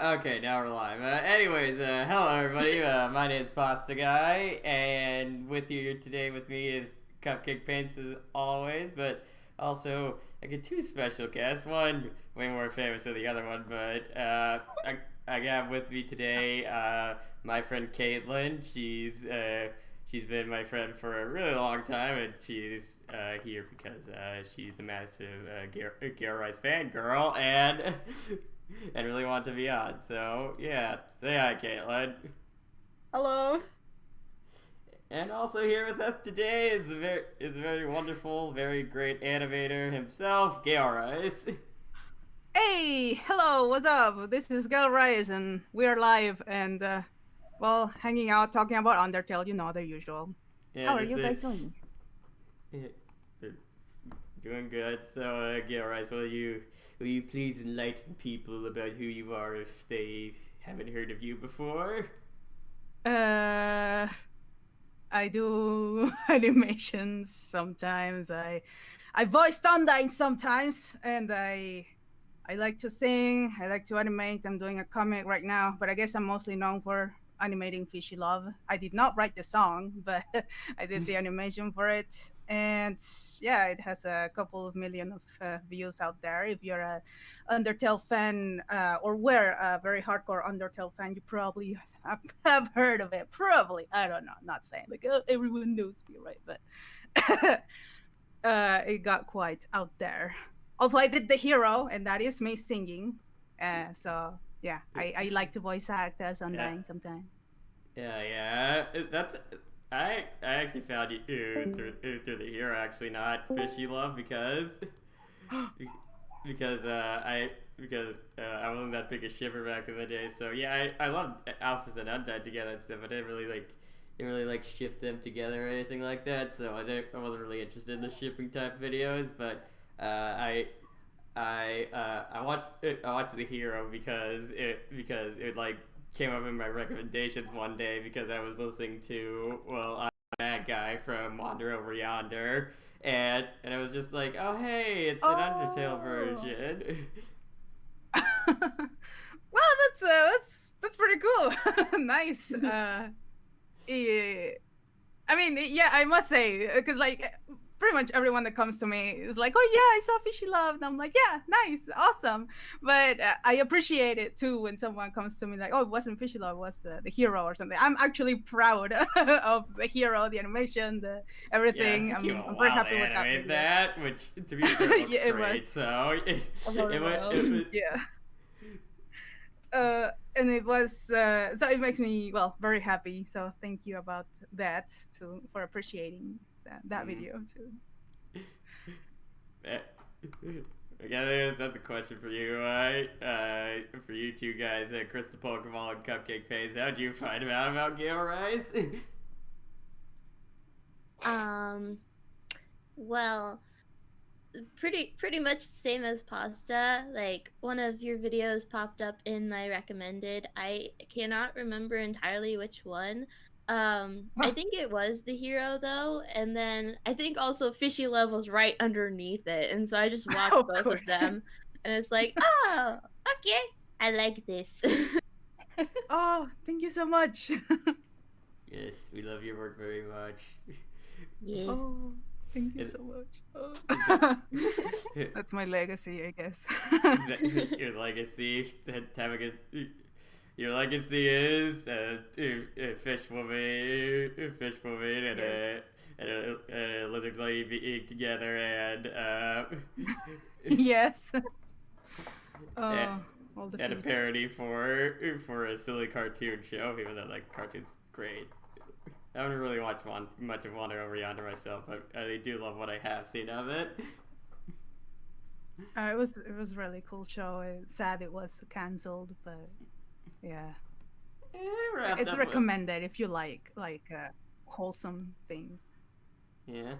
Okay, now we're live. Anyways, hello everybody. My name is Pasta Guy, and with you here today with me is Cupcake Paints as always, but also I get two special guests. One way more famous than the other one, but I got with me today my friend Caitlin. She's been my friend for a really long time, and she's here because she's a massive GaelRice fangirl, and and really want to be on. So yeah, say hi, Caitlin. Hello. And also here with us today is the very wonderful, very great animator himself, GaelRice. Hey, hello, what's up? This is GaelRice and we're live and well, hanging out talking about Undertale, the usual. How And are is you it guys doing? doing good? So GaelRice, will you please enlighten people about who you are if they haven't heard of you before? Uh I do animations sometimes. I voiced Undyne sometimes and I like to sing, I like to animate. I'm doing a comic right now, but I guess I'm mostly known for animating Fishy Love. I did not write the song, but I did the animation for it. And yeah, it has a couple of million of views out there. If you're a Undertale fan or were a very hardcore Undertale fan, you probably have heard of it. Probably. I don't know. I'm not saying like oh, everyone knows me, right? But it got quite out there. Also, I did the hero, and that is me singing. So yeah, I like to voice act as Yeah, Undyne sometimes. yeah. That's I actually found you through the hero, actually, not Fishy Love, because I wasn't that big a shipper back in the day. So yeah, I loved Alphas and Undead together and stuff. I didn't really like ship them together or anything like that. So I wasn't really interested in the shipping type videos. But I watched the hero because it like came up in my recommendations one day because I was listening to I'm that guy from Wander Over Yonder, and I was just like, oh hey, it's an Undertale Oh, version. well, that's pretty cool. Nice. Yeah. I mean, yeah, I must say, because like pretty much everyone that comes to me is like, "Oh yeah, I saw Fishy Love," and I'm like, "Yeah, nice, awesome." But I appreciate it too when someone comes to me like, "Oh, it wasn't Fishy Love, it was the hero or something." I'm actually proud of the hero, the animation, the Yeah, it everything. took you I'm a very while to happy with that animate video. that, which to be fair looks Yeah, it was great. So about a it was, while. it was Yeah. And it was so it makes me very happy. So thank you about that too for appreciating that mm, video too. eh, yeah, that's a question for you. For you two guys, Crystal Pokeball and Cupcake Phase. How'd you find out about Gale Rise? Um, well, pretty much same as pasta. Like one of your videos popped up in my recommended. I cannot remember entirely which one. I think it was the hero though, and then I think also Fishy Love was right underneath it, and so I just watched Of both of course. them, and it's like, oh, okay, I like this. Oh, thank you so much. Yes, we love your work very much. Yes. Oh, thank you Is, so much. is that Oh. That's my legacy, I guess. is that your legacy? Having a Your legacy is a fish woman, and Yeah. a lizard lady being together, Yes. and, Oh, all the and a feet. parody for a silly cartoon show. Even though like cartoon's great, I haven't really watched much of Wander Over Yonder myself, but I do love what I have seen of it. It was a really cool show. It's sad it was canceled, but yeah, Wrapped it's up with recommended if you like wholesome things. yeah.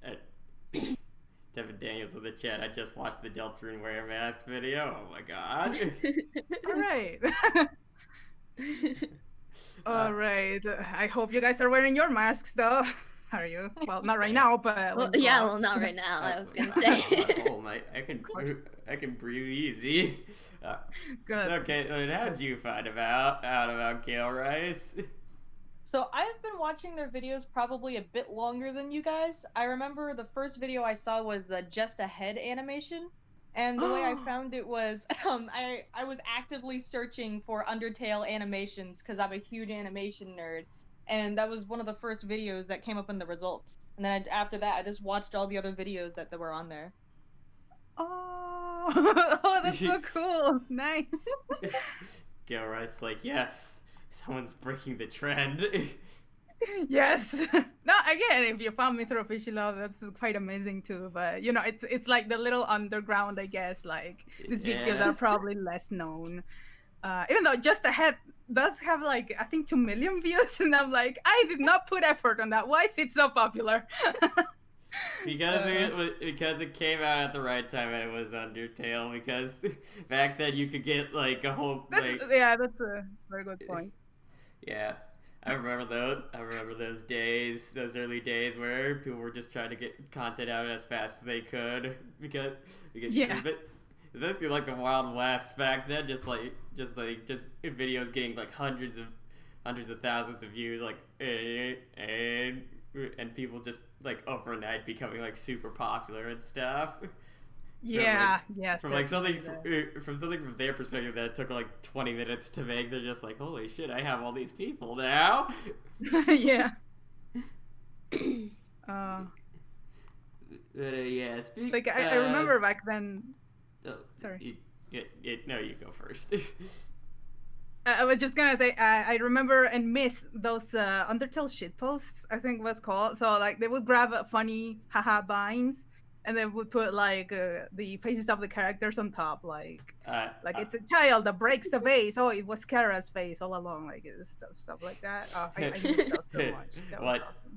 Uh, Devin Daniels in the chat. I just watched the Deltarune wear masks video. Oh my god. All right. uh, All right. I hope you guys are wearing your masks though. Are you? Well, not right now, but Well, when you go yeah, out. well, not right now. I, I was gonna say. oh my! I can Of course. I can breathe easy. It's Good. okay. How did you find out about GaelRice? So I've been watching their videos probably a bit longer than you guys. I remember the first video I saw was the Just Ahead animation, and the way I found it was I was actively searching for Undertale animations because I'm a huge animation nerd, and that was one of the first videos that came up in the results. And then after that, I just watched all the other videos that were on there. Oh, oh, that's so cool. Nice. GaelRice, like, yes, someone's breaking the trend. Yes. No, again, if you found me through Fishy Love, that's quite amazing too. But you know, it's like the little underground, I guess. Like these videos Yeah. are probably less known. Even though Just Ahead does have like I think 2 million views, and I'm like, I did not put effort on that. Why is it so popular? Because it came out at the right time and it was Undertale. Because back then you could get like a whole like That's a very good point. yeah. I remember those days, those early days where people were just trying to get content out as fast as they could because Yeah. it's basically like the Wild West back then, just videos getting like hundreds of thousands of views, like and people just like overnight becoming like super popular and stuff. Yeah. Yes. From like something from their perspective that took like 20 minutes to make, they're just like, holy shit, I have all these people now. Yeah. Yeah. Like I remember back then. Oh, Sorry. No, you go first. I was just gonna say I remember and miss those Undertale shit posts, I think it was called. So like they would grab funny haha vines and they would put like the faces of the characters on top, like it's a child that breaks a vase. Oh, it was Kara's face all along, like stuff like that. Oh, I miss those so much. That was awesome.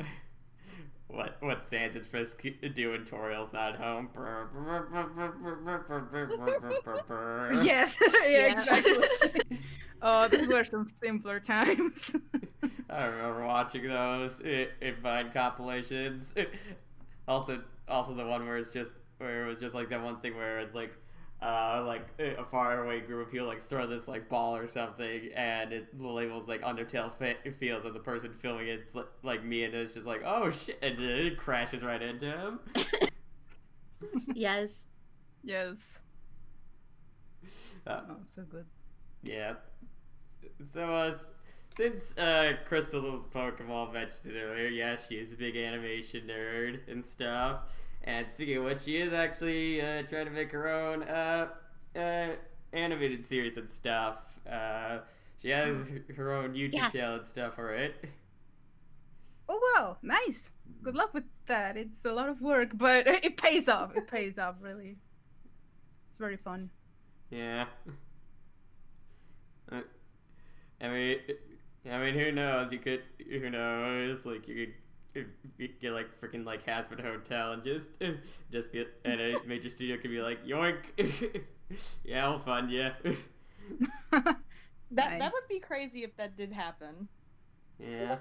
What stands it for doing tutorials not home? Yes, yeah, exactly. Oh, those were some simpler times. I remember watching those in Vine compilations. Also the one where it was just like that one thing where it's like a faraway group of people like throw this like ball or something, and the label's like Undertale feels, and the person filming it's like me, and it's just like, oh shit, and it crashes right into him. Yes. Yes. Oh, so good. Yeah. So since Crystal Pokemon mentioned it earlier, yeah, she is a big animation nerd and stuff. And speaking of which, she is actually trying to make her own animated series and stuff. She has her own YouTube channel and stuff, alright? Oh wow, nice. Good luck with that. It's a lot of work, but it pays off. It pays off, really. It's very fun. Yeah. I mean, who knows? Who knows? Like, you could get like freaking like Hazard Hotel and just be, and a major studio could be like, yoink. Yeah, we'll fund you. That would be crazy if that did happen. Yeah.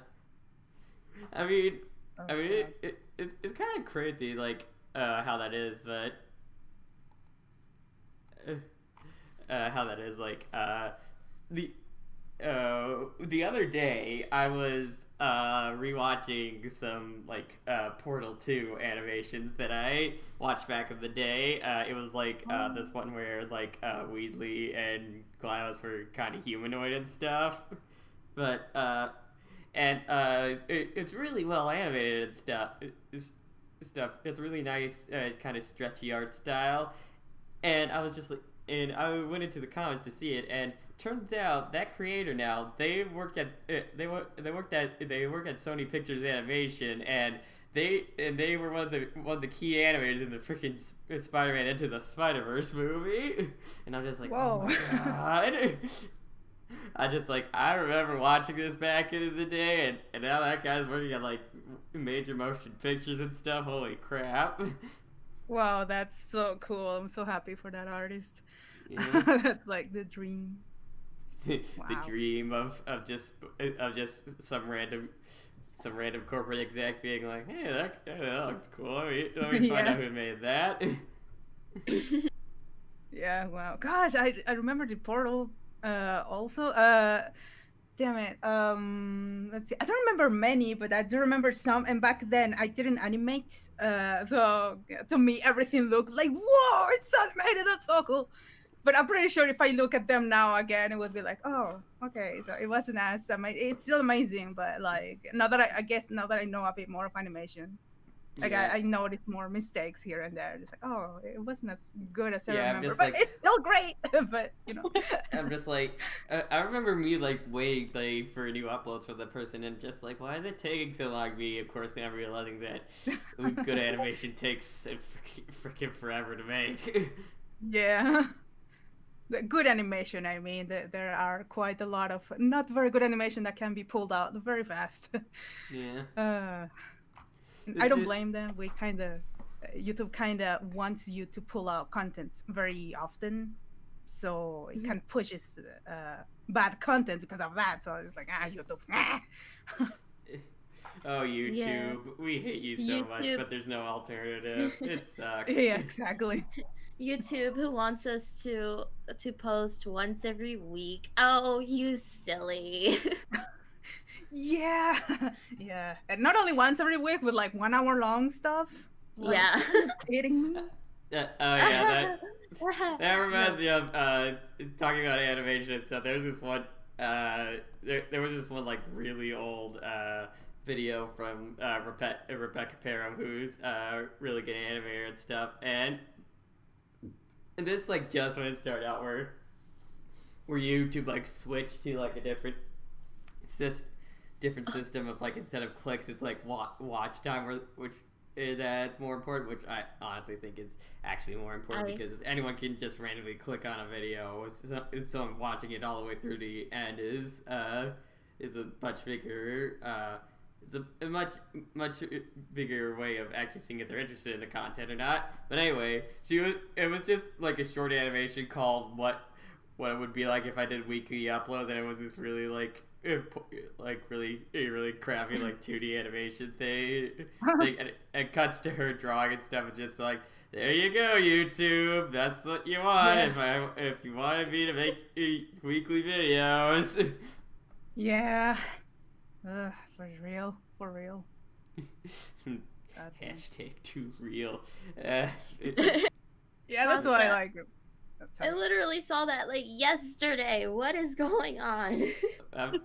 I mean, it's kind of crazy, like how that is, but how that is, like the other day I was rewatching some like Portal 2 animations that I watched back in the day. It was like this one where like Weedley and GLaDOS were kind of humanoid and stuff, but it's really well animated and stuff. It's really nice, kind of stretchy art style, and I was just like, and I went into the comments to see it, and turns out that creator now they work at Sony Pictures Animation, and they were one of the key animators in the freaking Spider-Man Into the Spider-Verse movie, and I'm just like, whoa. Oh my god. I remember watching this back in the day, and now that guy's working on like major motion pictures and stuff. Holy crap. Wow, that's so cool. I'm so happy for that artist. Yeah. That's like the dream. The Wow. dream of just some random corporate exec being like, hey, that looks cool. Let me find Yeah. out who made that. Yeah, wow. Gosh, I remember the portal also. Damn it. Let's see. I don't remember many, but I do remember some. And back then, I didn't animate. So to me, everything looked like, whoa, it's animated. That's so cool. But I'm pretty sure if I look at them now again, it would be like, oh, okay. So it wasn't as amazing. It's still amazing, but like now that I guess now that I know a bit more of animation, like Yeah. I noticed more mistakes here and there. Just like, oh, it wasn't as good as I Yeah, I'm remember, just but like- it's still great. But you know, I'm just like, I remember me like waiting like for new uploads for the person, and just like, why is it taking so long? Me, of course, now realizing that good animation takes freaking forever to make. yeah, the good animation. I mean, there are quite a lot of not very good animation that can be pulled out very fast. Yeah. I don't It's blame them. We kind of YouTube kind of wants you to pull out content very often, so it kind of pushes bad content because of that. So it's like YouTube. Oh, YouTube. Yeah. We hate you so much, YouTube. but there's no alternative. It sucks. Yeah, exactly. YouTube, who wants us to post once every week. Oh, you silly. Yeah, yeah, and not only once every week with like 1 hour long stuff. Like, Yeah. are you kidding me? Oh yeah, that reminds me of talking about animation and stuff. There's this one there was this one like really old video from Rebecca Parham, who's really good animator and stuff, and this like just when it started out where YouTube like switched to like a different system of like instead of clicks it's like watch time, which that's more important, which I honestly think is actually more important because anyone can just randomly click on a video. Someone watching it all the way through to the end is a much bigger it's a much bigger way of actually seeing if they're interested in the content or not. But anyway, it was just like a short animation called what it would be like if I did weekly uploads, and it was this really like really crappy like 2D animation thing. And it cuts to her drawing and stuff, and just like, there you go, YouTube. That's what you want. Yeah. If you wanted me to make weekly videos. Yeah. For real. Hashtag too real. Yeah, that's why I like it. That's I literally saw that like yesterday. What is going on? I'm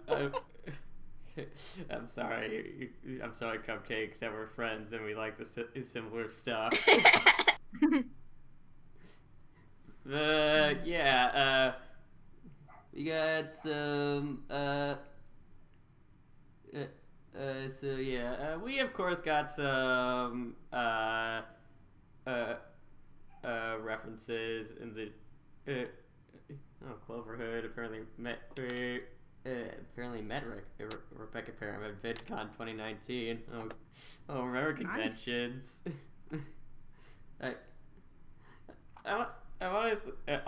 sorry. I'm sorry, Cupcake, that we're friends and we like the similar stuff. Yeah, we got some, so yeah, we of course got some, references in the, Cloverhood apparently met Rebecca Parham at VidCon 2019. Remember conventions? I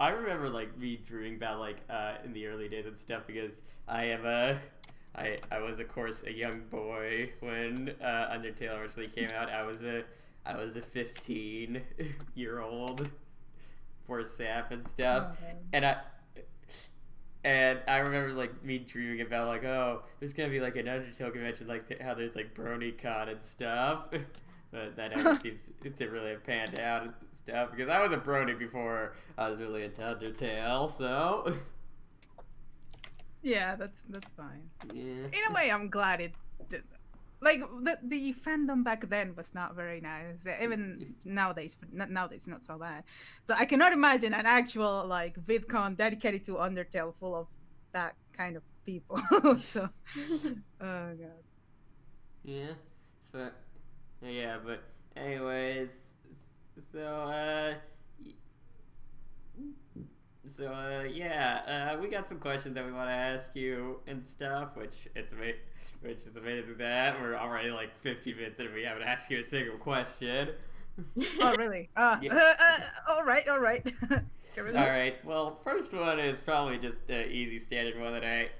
remember like me dreaming about like in the early days and stuff because I was of course a young boy when Undertale originally came out. I was a 15-year-old for sap and stuff, and I remember like me dreaming about like, oh, there's gonna be like an Undertale convention, like how there's like BronyCon and stuff, but that never seems to really have panned out and stuff because I was a brony before I was really into Undertale, so. Yeah, that's fine. Yeah. In a way, I'm glad it did. Like the fandom back then was not very nice. Even nowadays, not so bad. So I cannot imagine an actual like VidCon dedicated to Undertale full of that kind of people. So, oh god. Yeah, but anyways, we got some questions that we want to ask you and stuff, which is amazing that we're already like 15 minutes and we haven't asked you a single question. Oh really? Yeah. All right. All right. Well, first one is probably just the easy standard one that I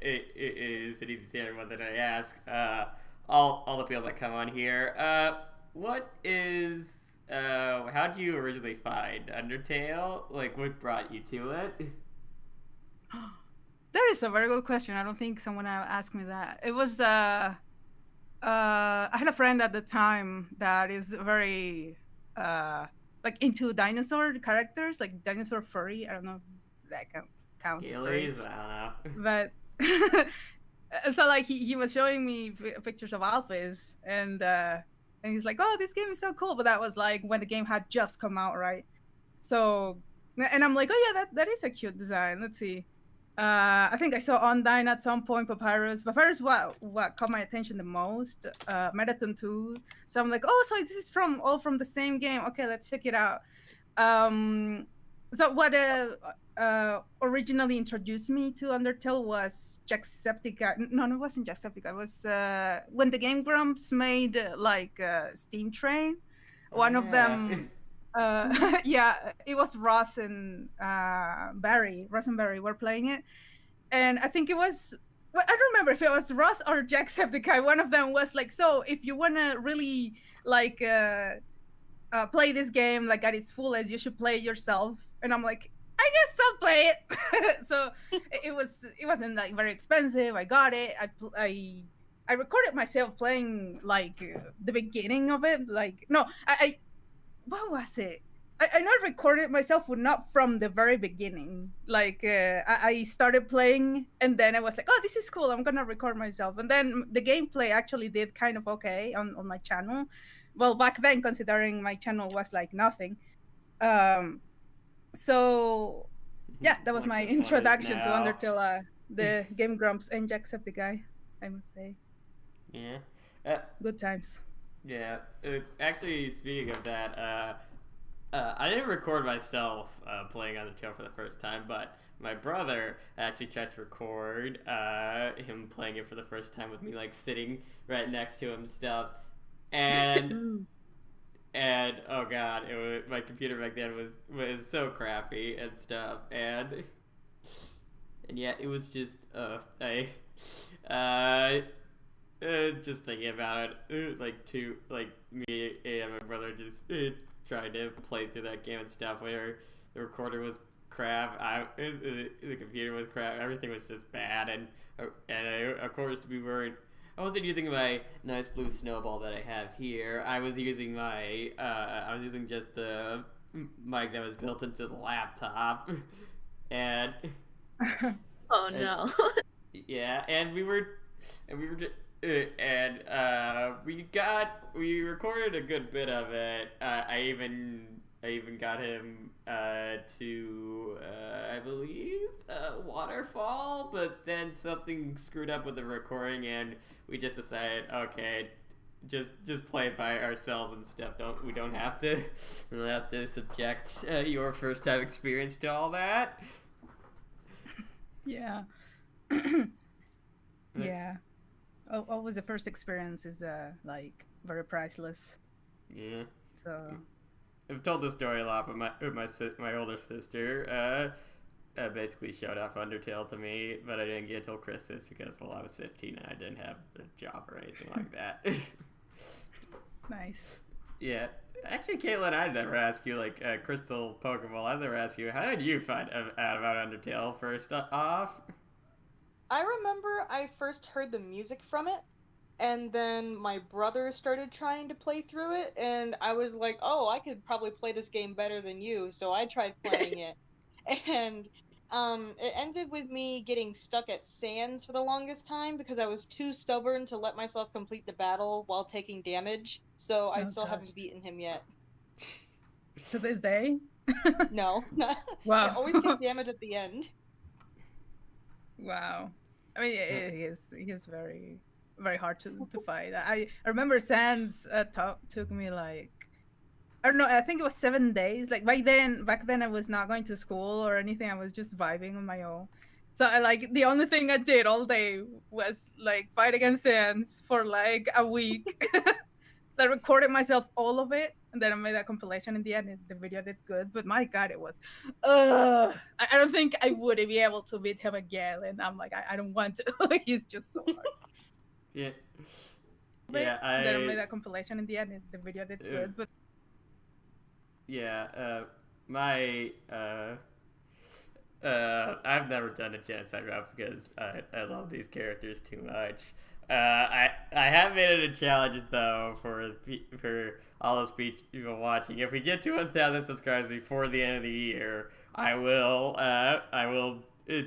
ask all the people that come on here. What is how did you originally find Undertale? Like, what brought you to it? That is a very good question. I don't think someone asked me that. It was I had a friend at the time that is very like into dinosaur characters, like dinosaur furry. I don't know if that counts as furry, GaelRice? I don't know. but so like he was showing me pictures of alphas, and he's like, "Oh, this game is so cool!" But that was like when the game had just come out, right? So, and I'm like, "Oh yeah, that is a cute design. Let's see." I think I saw Undyne at some point, Papyrus. Papyrus, what caught my attention the most? Marathon 2. So I'm like, oh, so this is all from the same game. Okay, let's check it out. So what originally introduced me to Undertale was Jacksepticeye. No, it wasn't Jacksepticeye. It was when the Game Grumps made like Steam Train. One of them. Yeah, it was Ross and Barry were playing it, and I think it was, well, I don't remember if it was Ross or Jacksepticeye. One of them was like, so if you want to really like play this game like at its fullest, you should play it yourself. And I'm like, I guess I'll play it. So it wasn't like very expensive. I got it. I recorded myself playing like the beginning of it. Like no, I what was it? I not recorded myself, but not from the very beginning. Like I started playing, and then I was like, "Oh, this is cool. I'm gonna record myself." And then the gameplay actually did kind of okay on my channel. Well, back then, considering my channel was like nothing. So yeah, that was Like my this one is introduction to now. Undertale, the Game Grumps and Jacksepticeye, I must say. Yeah. Good times. Yeah. Actually, speaking of that, I didn't record myself playing Undertale for the first time, but my brother actually tried to record him playing it for the first time with me, like sitting right next to him and stuff. And oh god, my computer back then was so crappy and stuff, and yeah, it was just just thinking about it, like me and my brother just trying to play through that game and stuff, where the recorder was crap, the computer was crap, everything was just bad, and of course I wasn't using my nice blue snowball that I have here. I was using just the mic that was built into the laptop, and Oh no. yeah, and we recorded a good bit of it. I even got him to I believe Waterfall, but then something screwed up with the recording, and we just decided, okay, just play it by ourselves and stuff. We don't have to subject your first time experience to all that. Yeah. Yeah. Always the first experience is like very priceless. Yeah. So I've told this story a lot, but my older sister basically showed off Undertale to me, but I didn't get it till Christmas because, well, I was 15 and I didn't have a job or anything like that. nice. Yeah. Actually, Caitlin, I'd never ask you, like, Crystal Pokeball, I'd never ask you, how did you find out about Undertale first off? I remember I first heard the music from it, and then my brother started trying to play through it, and I was like, oh, I could probably play this game better than you, so I tried playing it. And it ended with me getting stuck at Sands for the longest time because I was too stubborn to let myself complete the battle while taking damage, so I still haven't beaten him yet. To this day? No. Wow. I always take damage at the end. Wow. I mean, he is very, very hard to fight. I remember Sands took me like, I don't know, I think it was 7 days. Like back then I was not going to school or anything. I was just vibing on my own. So the only thing I did all day was like fight against Sands for like a week. I recorded myself all of it, and then I made a compilation in the end. The video did good, but my god, it was I don't think I would be able to beat him again, and I'm like, I don't want to. He's just so hard. Yeah. But Yeah, then I made a compilation in the end. The video did good, but yeah, my I've never done a genocide route because I love these characters too much. I have made it a challenge though for all those people watching. If we get to 1,000 subscribers before the end of the year, I will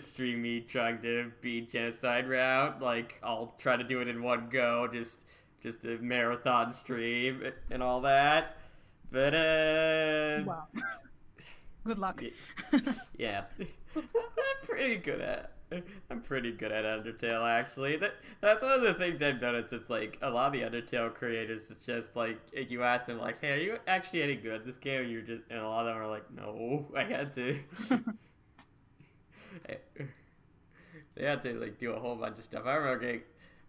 stream me trying to beat genocide route. Like I'll try to do it in one go, just a marathon stream and all that. But Wow. Good luck. yeah, I'm pretty good at Undertale actually. That's one of the things I've noticed. It's like a lot of the Undertale creators. It's just like you ask them like, "Hey, are you actually any good at this game?" And a lot of them are like, "No, I had to." They had to like do a whole bunch of stuff.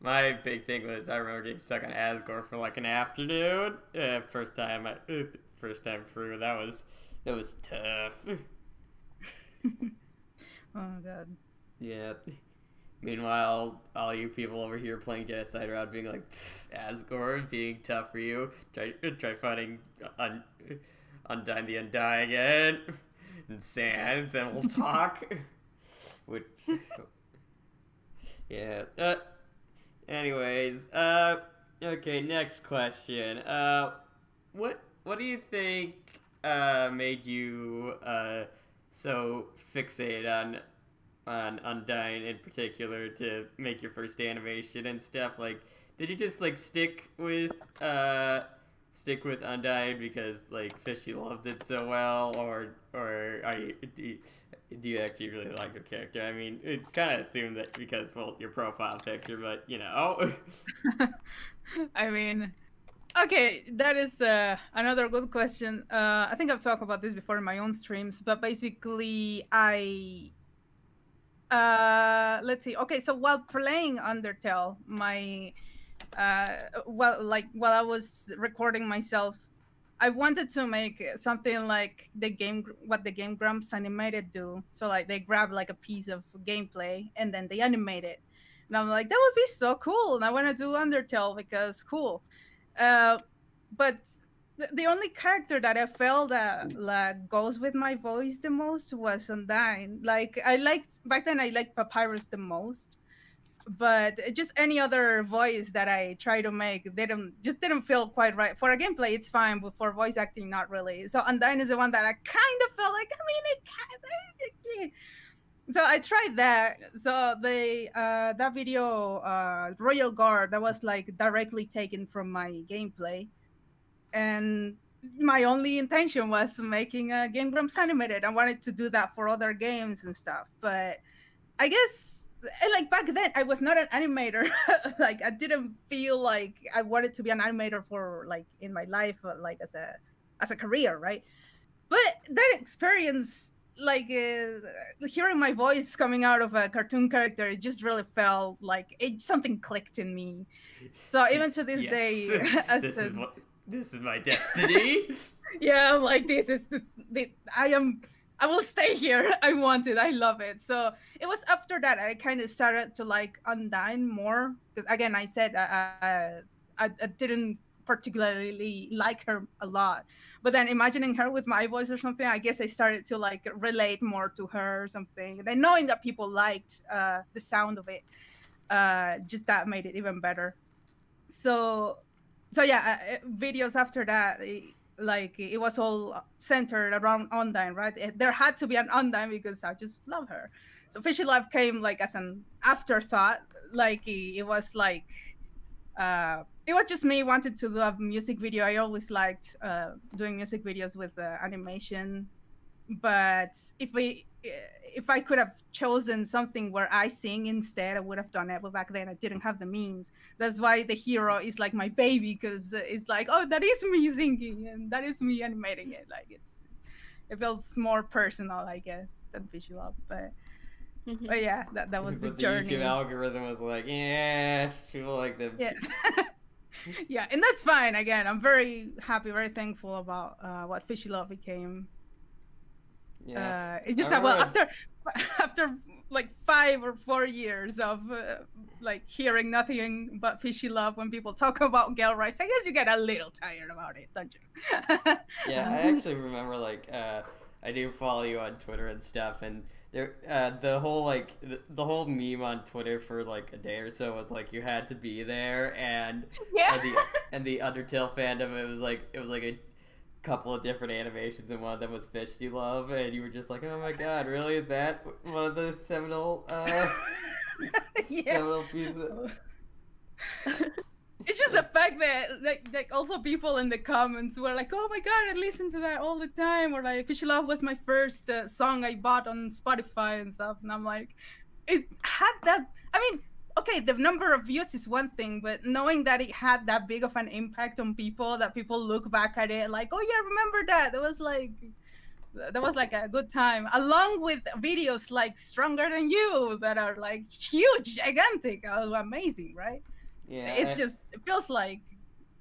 My big thing was I remember getting stuck on Asgore for like an afternoon. First time through. That was tough. Oh god. Yeah. Meanwhile, all you people over here playing Genocide Route being like, Asgore being tough for you. Try fighting Undyne the Undyne again. And Sans, then we'll talk. Yeah. Anyways, okay, next question. What do you think made you so fixated on Undyne in particular to make your first animation and stuff? Like, did you just like stick with Undyne because like Fishy loved it so well, or do you actually really like your character? I mean, it's kind of assumed that because, well, your profile picture, but you know. I mean, okay, that is another good question. I think I've talked about this before in my own streams, but basically, let's see. Okay, so while playing Undertale, while I was recording myself, I wanted to make something like what the Game Grumps animated do. So like they grab like a piece of gameplay and then they animate it. And I'm like, that would be so cool. And I want to do Undertale because cool. But the only character that I felt that like goes with my voice the most was Undyne. Like back then I liked Papyrus the most. But just any other voice that I try to make didn't feel quite right. For a gameplay, it's fine, but for voice acting, not really. So Undyne is the one that I kind of felt like, I mean, it kind of. So I tried that. So that video, Royal Guard, that was like directly taken from my gameplay, and my only intention was making a Game Grumps animated. I wanted to do that for other games and stuff, but I guess. Like back then I was not an animator. Like I didn't feel like I wanted to be an animator for like in my life, like as a career, right? But that experience, like hearing my voice coming out of a cartoon character, it just really felt like something clicked in me. So even to this day, this is my destiny. Yeah, like this is I will stay here. I want it. I love it. So it was after that I kind of started to like Undyne more because again I said I didn't particularly like her a lot, but then imagining her with my voice or something, I guess I started to like relate more to her or something. Then knowing that people liked the sound of it, just that made it even better. So yeah, videos after that. It was all centered around Undyne, right? There had to be an Undyne because I just love her. So Fishy Life came like as an afterthought. Like it was like it was just me wanted to do a music video. I always liked doing music videos with animation, but if I could have chosen something where I sing instead, I would have done it. But back then I didn't have the means. That's why the hero is like my baby, because it's like, oh, that is me singing and that is me animating it. Like it feels more personal, I guess, than Fishy Love. But yeah, that was the journey. The YouTube algorithm was like, yeah, people like them. Yes. Yeah, and that's fine. Again, I'm very happy, very thankful about what Fishy Love became. Yeah. It's just that, well, after like 5 or 4 years of like hearing nothing but fishy love when people talk about GaelRice. I guess you get a little tired about it, don't you? Yeah, I actually remember like I do follow you on Twitter and stuff, and there the whole like the whole meme on Twitter for like a day or so was like you had to be there, Yeah. and the Undertale fandom it was like a couple of different animations, and one of them was Fish You Love, and you were just like, oh my god, really? Is that one of the seminal Yeah. seminal pieces? It's just the fact that like also people in the comments were like, "Oh my god, I listen to that all the time," or like, "Fishy Love was my first song I bought on Spotify and stuff," and I'm like, it had that. I mean, okay, the number of views is one thing, but knowing that it had that big of an impact on people, that people look back at it like, "Oh yeah, remember that? That was like a good time," along with videos like Stronger Than You that are like huge, gigantic, amazing, right? Yeah, It feels like,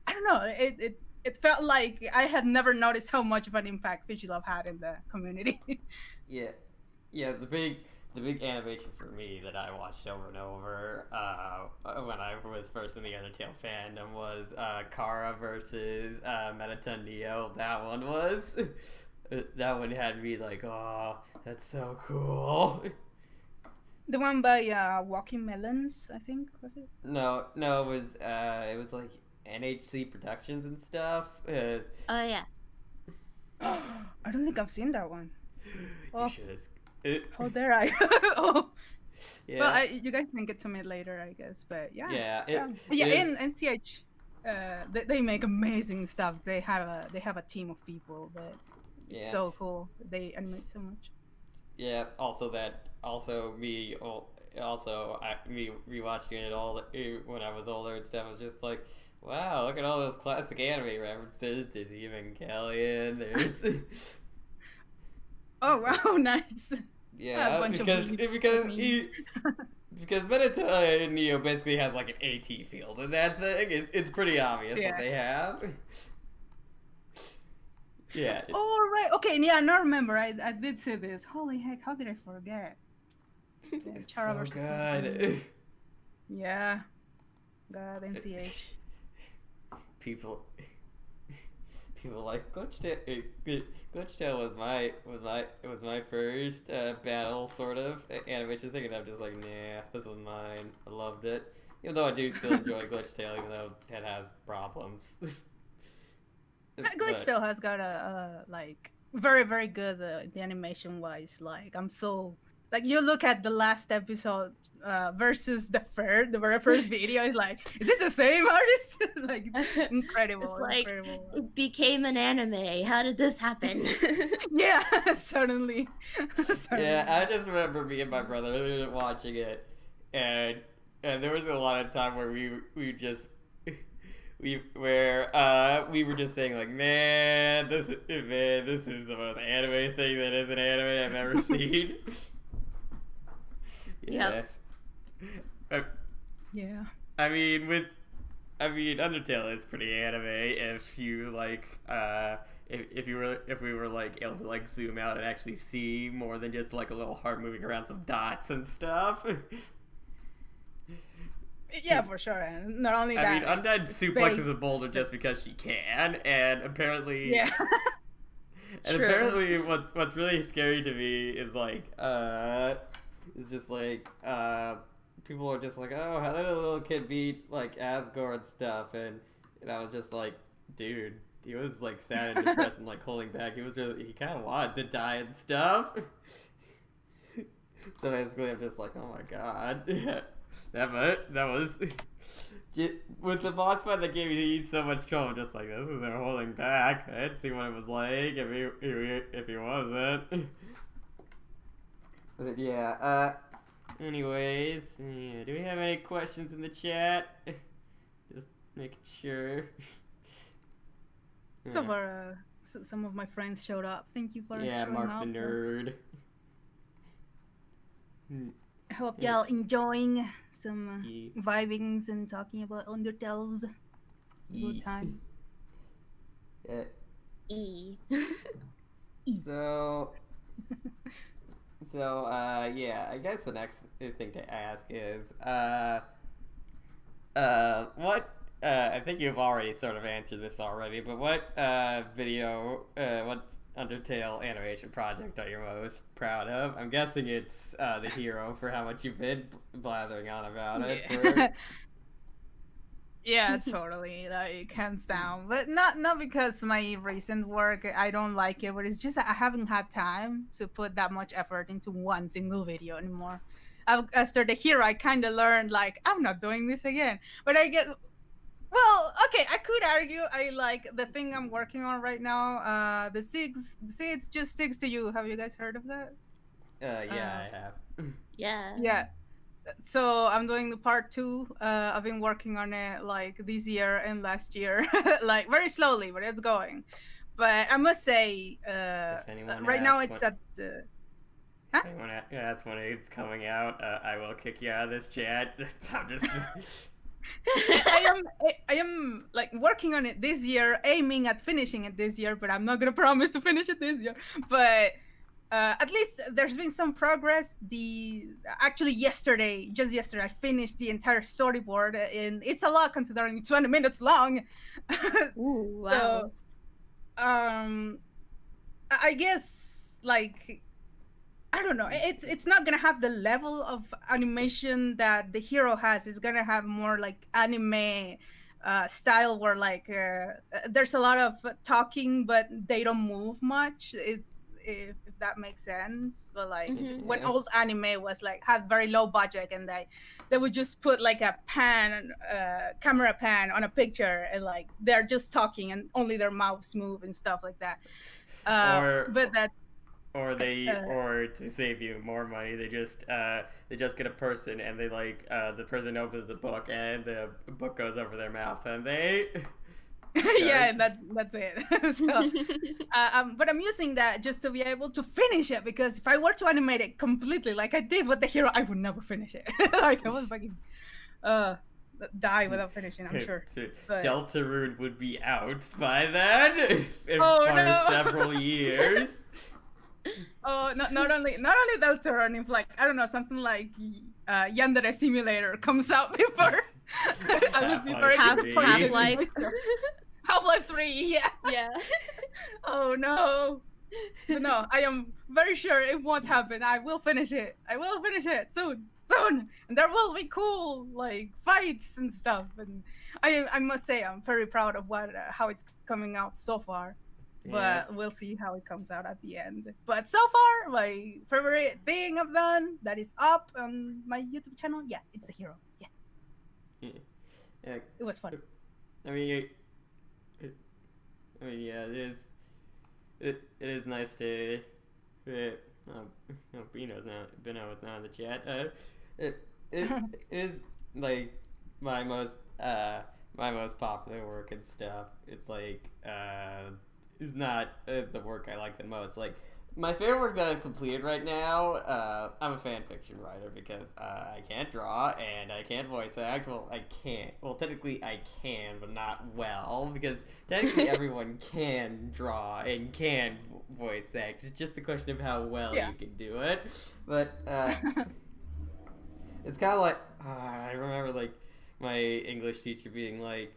I don't know, it felt like I had never noticed how much of an impact Fishy Love had in the community. yeah, yeah. The big animation for me that I watched over and over when I was first in the Undertale fandom was Kara versus Mettaton Neo. That one was that one had me like, oh, that's so cool. The one by Walking Melons, I think, was it? No, it was like NHC Productions and stuff. Oh yeah. I don't think I've seen that one. You should. How dare I? Oh. Yeah. Well, you guys can get to me later, I guess. But yeah. Yeah. In NCH, they make amazing stuff. They have a team of people that it's so cool. They animate so much. Yeah. Me rewatching it all when I was older and stuff. I was just like, wow, look at all those classic anime references. There's even Evangelion. There's. Oh wow, nice. Yeah, because Mettaton Neo basically has like an AT field in that thing. It's pretty obvious what they have. Yeah. Oh right. Okay. Yeah. Now remember, I did say this. Holy heck! How did I forget? It's so good. Yeah. God, NCH. People like Glitchtale. Glitchtale was my first battle sort of animation thing, and I'm just like, nah, this was mine. I loved it, even though I do still enjoy Glitchtale, even though it has problems. Glitchtale has got a like very very good the animation wise. Like I'm so like you look at the last episode versus the very first video. It's like, is it the same artist? Like incredible. It's like incredible. it became an anime. How did this happen? Yeah, certainly. Yeah, I just remember me and my brother watching it, and there was a lot of time where we were just saying like, man, this is the most anime thing that is an anime I've ever seen. Yeah. Yeah. I mean, Undertale is pretty anime if you like, if we were like able to like zoom out and actually see more than just like a little heart moving around some dots and stuff. Yeah, for sure. And not only that, I mean, Undyne suplexes a boulder just because she can, and apparently, yeah. and True. apparently, what's really scary to me is like, it's just like, people are just like, oh, how did a little kid beat like Asgard stuff, and I was just like, dude, he was like sad and depressed and like holding back. He kind of wanted to die and stuff. So basically, I'm just like, oh my god. That was with the boss fight that gave me so much trouble. Just like, this isn't holding back. I had to see what it was like if he wasn't. But yeah. Anyways, yeah, do we have any questions in the chat? Just making sure. So far, some of my friends showed up. Thank you for showing up. Mark the nerd. I hope y'all enjoying some vibings and talking about Undertales. Good times. E. So, So, yeah, I guess the next thing to ask is, what, I think you've already sort of answered this already, but what, what Undertale animation project are you most proud of? I'm guessing it's, the hero for how much you've been blathering on about it for... Yeah, totally. Like hands down, but not because my recent work I don't like it, but it's just I haven't had time to put that much effort into one single video anymore. After the hero, I kind of learned like I'm not doing this again. But I get well, okay. I could argue I like the thing I'm working on right now. The Seeds Just Sticks to You. Have you guys heard of that? Yeah, I have. Yeah. Yeah. So I'm doing the part 2. I've been working on it like this year and last year, like very slowly, but it's going. But I must say, If anyone right now asks it's when, at the. if anyone asks when it's coming out, I will kick you out of this chat. I'm just... I am like working on it this year, aiming at finishing it this year, but I'm not gonna promise to finish it this year. But at least there's been some progress. Actually just yesterday, I finished the entire storyboard, and it's a lot considering it's 20 minutes long. Ooh, wow. So, I guess like I don't know. It's not gonna have the level of animation that the hero has. It's gonna have more like anime style where like there's a lot of talking, but they don't move much. If that makes sense. But like Mhm. when Yeah. old anime was like had very low budget and they would just put like a camera pan on a picture and like they're just talking and only their mouths move and stuff like that. But that or to save you more money, they just get a person and they like the person opens the book and the book goes over their mouth and they yeah, that's it. So, but I'm using that just to be able to finish it because if I were to animate it completely like I did with the hero, I would never finish it. Like I would fucking die without finishing. I'm sure. But... Deltarune would be out by then Oh, for no. several years. Oh, not only Deltarune, if like I don't know something like Yandere Simulator comes out before, I would be very disappointed. Half-Life. Half-Life 3, yeah. Yeah. Oh no. But no, I am very sure it won't happen. I will finish it. I will finish it soon, and there will be cool like fights and stuff. And I must say I'm very proud of how it's coming out so far. Yeah. But we'll see how it comes out at the end. But so far, my favorite thing I've done that is up on my YouTube channel, yeah, it's the hero. Yeah, Yeah. it was fun. I mean, yeah, it is. It is nice to. Bino's not been out in the chat. It is like my most popular work and stuff. It's like is not the work I like the most. Like my favorite work that I've completed right now. I'm a fan fiction writer because I can't draw and I can't voice act. Well, I can't. Well, technically I can, but not well because technically everyone can draw and can voice act. It's just a question of how well you can do it. But it's kind of like I remember like my English teacher being like,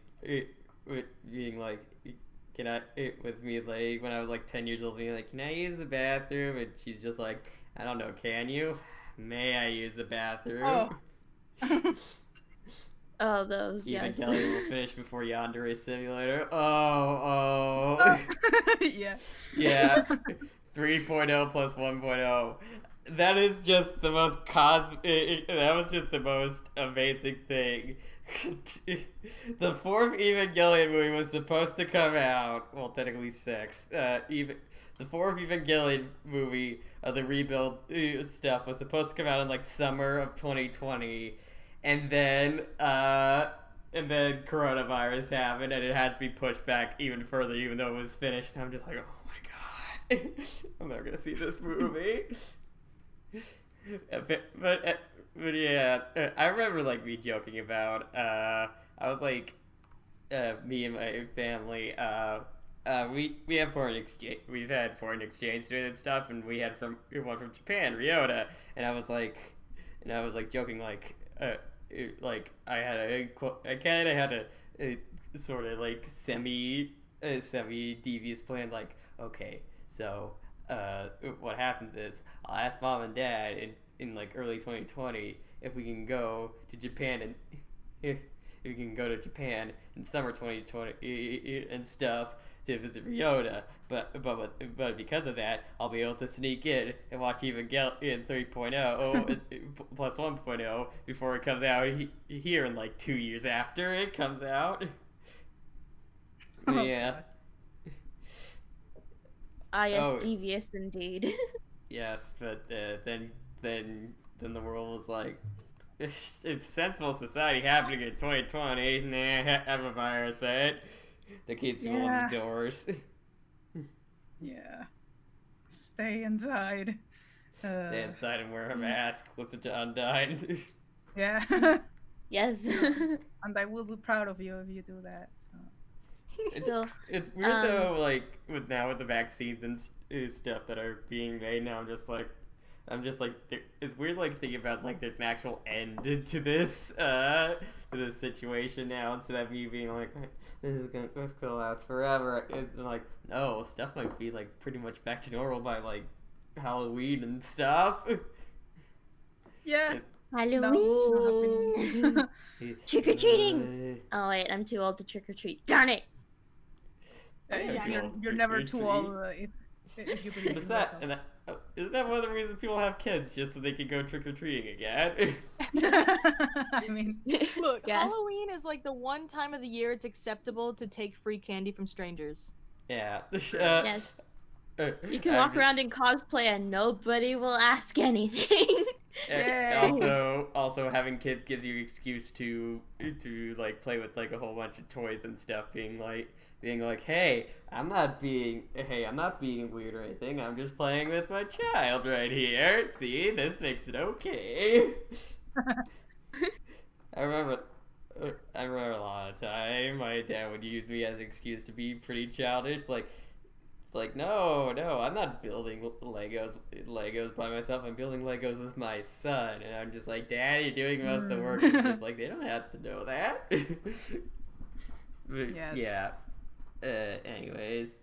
can I with me like when I was like 10 years old, being like, can I use the bathroom? And she's just like, I don't know, can you? May I use the bathroom? Oh. Oh, those, Even yes. Kelly will finish before Yandere Simulator. Oh. Yeah. Yeah. 3.0 plus 1.0. That is just the most that was just the most amazing thing. The 4th Evangelion movie was supposed to come out, well, technically 6th. The 4th Evangelion movie of the rebuild stuff was supposed to come out in like summer of 2020, and then coronavirus happened, and it had to be pushed back even further, even though it was finished. And I'm just like, oh my god, I'm never gonna see this movie. But yeah, I remember like me joking about I was like me and my family we have foreign exchange. We've had foreign exchange student stuff, and we had one from Japan, Ryota, and I was like joking like I kind of had a sort of like semi devious plan. Like, okay, so what happens is I'll ask mom and dad in like early 2020 if we can go to Japan and if we can go to Japan in summer 2020 and stuff to visit Ryota, but because of that, I'll be able to sneak in and watch Evangelion 3.0 plus 1.0 before it comes out here in like 2 years after it comes out. Oh, Yeah. Ah, yes, Oh. devious indeed. Yes, but then the world was like, it's sensible society happening in 2020. Nah, have a virus that keeps people Yeah. indoors. Yeah. Stay inside. Stay inside and wear a mask. Listen to Undyne. Yeah. Yes. And I will be proud of you if you do that. So. So, It's weird though, like with the vaccines and stuff that are being made now. I'm just like, it's weird like thinking about like there's an actual end to this situation now instead of me being like this gonna last forever. It's like no, stuff might be like pretty much back to normal by like Halloween and stuff. Yeah. Halloween. Trick or treating. Oh wait, I'm too old to trick or treat. Darn it. You're never too old if you believe in yourself. Isn't that one of the reasons people have kids, just so they can go trick or treating again? I mean, Look, Yes. Halloween is like the one time of the year it's acceptable to take free candy from strangers. Yeah. Yes. You can walk around in cosplay and nobody will ask anything. Yay. Also having kids gives you an excuse to like play with like a whole bunch of toys and stuff, being like, hey, I'm not being weird or anything. I'm just playing with my child right here. See, this makes it okay. I remember a lot of time my dad would use me as an excuse to be pretty childish. It's like no, I'm not building Legos by myself. I'm building Legos with my son, and I'm just like, Dad, you're doing most of the work. And just like they don't have to know that. But, Yes. yeah. Anyways.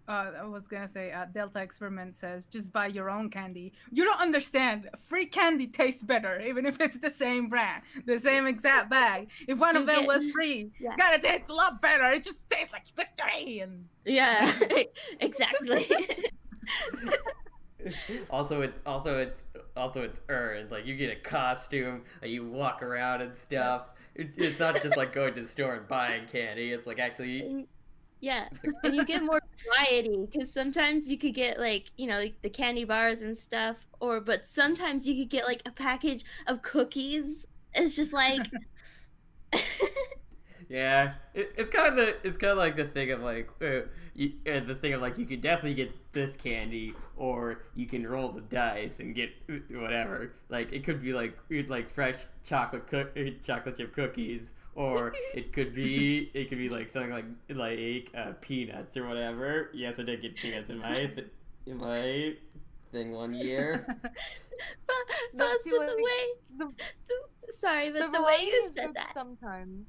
I was gonna say, Delta Experiment says, just buy your own candy. You don't understand. Free candy tastes better, even if it's the same brand, the same exact bag. If one of them was free, it's gonna taste a lot better. It just tastes like victory. And Yeah, exactly. Also it's earned. Like you get a costume and you walk around and stuff. It's not just like going to the store and buying candy. It's like actually. Yeah, and you get more variety because sometimes you could get like like the candy bars and stuff, but sometimes you could get like a package of cookies. It's just like. Yeah, it's kind of like the thing of like you could definitely get this candy, or you can roll the dice and get whatever. Like it could be like fresh chocolate chip cookies, or it could be like something like peanuts or whatever. Yes, I did get peanuts in my thing one year. But see, the like, way, sorry, but the way variety you is said good that. sometimes.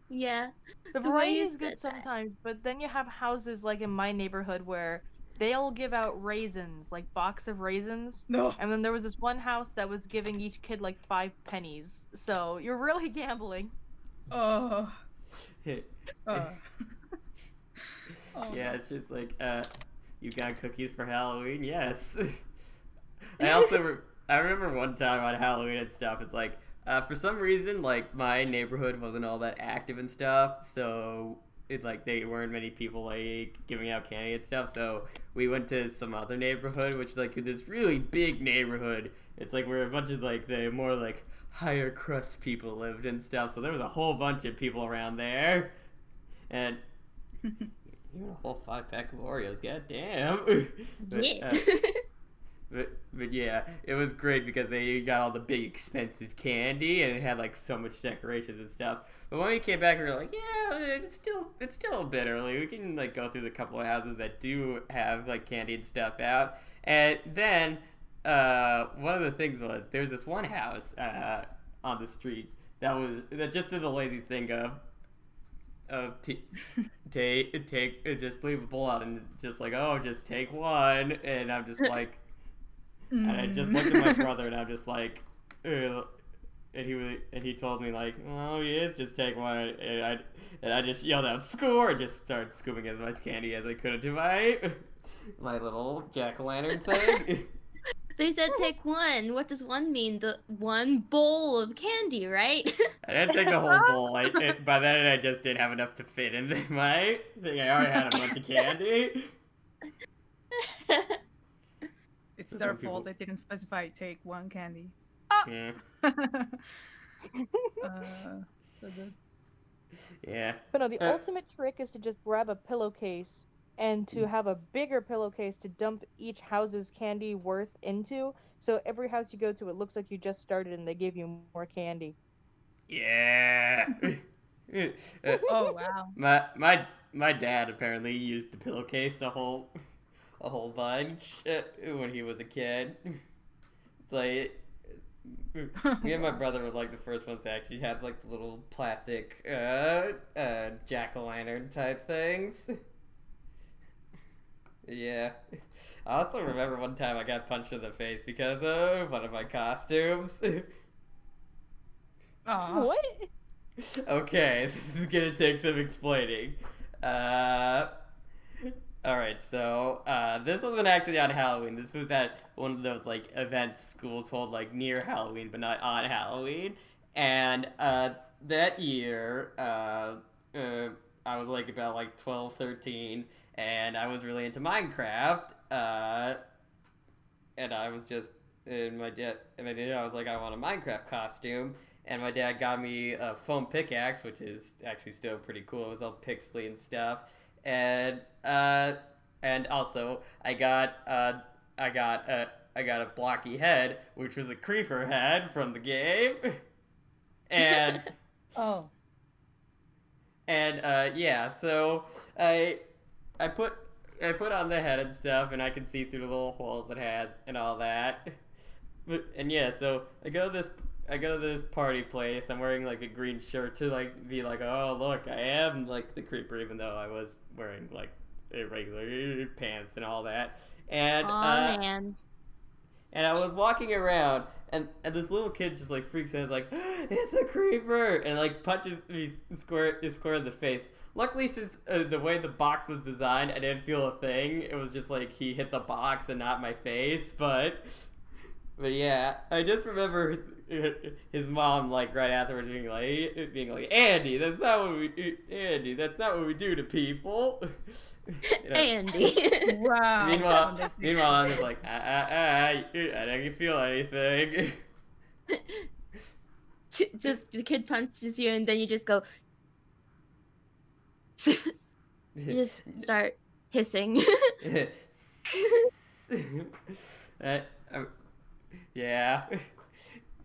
Yeah. The The way variety you is good said that. sometimes, but then you have houses like in my neighborhood where they'll give out raisins, like box of raisins. no. And then there was this one house that was giving each kid like 5 pennies. So you're really gambling. Oh. Oh, Yeah, it's just like, you got cookies for Halloween? Yes. I remember one time on Halloween and stuff, it's like, for some reason, like, my neighborhood wasn't all that active and stuff, so there weren't many people, like, giving out candy and stuff, so we went to some other neighborhood, which is, like, this really big neighborhood. It's, like, where a bunch of, like, the more, like, higher crust people lived and stuff, so there was a whole bunch of people around there, and even a whole 5-pack of Oreos, goddamn. Yeah. but yeah, it was great because they got all the big expensive candy and it had like so much decorations and stuff. But when we came back, we were like, yeah, it's still a bit early. We can like go through the couple of houses that do have like candy and stuff out. And then one of the things was there was this one house on the street that just did the lazy thing of take just leave a bowl out and just like, oh, just take one. And I'm just like, and I just looked at my brother and I'm just like, ugh. And he told me like, oh yes, just take one. And I just yelled out score and just started scooping as much candy as I could into my little jack-o'-lantern thing. They said take one. What does one mean? The one bowl of candy, right? I didn't take the whole bowl. By then I just didn't have enough to fit in my thing. I already had a bunch of candy. It's their fault they didn't specify take one candy. Yeah. So good. Yeah. But no, the ultimate trick is to just grab a pillowcase and to have a bigger pillowcase to dump each house's candy worth into. So every house you go to, it looks like you just started and they gave you more candy. Yeah. Oh wow. My dad apparently used the pillowcase a whole bunch when he was a kid. It's like me and my brother were like the first ones to actually have like the little plastic jack-o'-lantern type things. Yeah. I also remember one time I got punched in the face because of one of my costumes. Aw. What? Okay, this is gonna take some explaining. Alright, so this wasn't actually on Halloween. This was at one of those like events schools hold like near Halloween but not on Halloween. And that year, I was like about like 12, 13, and I was really into Minecraft. And I was just and my dad I was like, I want a Minecraft costume. And my dad got me a foam pickaxe, which is actually still pretty cool. It was all pixely and stuff. And also I got a blocky head, which was a creeper head from the game. And Oh. and yeah, so I put on the head and stuff, and I can see through the little holes it has and all that. And yeah, so I go to this party place. I'm wearing like a green shirt to like be like, oh look, I am like the creeper, even though I was wearing like regular pants and all that. And Man. and I was walking around, and this little kid just like freaks out, like, it's a creeper, and like punches me square in the face. Luckily, since the way the box was designed, I didn't feel a thing. It was just like he hit the box and not my face, but yeah, I just remember his mom like right afterwards being like, Andy, that's not what we do to people. You know? Andy. Wow. Meanwhile, I'm just like, I didn't feel anything. Just the kid punches you and then you just go. You just start hissing. Yeah.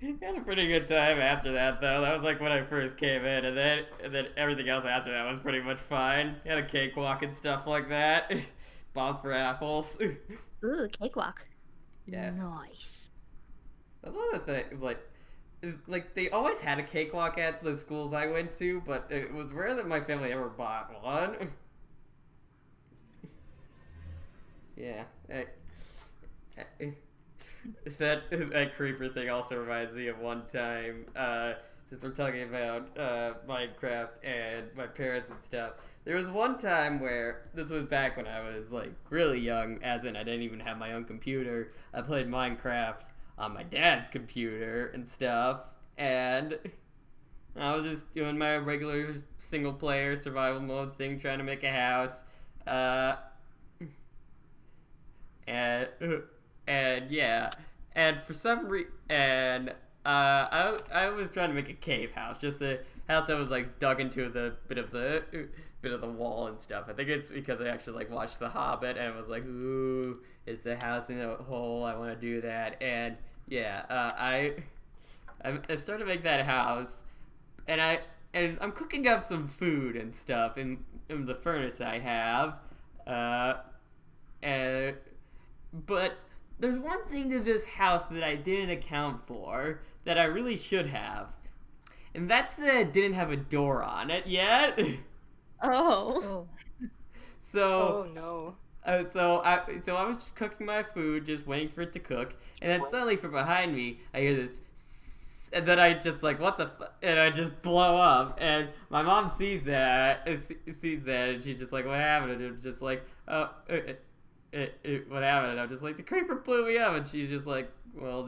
Had a pretty good time after that, though. That was like when I first came in, and then everything else after that was pretty much fine. Had a cakewalk and stuff like that. Bombed for apples. Ooh, cakewalk. Yes. Nice. That's one of the things, like they always had a cakewalk at the schools I went to, but it was rare that my family ever bought one. Yeah. That creeper thing also reminds me of one time, since we're talking about Minecraft and my parents and stuff. There was one time where, this was back when I was like really young, as in I didn't even have my own computer. I played Minecraft on my dad's computer and stuff, and I was just doing my regular single player survival mode thing, trying to make a house, and yeah, and for some reason, I was trying to make a cave house, just a house that was like dug into the bit of bit of the wall and stuff. I think it's because I actually like watched The Hobbit and was like, ooh, it's the house in the hole. I want to do that. And yeah, I started to make that house, and I'm cooking up some food and stuff in the furnace I have, but there's one thing to this house that I didn't account for that I really should have, and that's it didn't have a door on it yet. Oh. So. Oh no. So I was just cooking my food, just waiting for it to cook, and then suddenly from behind me, I hear this, and then I just like, what the fuck, and I just blow up, and my mom sees that, and she's just like, what happened? And I'm just like, oh, what happened? And I'm just like, the creeper blew me up, and she's just like, well,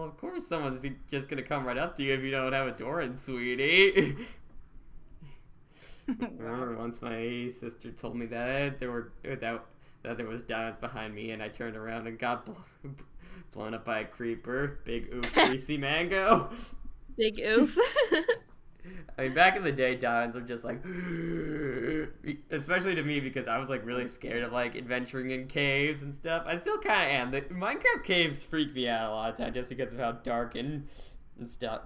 of course someone's just gonna come right up to you if you don't have a door in, sweetie. Remember once my sister told me that there was diamonds behind me, and I turned around and got blown up by a creeper. Big oof, greasy mango. Big oof. I mean, back in the day, diamonds were just like, especially to me because I was like really scared of like adventuring in caves and stuff. I still kind of am. The Minecraft caves freak me out a lot of times just because of how dark and stuff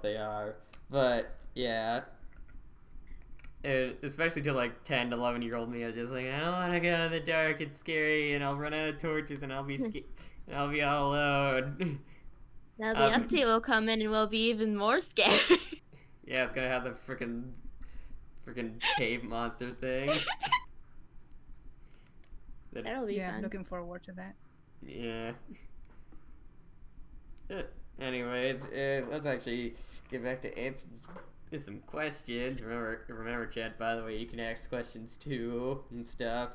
they are. But yeah. Especially to like 10 to 11-year-old me, I was just like, I don't want to go in the dark, it's scary, and I'll run out of torches, and I'll be all alone. Now the update will come in and we'll be even more scared. Yeah, it's gonna have the freaking cave monster thing. That'll be fun. I'm looking forward to that. Yeah. Anyways, let's actually get back to answering some questions. Remember, chat, by the way, you can ask questions too and stuff.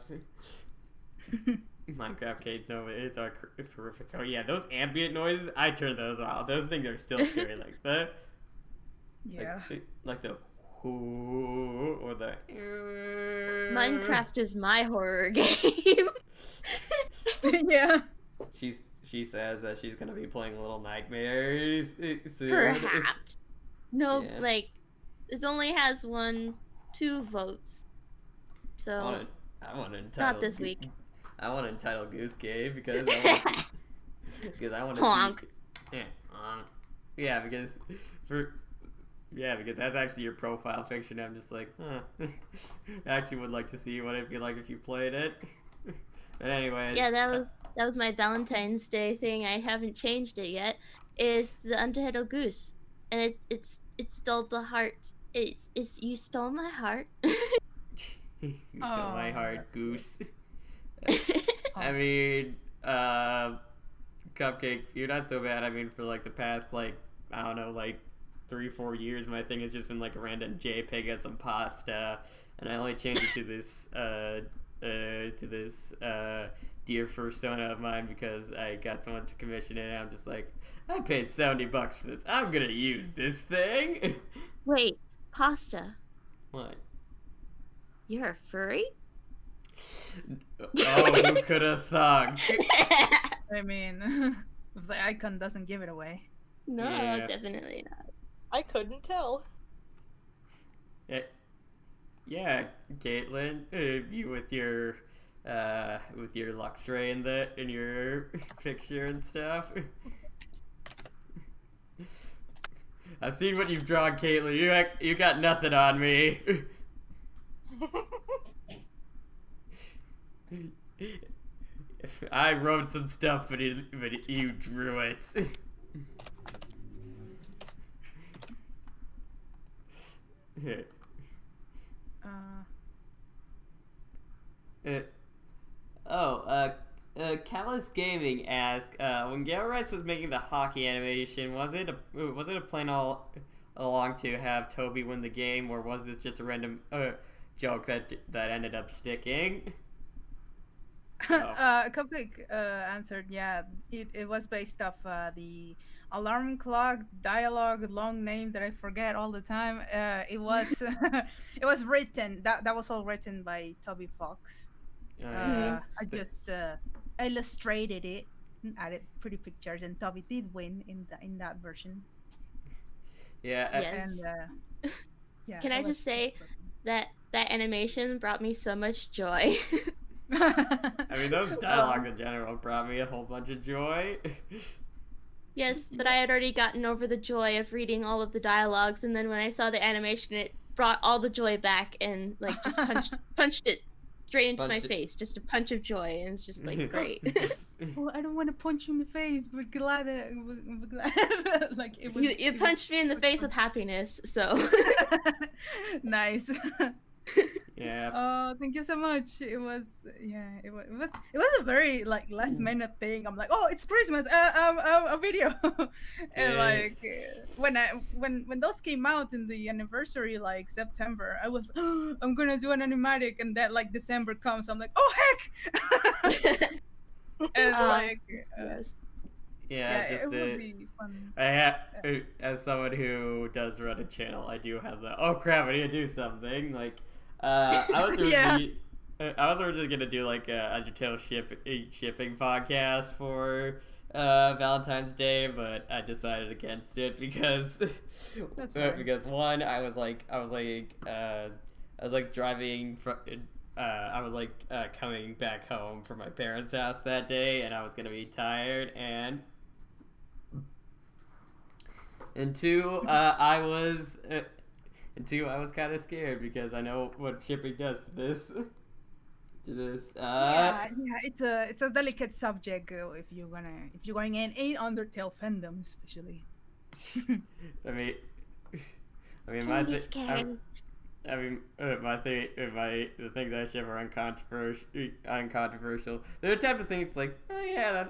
Minecraft cave, no, it's horrific. Oh yeah, those ambient noises, I turn those off. Those things are still scary like that. Yeah. Like the whoo or the. Minecraft is my horror game. Yeah. She says that she's gonna be playing Little Nightmares soon. Perhaps. No, Yeah. like, it only has 2 votes. So, I want to entitle. not this week. I want to entitle Goose Game because I want to Honk. see. Yeah, because that's actually your profile picture. And I'm just like, huh. I actually would like to see what it'd be like if you played it. But anyway. Yeah, that was my Valentine's Day thing. I haven't changed it yet. Is the Untitled Goose, and it stole the heart. You stole my heart. You stole my heart, that's Goose. I mean, Cupcake, you're not so bad. I mean, for like the past, like, I don't know, like 3-4 years, my thing has just been like a random JPEG of some pasta, and I only changed it to this dear persona of mine because I got someone to commission it, and I'm just like, I paid $70 for this. I'm gonna use this thing. Wait, pasta. What? You're a furry? Oh, who could have thought? I mean, if the icon doesn't give it away. No, Yeah. definitely not. I couldn't tell. Yeah, Caitlin, you with your Luxray in your picture and stuff. I've seen what you've drawn, Caitlin. You got nothing on me. I wrote some stuff, but you drew it. Callous Gaming asked, when GaelRice was making the hockey animation, was it a plan all along to have Toby win the game, or was this just a random joke that ended up sticking? Cupcake answered, yeah, it was based off the alarm clock dialogue, long name that I forget all the time. It was it was written, that was all written by Toby Fox. I just illustrated it, added pretty pictures, and Toby did win in that version. Yeah. Yes. And yeah. Can I just say, that animation brought me so much joy. I mean, those dialogues in general brought me a whole bunch of joy. Yes, but I had already gotten over the joy of reading all of the dialogues, and then when I saw the animation, it brought all the joy back and like just punched it straight into my face, just a punch of joy, and it's just like great. Well, I don't want to punch you in the face, but glad like it was. You punched me in the face with happiness, so. Nice. Yeah. Oh, thank you so much. It was a very like last minute thing. I'm like, oh, it's Christmas. A video. And like when those came out in the anniversary, like September, I was I'm gonna do an animatic, and that like December comes, I'm like, oh heck. And like yes. Yeah, just it would be fun. I have, as someone who does run a channel, I do have the oh crap, I need to do something. Like, I was originally, I was originally gonna do like a Undertale shipping podcast for Valentine's Day, but I decided against it because because one, I was driving from. I was coming back home from my parents' house that day, and I was gonna be tired, and two, I was kind of scared because I know what shipping does to this. It's a delicate subject if you're going in Undertale fandom, especially. I mean, Can be scary. the things I ship are uncontroversial. They're the type of things like, oh yeah,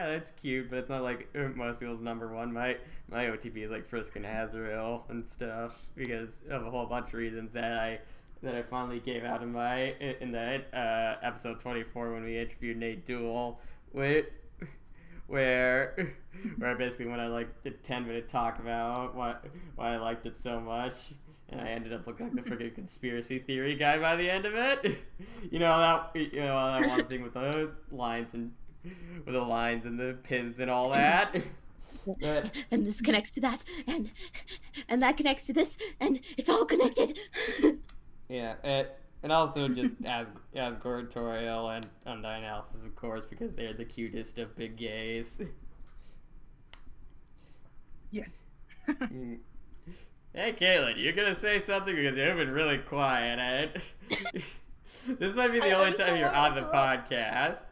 that's cute, but it's not like most people's number one. My OTP is like Frisk and Azrael and stuff because of a whole bunch of reasons that I finally gave out in that episode 24 when we interviewed Nate Duell, where I basically went on like a 10-minute talk about why I liked it so much. And I ended up looking like the freaking conspiracy theory guy by the end of it. that one thing with the lines and the pins and all that. But, and this connects to that, and that connects to this, and it's all connected. Yeah, and also just Asgore, Toriel, and Undyne Alphas, of course, because they're the cutest of big gays. Yes. Hey, Caitlin, you're gonna say something because you've been really quiet. This might be the only time you're on the podcast.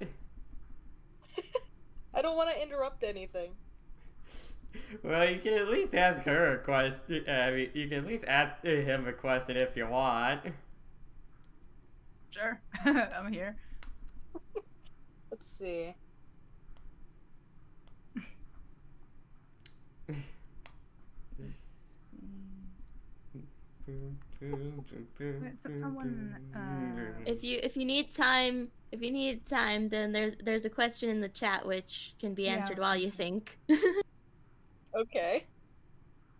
I don't want to interrupt anything. Well, you can at least ask her a question. You can at least ask him a question if you want. Sure, I'm here. Let's see. If you need time, then there's a question in the chat which can be answered while you think. Okay.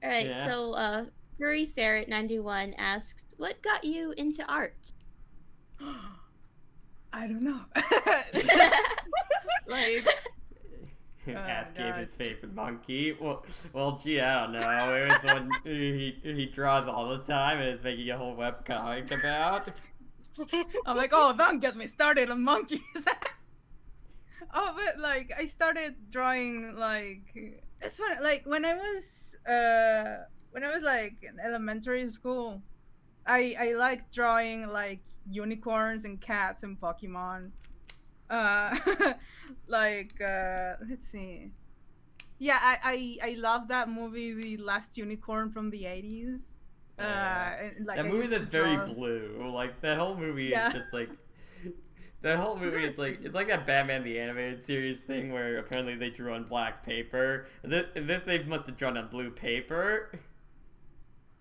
All right. Yeah. So, Furry Ferret 91 asks, "What got you into art?" I don't know. Like. Ask Gabe his favorite monkey. Well, gee, I don't know. It was one he draws all the time and is making a whole webcomic about. I'm like, oh, don't get me started on monkeys. Oh, but like, I started drawing like it's funny. Like when I was like in elementary school, I liked drawing like unicorns and cats and Pokemon. Let's see. Yeah, I love that movie, The Last Unicorn from the 80s. Like that movie that's very blue. Like that whole movie is just like that whole movie. It's like that Batman the Animated Series thing where apparently they drew on black paper. And this they must have drawn on blue paper.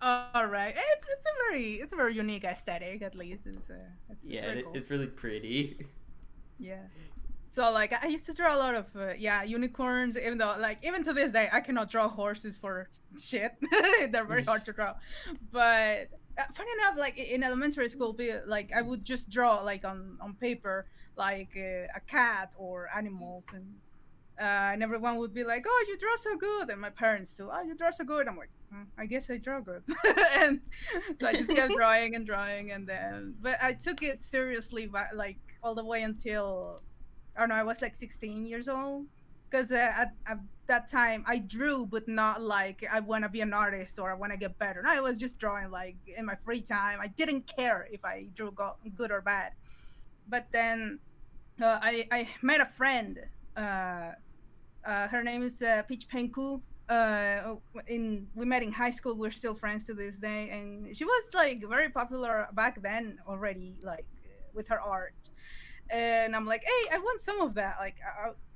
All right, it's a very unique aesthetic. At least it's very cool. It's really pretty. Yeah. So like I used to draw a lot of unicorns, even though like even to this day I cannot draw horses for shit. They're very hard to draw. But funny enough, like in elementary school, like I would just draw like on paper like a cat or animals, and And everyone would be like, "Oh, you draw so good," and my parents too. "Oh, you draw so good." I'm like, I guess I draw good, and so I just kept drawing and drawing, and then, but I took it seriously, like all the way until I don't know, I was like 16 years old, because at that time I drew, but not like I want to be an artist or I want to get better. No, I was just drawing like in my free time. I didn't care if I drew good or bad. But then I met a friend. Uh, her name is Peach Penku. We met in high school. We're still friends to this day, and she was like very popular back then already, like with her art. And I'm like, hey, I want some of that. Like,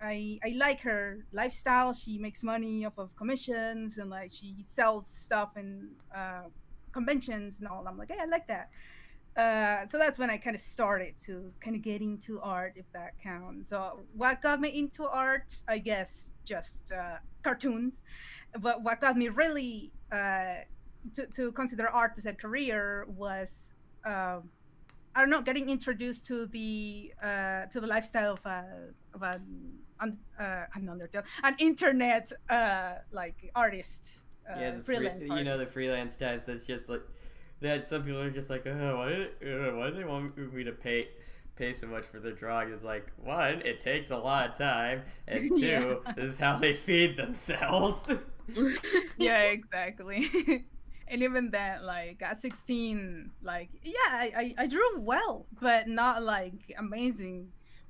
I like her lifestyle. She makes money off of commissions, and like she sells stuff in conventions and all. I'm like, hey, I like that. So that's when I kind of started to kind of get into art, if that counts. So what got me into art, I guess, just cartoons. But what got me really to consider art as a career was, I don't know, getting introduced to the lifestyle of an Undertale, an internet like artist, Yeah, the freelance you know, artist. the freelance types. That's just like that. Some people are just like, oh, why do they want me to pay so much for their drawing? It's like, one, it takes a lot of time, and two, Yeah. this is how they feed themselves. Yeah, exactly. And even then, like at 16, like yeah, I drew well, but not like amazing.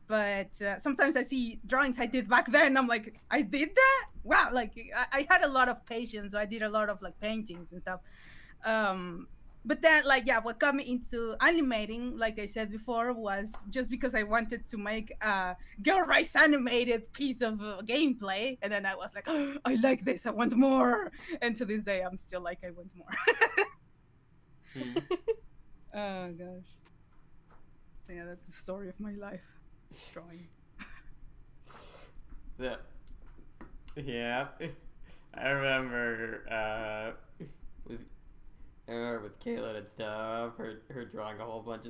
But sometimes I see drawings I did back then, I'm like, I did that? Wow, like I had a lot of patience, so I did a lot of like paintings and stuff. um but then, like, yeah, what got me into animating, like I said before, was just because I wanted to make a GaelRice animated piece of gameplay, and then I was like, oh, I like this, I want more. And to this day I'm still like, I want more. Hmm. Oh gosh. So yeah, that's the story of my life, drawing. So, yeah, I remember with with Caitlin and stuff, her drawing a whole bunch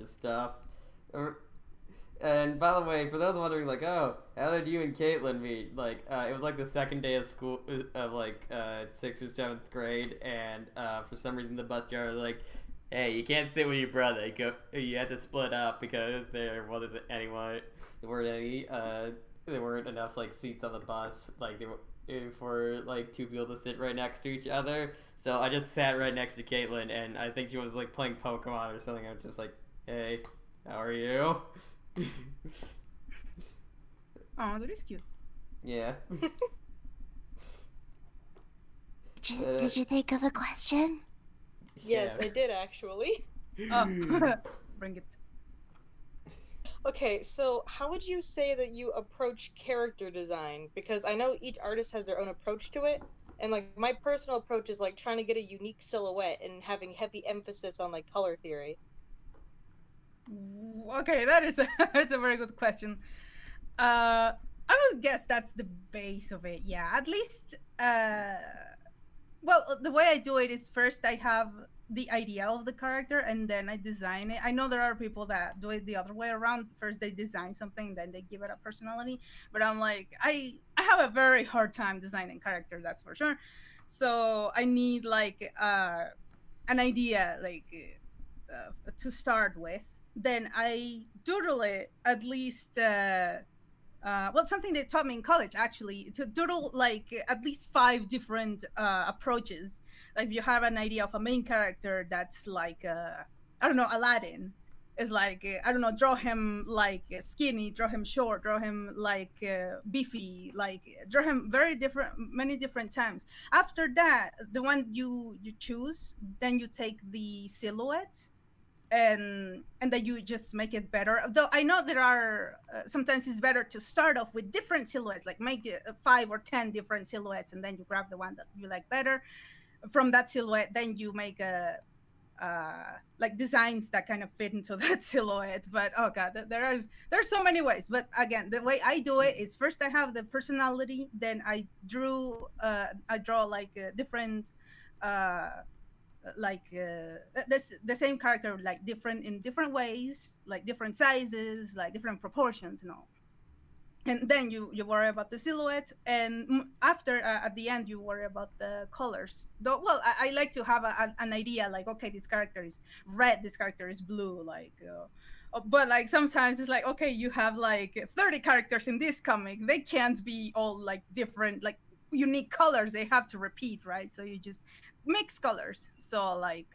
of stuff. And by the way, for those wondering, like, oh, how did you and Caitlin meet? Like, it was like the second day of school of like 6th or 7th grade, and for some reason the bus driver was like, "Hey, you can't sit with your brother. You have to split up because there wasn't anyone, there weren't any, there weren't enough like seats on the bus. Like there were for like two people to sit right next to each other. So I just sat right next to Caitlin, and I think she was like playing Pokemon or something. I was just like, "Hey, how are you?" Oh, that is cute. Yeah. Did you think of a question? Yes, Yeah. I did actually. Oh. Bring it. Okay, so how would you say that you approach character design? Because I know each artist has their own approach to it, and like my personal approach is like trying to get a unique silhouette and having heavy emphasis on like color theory. Okay, that is that's a very good question. I would guess that's the base of it. Yeah, at least. Well, the way I do it is first I have the idea of the character and then I design it. I know there are people that do it the other way around. First they design something, then they give it a personality. But I'm like, I have a very hard time designing characters, that's for sure. So I need like an idea, like to start with. Then I doodle it at least. Well, something they taught me in college actually, to doodle like at least 5 different approaches. Like if you have an idea of a main character that's like I don't know, Aladdin is like I don't know, draw him like skinny, draw him short, draw him like beefy, like draw him very different, many different times. After that, the one you choose, then you take the silhouette and then you just make it better. Though I know there are sometimes it's better to start off with different silhouettes, like make it 5 or 10 different silhouettes, and then you grab the one that you like better from that silhouette. Then you make a like designs that kind of fit into that silhouette. But oh god, there's so many ways. But again, the way I do it is first I have the personality, then I draw like different like the same character, like different in different ways, like different sizes, like different proportions and all. and then you worry about the silhouette, and after at the end you worry about the colors. Though, well, I like to have an idea, like, okay, this character is red, this character is blue, like but like sometimes it's like, okay, you have like 30 characters in this comic, they can't be all like different, like unique colors, they have to repeat, right? So you just mix colors. So like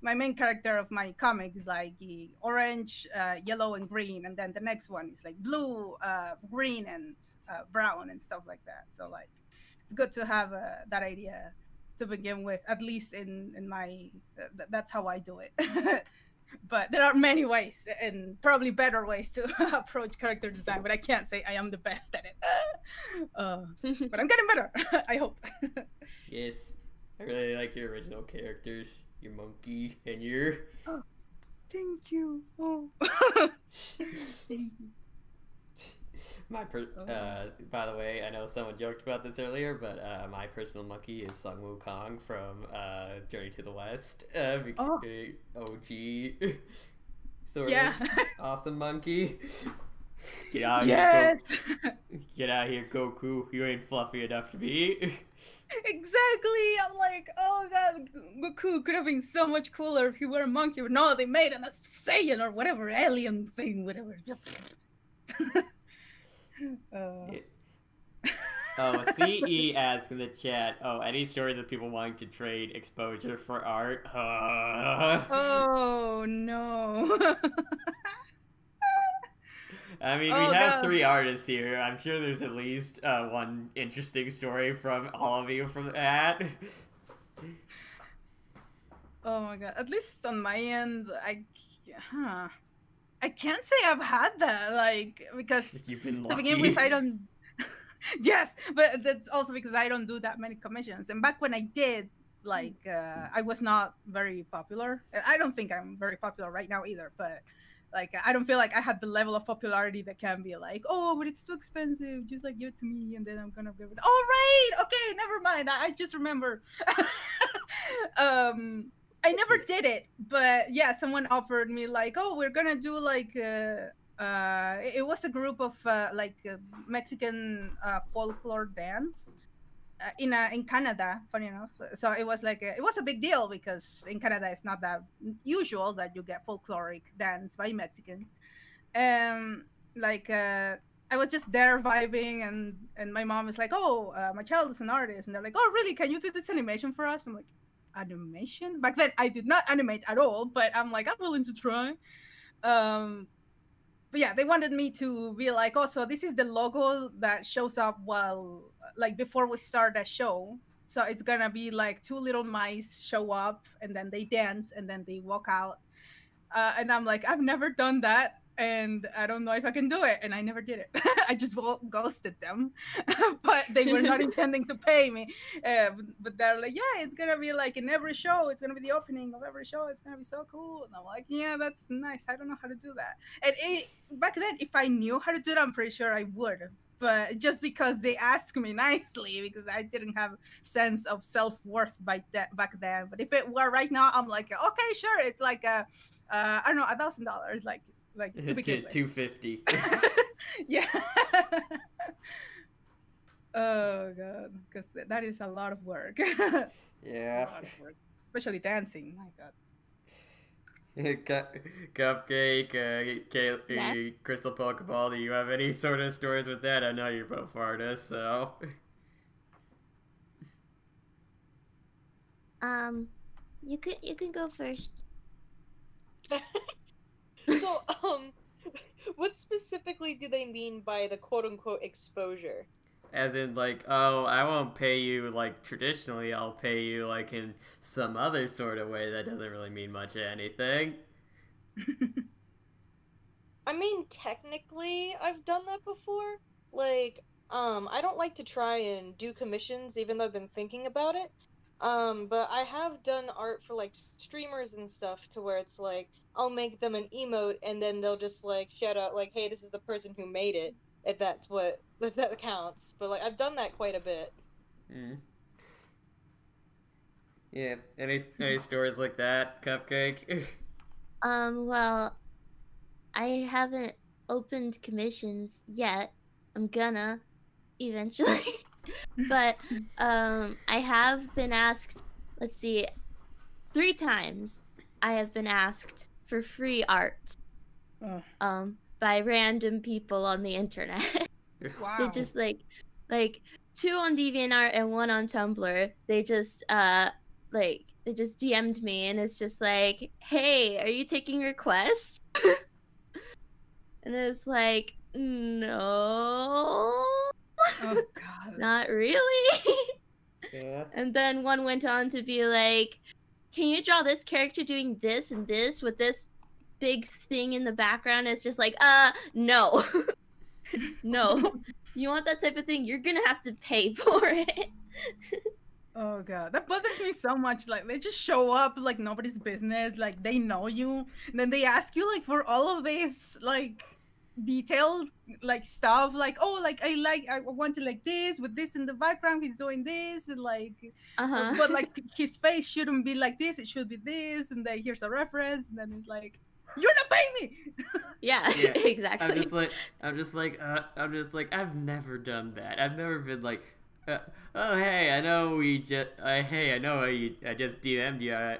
my main character of my comic is like orange, yellow, and green, and then the next one is like blue, green, and brown, and stuff like that. So like, it's good to have that idea to begin with, at least in my. That's how I do it. But there are many ways, and probably better ways to approach character design. But I can't say I am the best at it. But I'm getting better. I hope. Yes, I really like your original characters, your monkey and your. Oh, thank you. Oh. Thank you. By the way, I know someone joked about this earlier, but my personal monkey is Sung Wukong from Journey to the West. OG. Sort Yeah. of awesome monkey. Get out of Yes. here, Get out of here, Goku. You ain't fluffy enough to be. Exactly. I'm like, oh god, Goku could have been so much cooler if he were a monkey. But no, they made him a Saiyan or whatever, alien thing, whatever. Oh, CE asks in the chat, any stories of people wanting to trade exposure for art? Oh no. I mean, Oh, we have God. 3 artists here. I'm sure there's at least one interesting story from all of you from that. Oh my god. At least on my end, I can't say I've had that, like, because You've been to lucky. begin with, I don't. Yes, but that's also because I don't do that many commissions. And back when I did, like, I was not very popular. I don't think I'm very popular right now either, but like, I don't feel like I had the level of popularity that can be like, oh, but it's too expensive, just like give it to me and then I'm gonna give it. Oh, right, okay, never mind. I just remember. I never did it, but yeah, someone offered me like, oh, we're gonna do like it was a group of Mexican folklore dance in Canada, funny enough. So it was like it was a big deal because in Canada it's not that usual that you get folkloric dance by Mexicans. Like I was just there vibing, and my mom is like, oh, my child is an artist, and they're like, oh, really, can you do this animation for us? I'm like, animation? Back then I did not animate at all, but I'm like, I'm willing to try. But yeah, they wanted me to be like, oh, so this is the logo that shows up while, like, before we start the show. So it's gonna be like 2 little mice show up and then they dance and then they walk out. And I'm like, I've never done that, and I don't know if I can do it. And I never did it. I just ghosted them, but they were not intending to pay me. But they're like, yeah, it's gonna be like in every show. It's gonna be the opening of every show. It's gonna be so cool. And I'm like, yeah, that's nice. I don't know how to do that. And back then, if I knew how to do it, I'm pretty sure I would. But just because they asked me nicely, because I didn't have sense of self-worth back then. But if it were right now, I'm like, okay, sure. It's like I don't know, $1,000, like to begin with. $250. Yeah. Oh god, because that is a lot of work. Yeah. A lot of work. Especially dancing. My god. Cupcake, Yeah. Crystal Pokeball, do you have any sort of stories with that? I know you're both artists, so. You can go first. So, what specifically do they mean by the quote-unquote exposure? As in, like, oh, I won't pay you like traditionally, I'll pay you like in some other sort of way that doesn't really mean much of anything. I mean, technically, I've done that before. Like, I don't like to try and do commissions, even though I've been thinking about it. But I have done art for, like, streamers and stuff to where it's like, I'll make them an emote, and then they'll just, like, shout out, like, hey, this is the person who made it, if that counts. But, like, I've done that quite a bit. Mm. Yeah, any stories like that, Cupcake? Well, I haven't opened commissions yet. I'm gonna eventually. But I have been asked, let's see, 3 times I have been asked for free art by random people on the internet. Wow. They just like 2 on DeviantArt and 1 on Tumblr. They just they just DM'd me and it's just like, "Hey, are you taking requests?" And it's like, "No." Oh god. Not really. Yeah. And then one went on to be like, "Can you draw this character doing this and this with this big thing in the background?" It's just like, no. No. You want that type of thing, you're gonna have to pay for it. Oh god, that bothers me so much. Like they just show up like nobody's business. Like they know you, and then they ask you like for all of this like detailed like stuff. Like oh, like I want it like this with this in the background. He's doing this and like, but like his face shouldn't be like this. It should be this. And then here's a reference. And then it's like, you're not paying me. Yeah, Yeah. exactly. I'm just like, I've never done that. I've never been like, oh hey, I know I just DM'd you out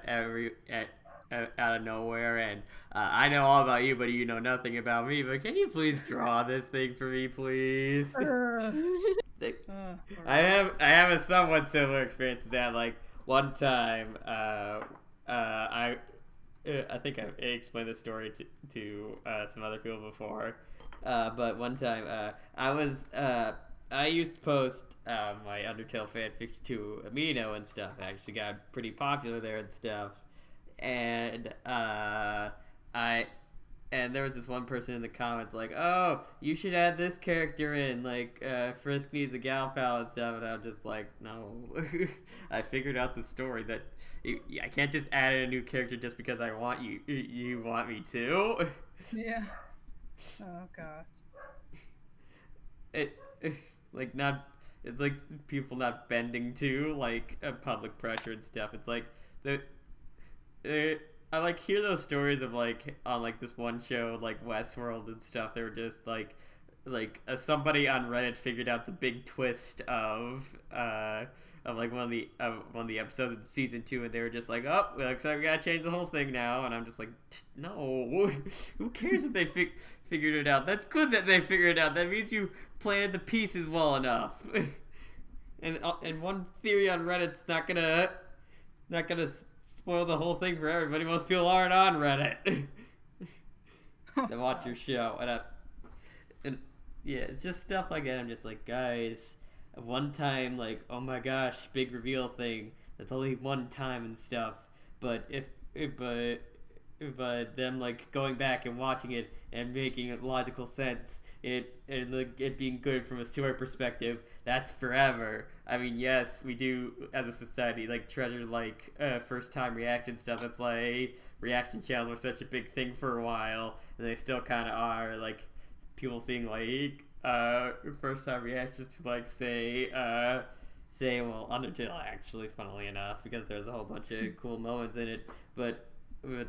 of nowhere, and I know all about you, but you know nothing about me. But can you please draw this thing for me, please? I have a somewhat similar experience to that. Like one time, I think I've explained this story to some other people before, but one time I used to post my Undertale fanfiction to Amino and stuff. I actually got pretty popular there and stuff, and and there was this one person in the comments like, "Oh, you should add this character in, like Frisk needs a gal pal and stuff," and I'm just like, "No." I figured out the story that I can't just add in a new character just because I want you want me to. Yeah. Oh gosh. Like not, it's like people not bending to like public pressure and stuff. It's like I like hear those stories of like on like this one show like Westworld and stuff. They were just like somebody on Reddit figured out the big twist of like one of the episodes in season 2, and they were just like, "Oh, looks like we gotta change the whole thing now." And I'm just like, "No, who cares if they figured it out? That's good that they figured it out. That means you planted the pieces well enough." And one theory on Reddit's not gonna spoil the whole thing for everybody. Most people aren't on Reddit. They watch your show, and yeah, it's just stuff like that. I'm just like, guys, one time, like, oh my gosh, big reveal thing. That's only one time and stuff. But but them like going back and watching it and making it logical sense, it being good from a story perspective, that's forever. I mean, yes, we do as a society like treasure like first time reaction stuff. That's like reaction channels were such a big thing for a while, and they still kind of are. Like people seeing like first time reactions to like say well, Undertale actually, funnily enough, because there's a whole bunch of cool moments in it, but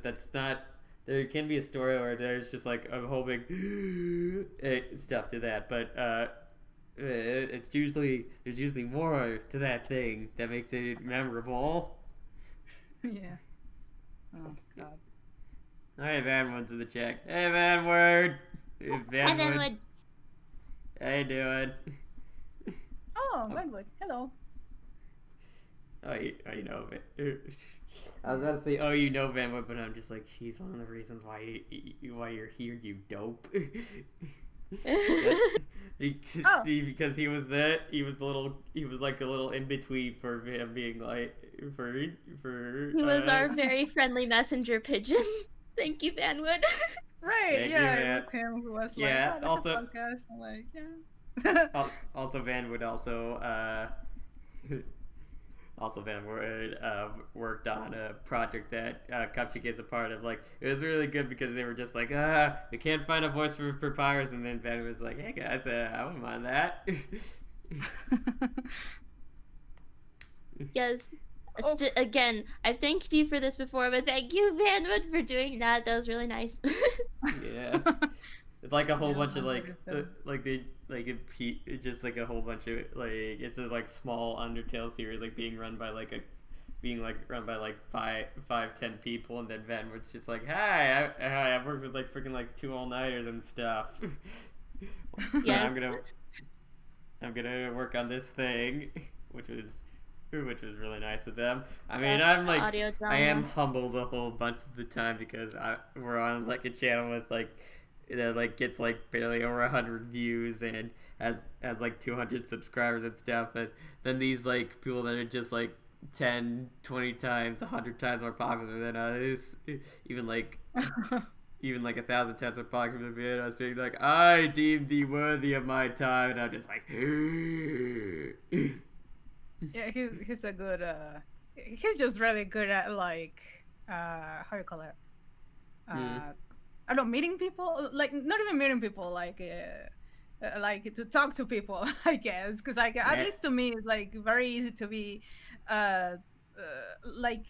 that's not. There can be a story where there's just like a whole big stuff to that, but there's usually more to that thing that makes it memorable. Yeah. Oh god. Hey, Vanwood's in the chat. Hey, Vanwood. Vanwood. How you doing? Oh, Vanwood. Hello. Oh, you know it. I was about to say, oh, you know Vanwood, but I'm just like, she's one of the reasons why you're here, you dope. Because he was like a little in between for him being like for. He was our very friendly messenger pigeon. Thank you, Vanwood. Right. Thank yeah. you, It was him who was yeah, like, oh, also, a podcast. I'm like, yeah. Also, Vanwood worked on a project that Cupcake is a part of. Like, it was really good because they were just like, we can't find a voice for Papyrus, and then Vanwood was like, hey guys, I wouldn't mind that. Yes. Again, I've thanked you for this before, but thank you, Vanwood, for doing that. That was really nice. Yeah. It's like a whole Yeah, bunch of Undertale. like they like just like a whole bunch of like it's a like small Undertale series like being run by like a being like run by like 10 people, and then Ven was just like, hi, I've worked with like freaking like 2 all-nighters and stuff. Yes. I'm gonna work on this thing, which was really nice of them. I mean, I'm like, audio drama. I am humbled a whole bunch of the time because we're on like a channel with like that like gets like barely over 100 views and has like 200 subscribers and stuff, and then these like people that are just like 10, 20 times, 100 times more popular than us, even like 1,000 times more popular than us, being like, I deem thee worthy of my time, and I'm just like, Yeah, he's a good. He's just really good at like, how you call it? I don't know, meeting people. Like not even meeting people. Like to talk to people, I guess, because like at least to me, it's like very easy to be, like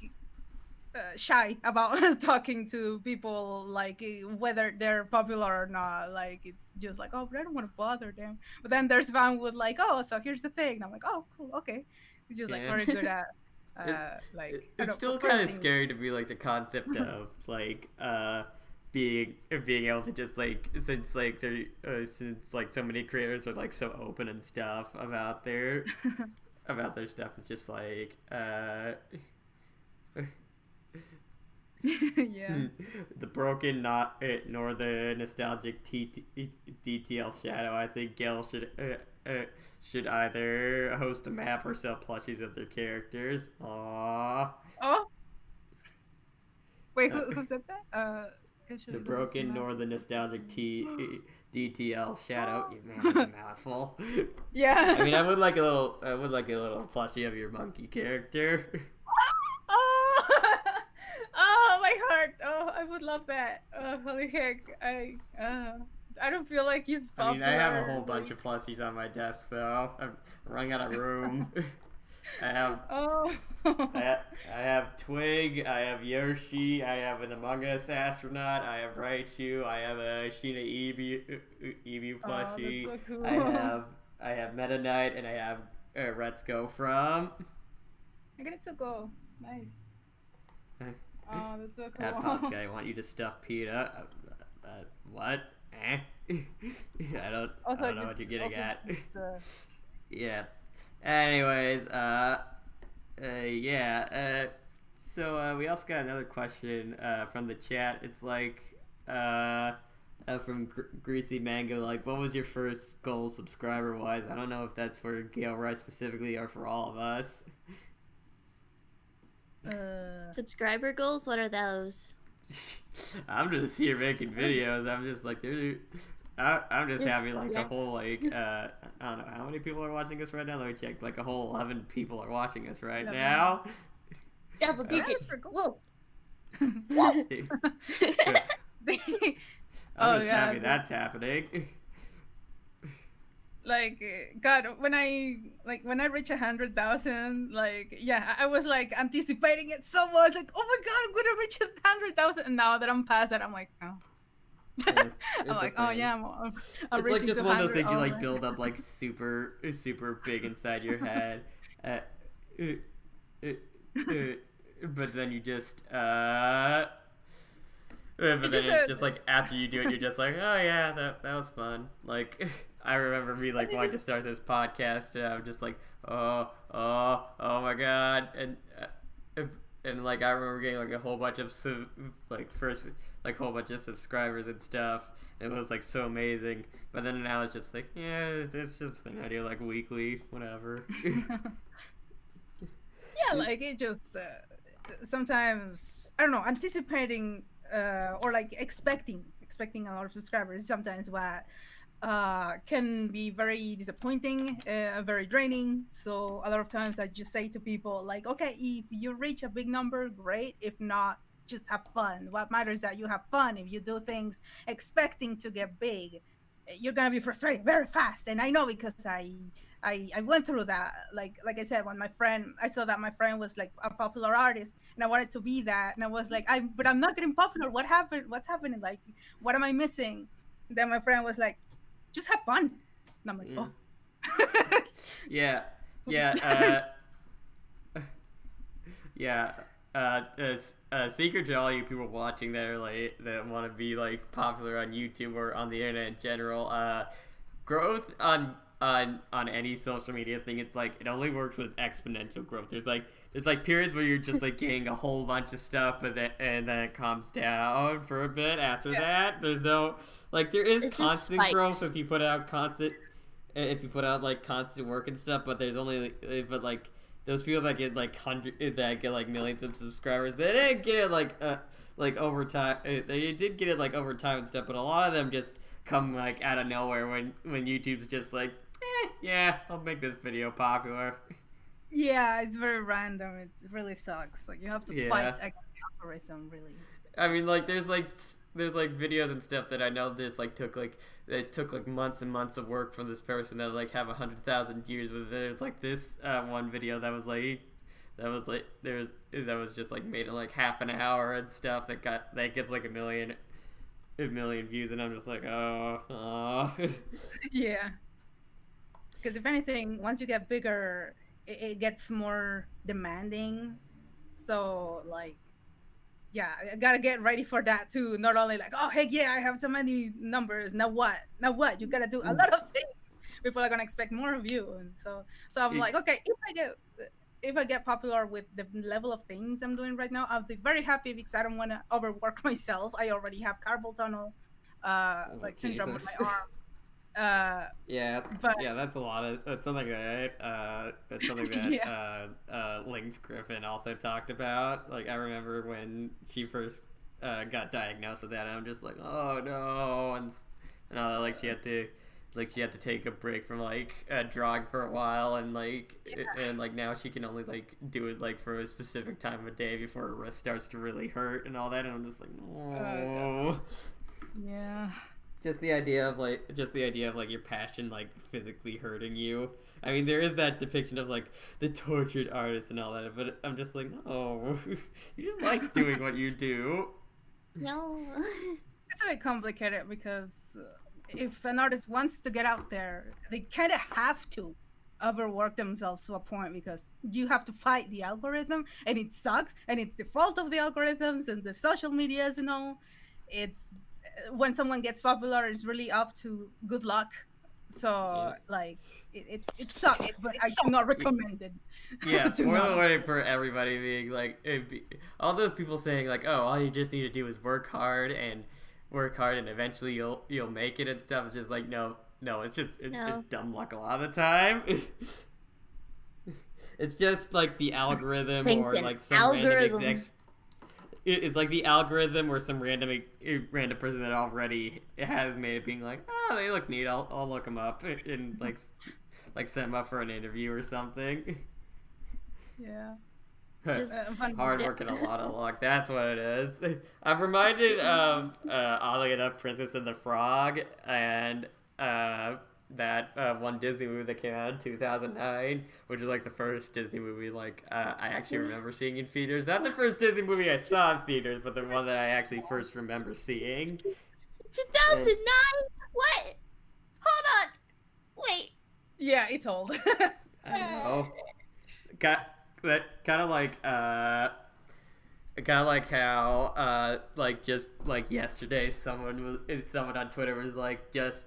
shy about talking to people, like whether they're popular or not. Like it's just like, oh, but I don't want to bother them. But then there's Van with like, oh, so here's the thing. And I'm like, oh, cool, okay. He's just like Yeah. very good at like I it's don't still know, kind of things. scary to be like the concept of like being able to just like since like there since like so many creators are like so open and stuff about their stuff. It's just like Yeah. the broken not nor the nostalgic DTL shadow. I think Gail should either host a map or sell plushies of their characters. Aww. Oh. Wait, who said that? The broken nor the nostalgic DTL shadow. You man, that's a mouthful. Yeah. I mean, I would like a little plushie of your monkey character. Oh, oh, my heart. Oh, I would love that. Oh, holy heck. I don't feel like he's popular. I mean, I have a whole bunch of plushies on my desk, though. I'm running out of room. I have I have Twig, I have Yoshi, I have an Among Us astronaut, I have Raichu, I have a Sheena Eevee plushie. Oh, that's so cool. I have Meta Knight, and I have Retsuko from. I get it to go. Nice. Oh, that's so cool. Pascal, I want you to stuff PETA. What? I don't know what you're getting at. Yeah. Anyways, so we also got another question from the chat. It's like from Greasy Mango, like, what was your first goal subscriber wise? I don't know if that's for GaelRice specifically or for all of us. Subscriber goals? What are those? I'm just here making videos. I'm just like, I'm just happy like a whole like I don't know how many people are watching us right now. Let me check. Like a whole 11 people are watching us right now. Double digits. Whoa. I'm just happy that's happening. Like God, when I reach 100,000, like yeah, I was like anticipating it so much. Like, oh my God, I'm gonna reach 100,000. And now that I'm past it, I'm like, oh. I'm like, oh yeah, I'm it's reaching like just one of those things you like right. build up like super big inside your head, but then you just but then it's just like after you do it, you're just like, oh yeah, that was fun. Like I remember me like wanting to start this podcast, and I'm just like, oh my God, and like I remember getting like a whole bunch of whole bunch of subscribers and stuff. It was like so amazing, but then now it's just like, yeah, it's just an idea like weekly, whatever. Yeah, like it just sometimes I don't know, anticipating or like expecting a lot of subscribers sometimes what can be very disappointing, very draining. So a lot of times I just say to people like, okay, if you reach a big number, great. If not, just have fun. What matters is that you have fun. If you do things expecting to get big, you're gonna be frustrated very fast. And I know because I went through that. Like I said, when I saw that my friend was like a popular artist, and I wanted to be that, and I was like, but I'm not getting popular. What happened? What's happening? Like, what am I missing? Then my friend was like, "Just have fun," and I'm like, "Oh." Yeah, yeah, yeah. Secret to all you people watching that are like that want to be like popular on YouTube or on the internet in general. Growth on any social media thing, it's like it only works with exponential growth. There's like periods where you're just like getting a whole bunch of stuff, but then it calms down for a bit after that. There's no like there is It's just constant spikes. growth if you put out like constant work and stuff, but there's only but like those people that get like millions of subscribers, they didn't get it like over time. They did get it like over time and stuff, but a lot of them just come like out of nowhere when YouTube's just like, yeah, I'll make this video popular. Yeah, it's very random. It really sucks. Like you have to fight against the algorithm, really. I mean, like there's like videos and stuff that I know this like took like months and months of work from this person that like have 100,000 views. But there's like this one video that was just like made in like half an hour and stuff that gets like a million views, and I'm just like, oh. Yeah. Because if anything, once you get bigger, it gets more demanding. So like, yeah, I gotta get ready for that too. Not only like, oh heck yeah, I have so many numbers. Now what? You gotta do a lot of things. People are gonna expect more of you, and so I'm like, okay, if I get popular with the level of things I'm doing right now, I'll be very happy because I don't want to overwork myself. I already have carpal tunnel, syndrome with my arm. That's something that Lynx Griffin also talked about. Like I remember when she first got diagnosed with that, and I'm just like, oh no, and all that. Like she had to take a break from like drawing for a while, and now she can only like do it like for a specific time of day before her wrist starts to really hurt and all that. And I'm just like, oh. Yeah. Just the idea of like your passion like physically hurting you. I mean, there is that depiction of like the tortured artist and all that, but I'm just like, no, you just like doing what you do. No. It's a bit complicated because if an artist wants to get out there, they kind of have to overwork themselves to a point because you have to fight the algorithm, and it sucks, and it's the fault of the algorithms and the social medias and all. It's when someone gets popular, it's really up to good luck. So like it sucks, but I do not recommend it. Yeah, spoiler alert for everybody being like, all those people saying like, oh, all you just need to do is work hard and eventually you'll make it and stuff. It's just like no, it's dumb luck a lot of the time. It's just like the algorithm or like some random exec. It's like the algorithm or some random person that already has made it being like, oh, they look neat. I'll look them up and like set them up for an interview or something. Yeah. Just hard work and a lot of luck. That's what it is. I'm reminded of oddly enough, Princess and the Frog, and that one Disney movie that came out in 2009, which is like the first Disney movie like I actually remember seeing in theaters. Not the first Disney movie I saw in theaters, but the one that I actually first remember seeing. 2009? What? Hold on. Wait. Yeah, it's old. I know. That kind of like how like just like yesterday someone on Twitter was like, just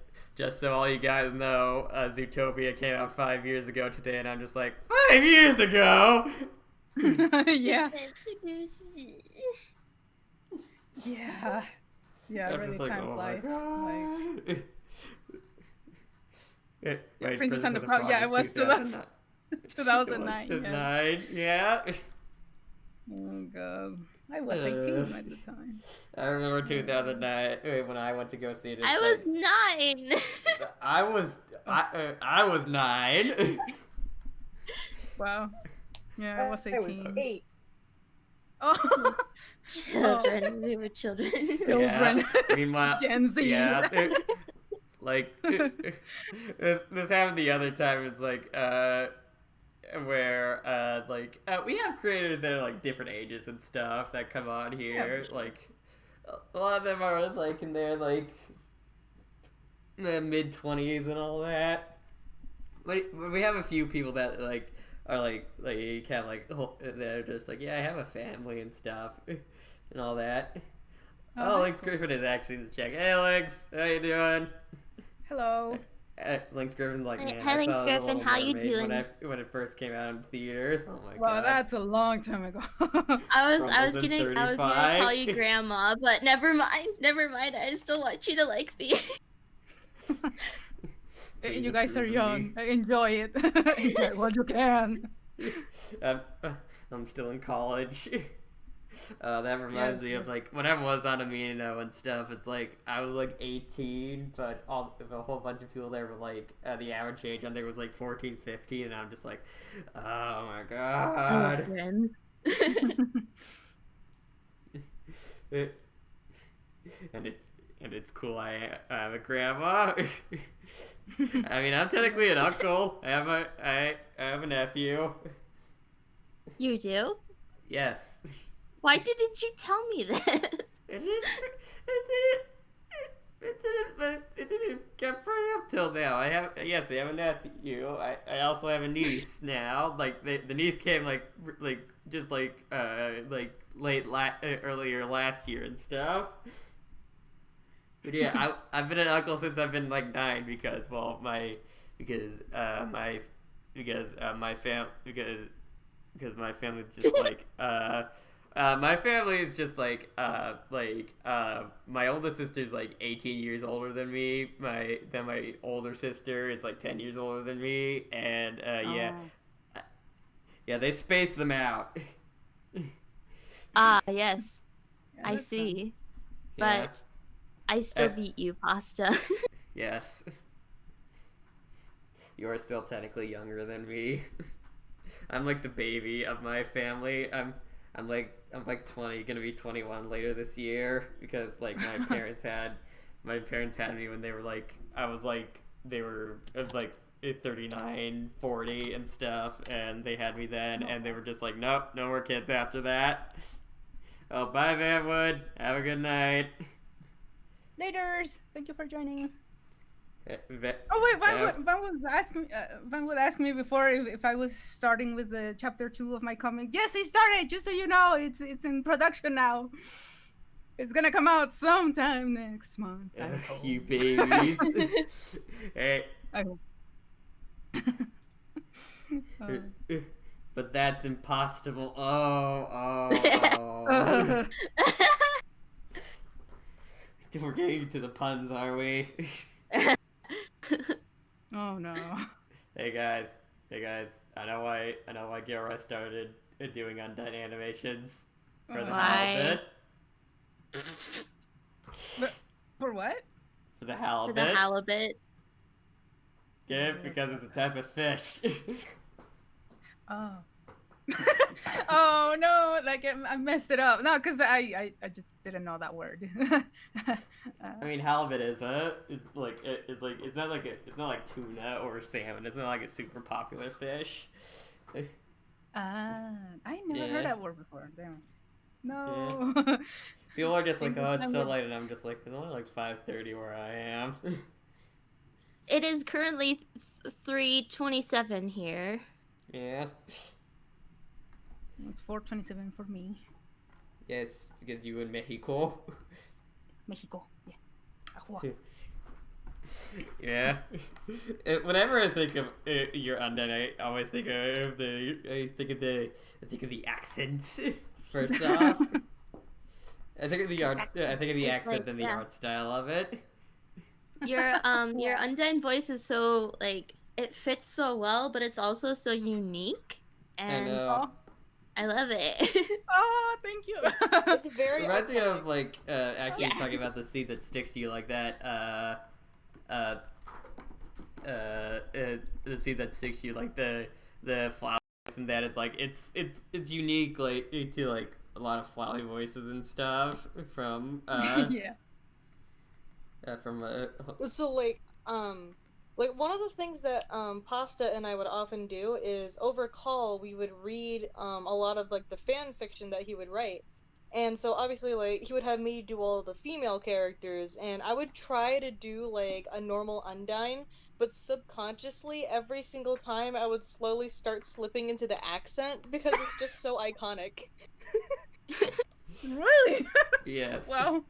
so all you guys know, Zootopia came out 5 years ago today, and I'm just like, 5 years ago. Yeah. I'm really just like, time oh flies. my God. Wait, Princess and the Frog. Yeah, it was 2009. 2009. Yeah. Oh god, I was 18 at the time. I remember 2009 when I went to go see it. I was 9. I was 9. Wow. Yeah, I was 18. I was 8. Oh. Children. We were children. Children. Yeah. Meanwhile, Gen Z. Yeah. Like this happened the other time. It's like where we have creators that are like different ages and stuff that come on here. Yeah. Like a lot of them are like in their like mid-20s and all that. But we have a few people that are like kind of like they're just like, yeah, I have a family and stuff and all that. Oh, that's Link's cool. Griffin is actually in the chat. Hey, Links, how you doing? Hello. Link's Griffin, like, man, Hi, I Link's saw The Griffin, Little how you Mermaid doing? when it first came out in theaters. Oh my Well, god. that's a long time ago. I was Crumbles in gonna call 35. you grandma, but never mind. I still want you to like me. Please You guys are approve of young. me. Enjoy it. Enjoy what you can. I'm still in college. That reminds me of like when I was on Amino and stuff. It's like I was like 18, but a whole bunch of people there were like the average age on there was like 14, 15, and I'm just like, oh my god. And it's cool. I have a grandma. I mean, I'm technically an uncle. I have a nephew. You do? Yes. Why didn't you tell me this? It didn't get brought up till now. I have a nephew. I also have a niece now. Like the niece came earlier last year and stuff. But yeah, I've been an uncle since I've been like 9 because my family just like my family is just like my oldest sister's like 18 years older than me. My older sister is like 10 years older than me, and yeah, they space them out. Ah, yes. Yeah, I that's see. Yeah. But I still beat you, Pasta. Yes. You are still technically younger than me. I'm like the baby of my family. I'm like 20, gonna be 21 later this year because like my parents had me when they were like they were like 39, 40 and stuff, and they had me then, and they were just like, nope, no more kids after that. Oh, bye, Vanwood. Have a good night. Laters. Thank you for joining. Oh Oh wait, Van would ask me before if I was starting with the chapter 2 of my comic. Yes, I started. Just so you know, it's in production now. It's gonna come out sometime next month. I hope. You babies. Hey. I hope. But that's impossible. Oh. We're getting to the puns, are we? Oh no. Hey guys. I know why GaelRice started doing Undyne animations for the Why? halibut. For what? For the For halibut. the halibut. Get it? Because it's a type of fish. Oh. Oh no! Like I messed it up. No, because I just didn't know that word. I mean, halibut is it's not like tuna or salmon. It's not like a super popular fish. I never Yeah. heard that word before. Damn. No. People are just like, English oh, it's so language. late, and I'm just like, it's only like 5:30 where I am. It is currently 3:27 here. Yeah. It's 4:27 for me. Yes, because you in Mexico. Mexico. Yeah. Agua. Yeah. Whenever I think of your Undyne, I always think of the accent. First off, I think of the art. I think of the It's accent like, and the yeah. art style of it. Your Undyne voice is so like it fits so well, but it's also so unique, I and know. I love it. Oh, thank you. It's very Reminds me iconic. of like actually Yeah. talking about the seed that sticks to you like that. The seed that sticks to you like the flowers and that it's like it's unique like to like a lot of flowery voices and stuff from Yeah. So like one of the things that Pasta and I would often do is over call we would read a lot of like the fan fiction that he would write, And so obviously, like, he would have me do all the female characters, and I would try to do, like, a normal Undyne, but subconsciously, every single time, I would slowly start slipping into the accent because it's just so iconic. Really? Yes. Well,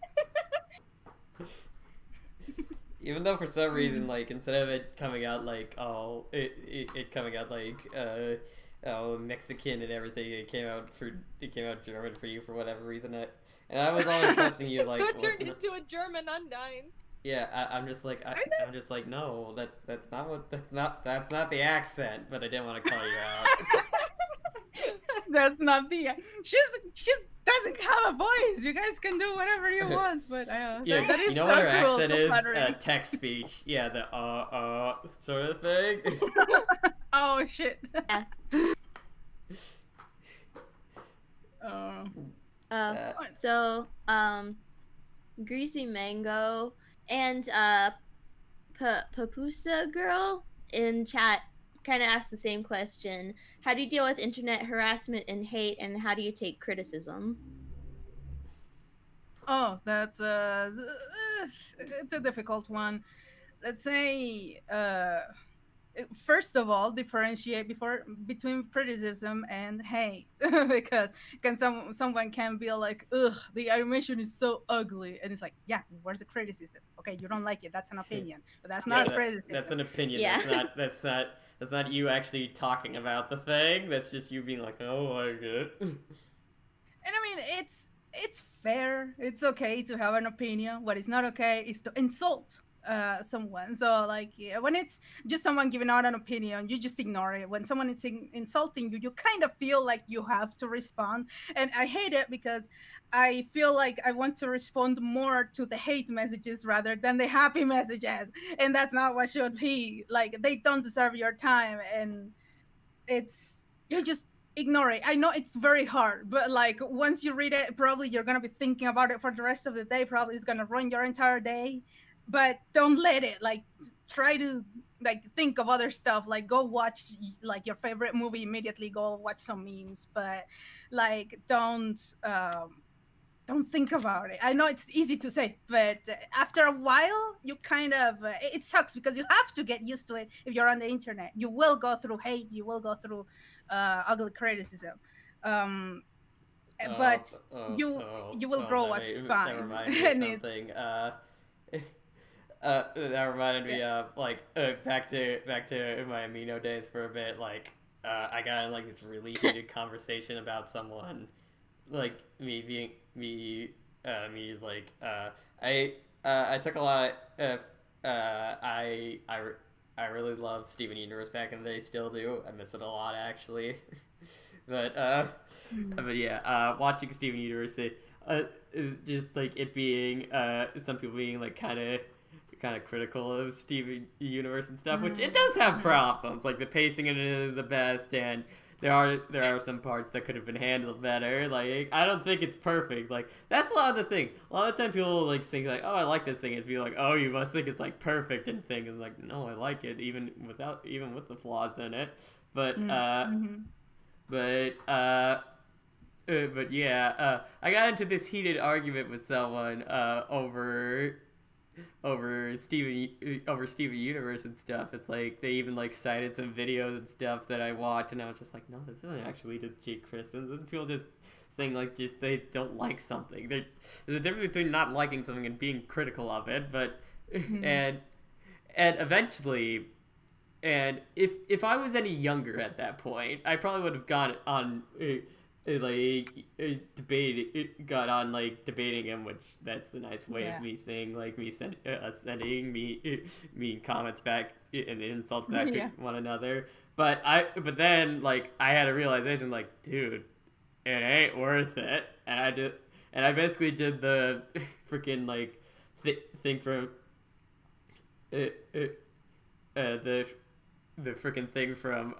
Even though for some reason, like, instead of it coming out like it coming out like Mexican and everything, it came out German for you for whatever reason. And I was always questioning you, like, So it turned into a German Undyne. yeah, I'm just like I'm just like, no, that's not the accent, but I didn't want to call you out. that's not the. She's doesn't have a voice. You guys can do whatever you want, but Yeah, that is you know so what her cruel, accent so is? flattering. Text speech. Yeah, the sort of thing. Oh shit. Yeah. Oh. So, Greasy Mango and Papusa Girl in chat kind of asked the same question. How do you deal with internet harassment and hate, and how do you take criticism? Oh, that's it's a difficult one. Let's say, first of all, differentiate between criticism and hate, because someone can be like, ugh, the animation is so ugly, and it's like, yeah, where's the criticism? Okay, you don't like it, that's an opinion, but that's not a criticism. That's an opinion. Yeah. That's not you actually talking about the thing. That's just you being like, oh, I like it. And I mean, it's fair. It's okay to have an opinion. What is not okay is to insult someone. So like, yeah, when it's just someone giving out an opinion, you just ignore it. When someone is insulting you, you kind of feel like you have to respond. And I hate it because I feel like I want to respond more to the hate messages rather than the happy messages. And that's not what should be. Like, they don't deserve your time, and it's, you just ignore it. I know it's very hard, but like, once you read it, probably you're gonna be thinking about it for the rest of the day. Probably it's gonna ruin your entire day. But don't let it, like, try to, like, think of other stuff, like go watch like your favorite movie immediately, go watch some memes, but like, don't think about it. I know it's easy to say, but after a while, you kind of, it sucks because you have to get used to it. If you're on the internet, you will go through hate, you will go through ugly criticism, but you will grow a spine. That reminded me of something. That reminded me of, like, back to my amino days for a bit. Like, I got in, like, this really heated conversation about someone, like, I took a lot of, I really loved Steven Universe back in the day, still do. I miss it a lot, actually. but yeah, watching Steven Universe, just like it being, some people being like kind of critical of Steven Universe and stuff, which it does have problems. Like, the pacing isn't the best, and there are some parts that could have been handled better. Like, I don't think it's perfect. Like, that's a lot of the thing. A lot of the time people like think like, oh, I like this thing. It's be like, oh, you must think it's like perfect and thing. And like, no, I like it even with the flaws in it. But but yeah, I got into this heated argument with someone over Steven Universe and stuff. It's like they even like cited some videos and stuff that I watched, and I was just like, no, this isn't actually the Jake criticism. This is people just saying like just they don't like something. There's a difference between not liking something and being critical of it. But and eventually, and if I was any younger at that point, I probably would have gone on. Got on like debating him, which that's a nice way of me saying, like, me sending me comments back and insults back to one another. But then like I had a realization, like, dude, it ain't worth it, and I basically did the freaking like thing from the freaking thing from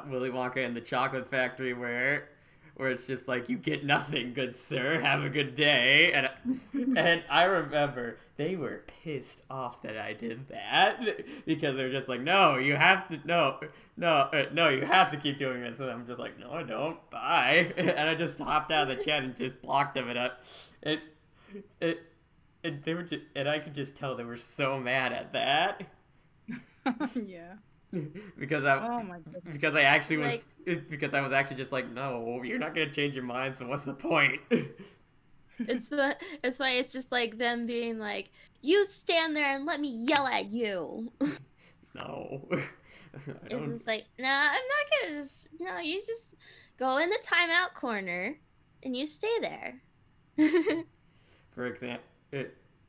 Willy Wonka and the Chocolate Factory, where where it's just like, you get nothing, good sir, have a good day. And I remember they were pissed off that I did that, because they're just like, no, you have to, no, you have to keep doing this. And I'm just like, no, I don't, bye. And I just hopped out of the chat and just blocked them. And they were just, and I could just tell they were so mad at that. Yeah. because Oh my goodness. because I was actually just like, no, you're not gonna change your mind, so what's the point? It's why it's just like them being like, you stand there and let me yell at you. No. It's just like, nah, I'm not gonna just, no, you just go in the timeout corner and you stay there. For example,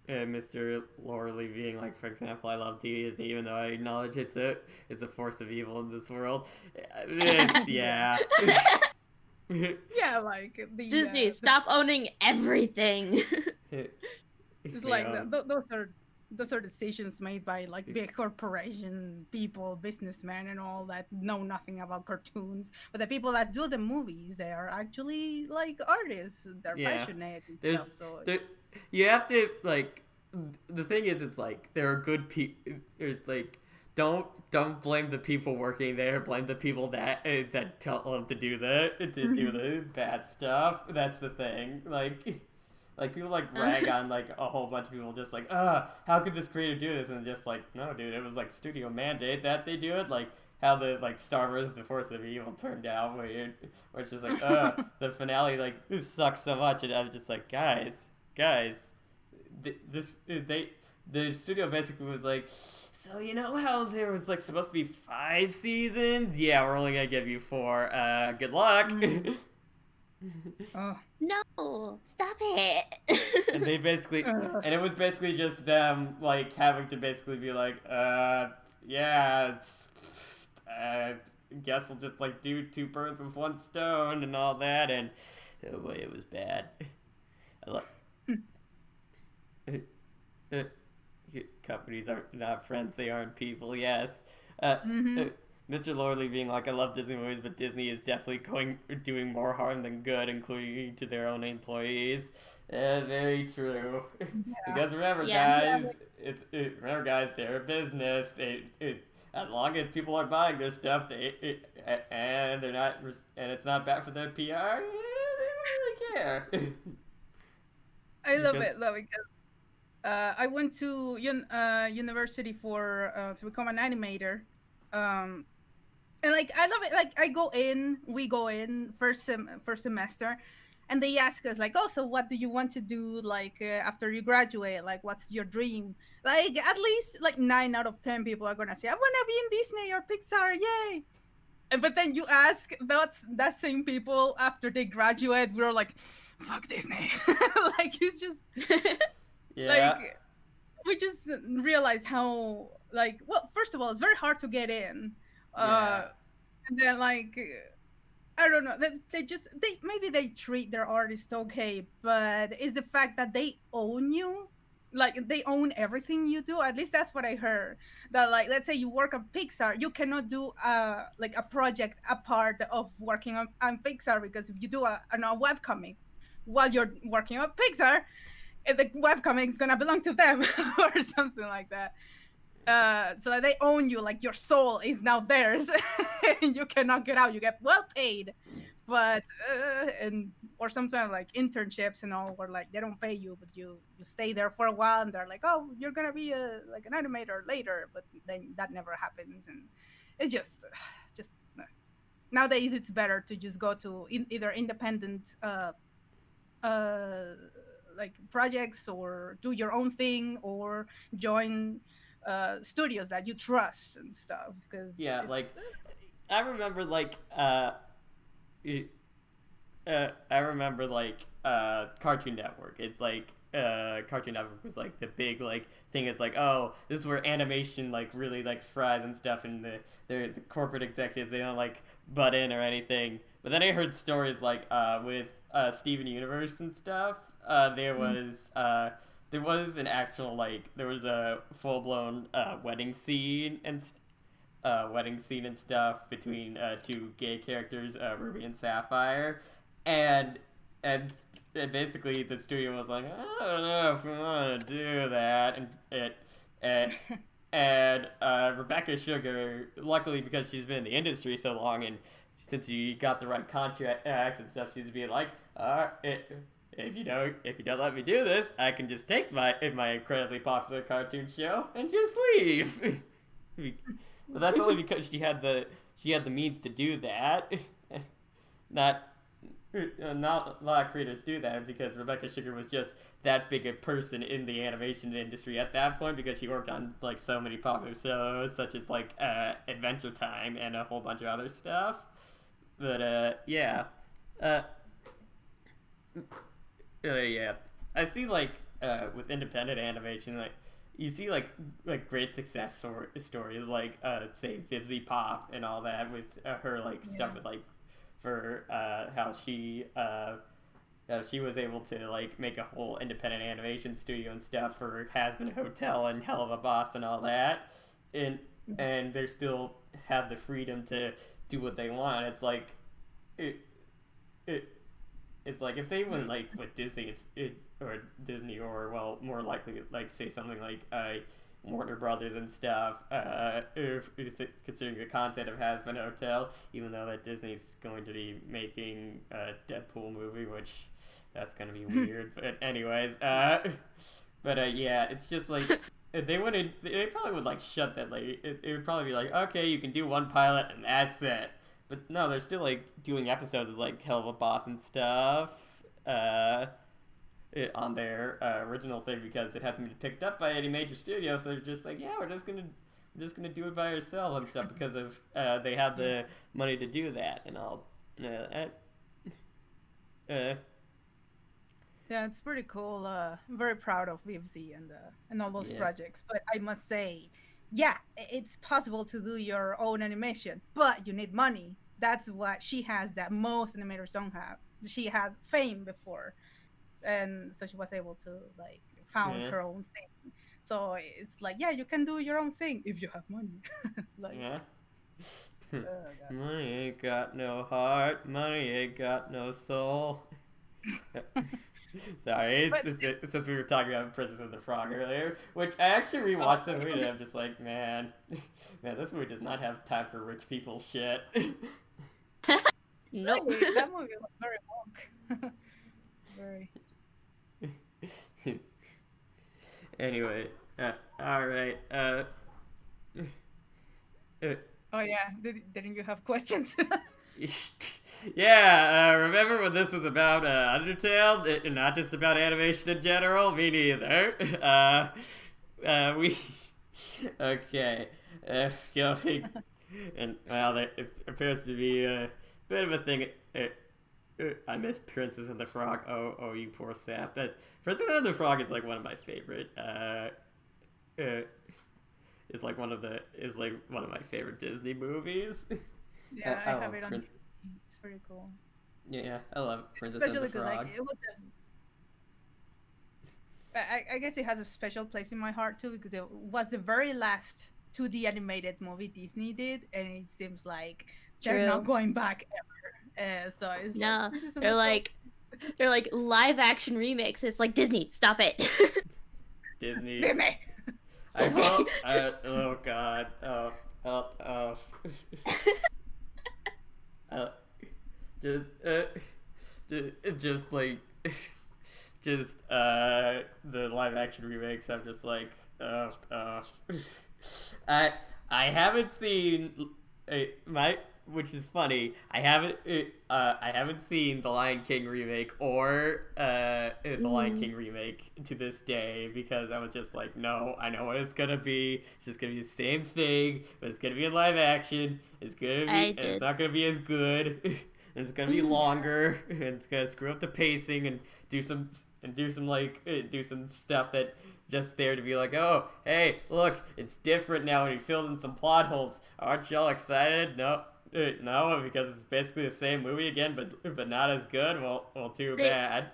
Mr. Lorley being like, for example, I love Disney, even though I acknowledge it's a force of evil in this world. Yeah. Yeah, like Disney, stop owning everything. It's like those are decisions made by like big corporation people, businessmen, and all that know nothing about cartoons. But the people that do the movies, they are actually like artists. They're passionate and stuff. So you have to like. The thing is, it's like there are good people. There's like, don't blame the people working there. Blame the people that tell them to do the bad stuff. That's the thing. Like people like rag on like a whole bunch of people, just like, how could this creator do this? And just like, no, dude, it was like studio mandate that they do it. Like how the like Star Wars: The Force of Evil turned out, where it's just like, the finale like this sucks so much, and I'm just like, guys, the studio basically was like, so you know how there was like supposed to be 5 seasons? Yeah, we're only gonna give you 4. Good luck. No, stop it. And they basically, and it was basically just them like having to basically be like, yeah, guess we'll just like do 2 birds with 1 stone and all that, and oh boy, it was bad. Companies are not friends, they aren't people, yes. Mr. Lorley being like, I love Disney movies, but Disney is definitely doing more harm than good, including to their own employees. Very true. Yeah. Because remember, guys, remember, guys, they're a business. As long as people are buying their stuff, and they're not, and it's not bad for their PR, yeah, they don't really care. I love it though, because I went to university for to become an animator. And like I love it. Like we go in first semester, and they ask us like, oh, so what do you want to do like after you graduate? Like, what's your dream? Like at least like 9 out of 10 people are gonna say, I wanna be in Disney or Pixar, yay! But then you ask that same people after they graduate, we're like, fuck Disney. Like it's just like we just realize how like, well, first of all, it's very hard to get in. And then like I don't know, maybe they treat their artists okay, but it's the fact that they own you, like they own everything you do. At least that's what I heard. That like, let's say you work on Pixar, you cannot do like a project apart of working on Pixar, because if you do a webcomic while you're working on Pixar, the webcomic is gonna belong to them or something like that. So they own you, like your soul is now theirs, and you cannot get out. You get well paid, but or sometimes like internships and all, where like they don't pay you, but you stay there for a while, and they're like, oh, you're gonna be like an animator later, but then that never happens, and it's just nowadays it's better to just go to either independent like projects, or do your own thing, or join studios that you trust and stuff, because like I remember like Cartoon Network. It's like Cartoon Network was like the big like thing. It's like, oh, this is where animation like really like thrives and stuff, and the corporate executives, they don't like butt in or anything. But then I heard stories like with Steven Universe and stuff. There was an actual like, there was a full blown wedding scene and stuff between 2 gay characters, Ruby and Sapphire, and basically the studio was like, I don't know if we want to do that, and Rebecca Sugar, luckily because she's been in the industry so long and since you got the right contract and stuff, she's being like, if you don't let me do this, I can just take my incredibly popular cartoon show and just leave. But that's only because she had the means to do that. Not a lot of creators do that because Rebecca Sugar was just that big a person in the animation industry at that point because she worked on like so many popular shows such as like Adventure Time and a whole bunch of other stuff. But yeah. Yeah. I see like with independent animation, like you see like great success stories like say Vivzy Pop and all that with her like stuff with like for how she was able to like make a whole independent animation studio and stuff for Has Been Hotel and Hell of a Boss and all that, and they still have the freedom to do what they want. It's like it's like if they went like with Disney or well more likely like say something like Warner Brothers and stuff, considering the content of Has Been Hotel, even though that Disney's going to be making a Deadpool movie, which that's going to be weird. But anyways, yeah, it's just like they probably would like shut that. Like it would probably be like, okay, you can do one pilot and that's it. But no, they're still like doing episodes of like Hell of a Boss and stuff. On their original thing because it hasn't been picked up by any major studio, so they're just like, yeah, we're just gonna do it by ourselves and stuff because of they have the money to do that and all. Yeah, it's pretty cool. I'm very proud of Vivzy and all those projects. But I must say, yeah, it's possible to do your own animation, but you need money. That's what she has that most animators don't have. She had fame before. And so she was able to like found her own thing. So it's like, yeah, you can do your own thing if you have money. Like, money ain't got no heart, money ain't got no soul. Sorry, since we were talking about Princess and the Frog earlier, which I actually rewatched the movie and I'm just like, man, this movie does not have time for rich people shit. Nope. Really, that movie was very woke. Very. Anyway, all right. Oh yeah, didn't you have questions? Yeah, remember when this was about Undertale, not just about animation in general? Me neither. Okay, going, and well, it appears to be a bit of a thing. I miss Princess and the Frog. Oh, you poor sap. That Princess and the Frog is like one of my favorite. It's like one of my favorite Disney movies. Yeah, I have it on. It's pretty cool. Yeah, I love Princess Especially and the Frog. like it was. I guess it has a special place in my heart too because it was the very last 2D animated movie Disney did, and it seems like they're not going back ever. So it's no, they're like live action remakes. It's like Disney, stop it. Disney. Disney. Oh God. Oh. The live action remakes. I'm just like, I haven't seen which is funny. I haven't seen the Lion King remake or the Lion King remake to this day because I was just like, no, I know what it's gonna be. It's just gonna be the same thing, but it's gonna be in live action. It's not gonna be as good. And it's gonna be longer. And it's gonna screw up the pacing and do some stuff that just there to be like, oh, hey, look, it's different now, and you filled in some plot holes. Aren't y'all excited? No, because it's basically the same movie again, but not as good. Well, too bad.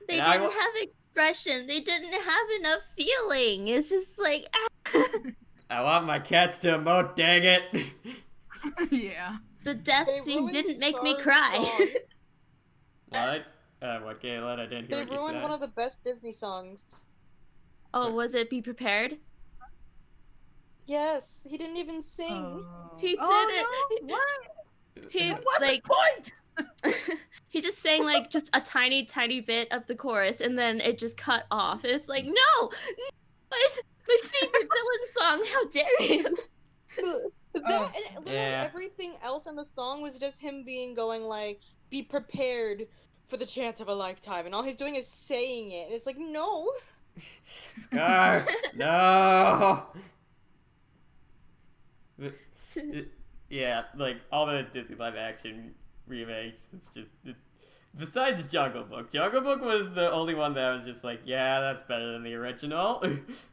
They didn't have expression. They didn't have enough feeling. It's just like. I want my cats to emote. Dang it. Yeah. The death scene didn't make me cry. What, Galen? I didn't hear They what you ruined said. one of the best Disney songs. Oh, was it Be Prepared? Yes, he didn't even sing. He did oh it. no! What? He What's like the point? he just sang like just a tiny, tiny bit of the chorus, and then it just cut off. And it's like, no, my favorite villain song. How dare you? That and literally Yeah. everything else in the song was just him going like, "Be prepared for the chance of a lifetime," and all he's doing is saying it. And it's like, no. Scar! No! Yeah, like, all the Disney live action remakes, it's just... besides Jungle Book. Jungle Book was the only one that I was just like, yeah, that's better than the original.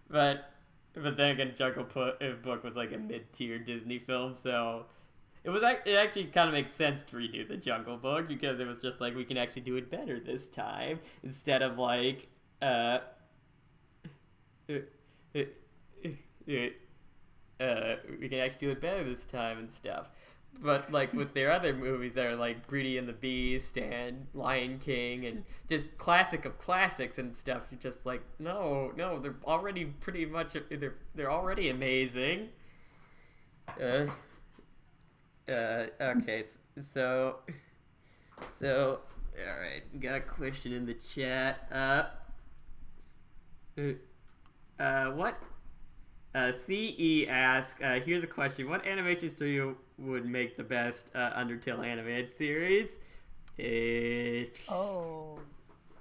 But then again, Jungle Book was like a mid-tier Disney film, so... It actually kind of makes sense to redo the Jungle Book, because it was just like, we can actually do it better this time, instead of like, we can actually do it better this time and stuff. But like with their other movies that are like Beauty and the Beast and Lion King and just classic of classics and stuff, you're just like, no, they're already pretty much they're already amazing. Okay, so all right, got a question in the chat. What? CE asks, here's a question. What animation studio would make the best Undertale animated series? Oh.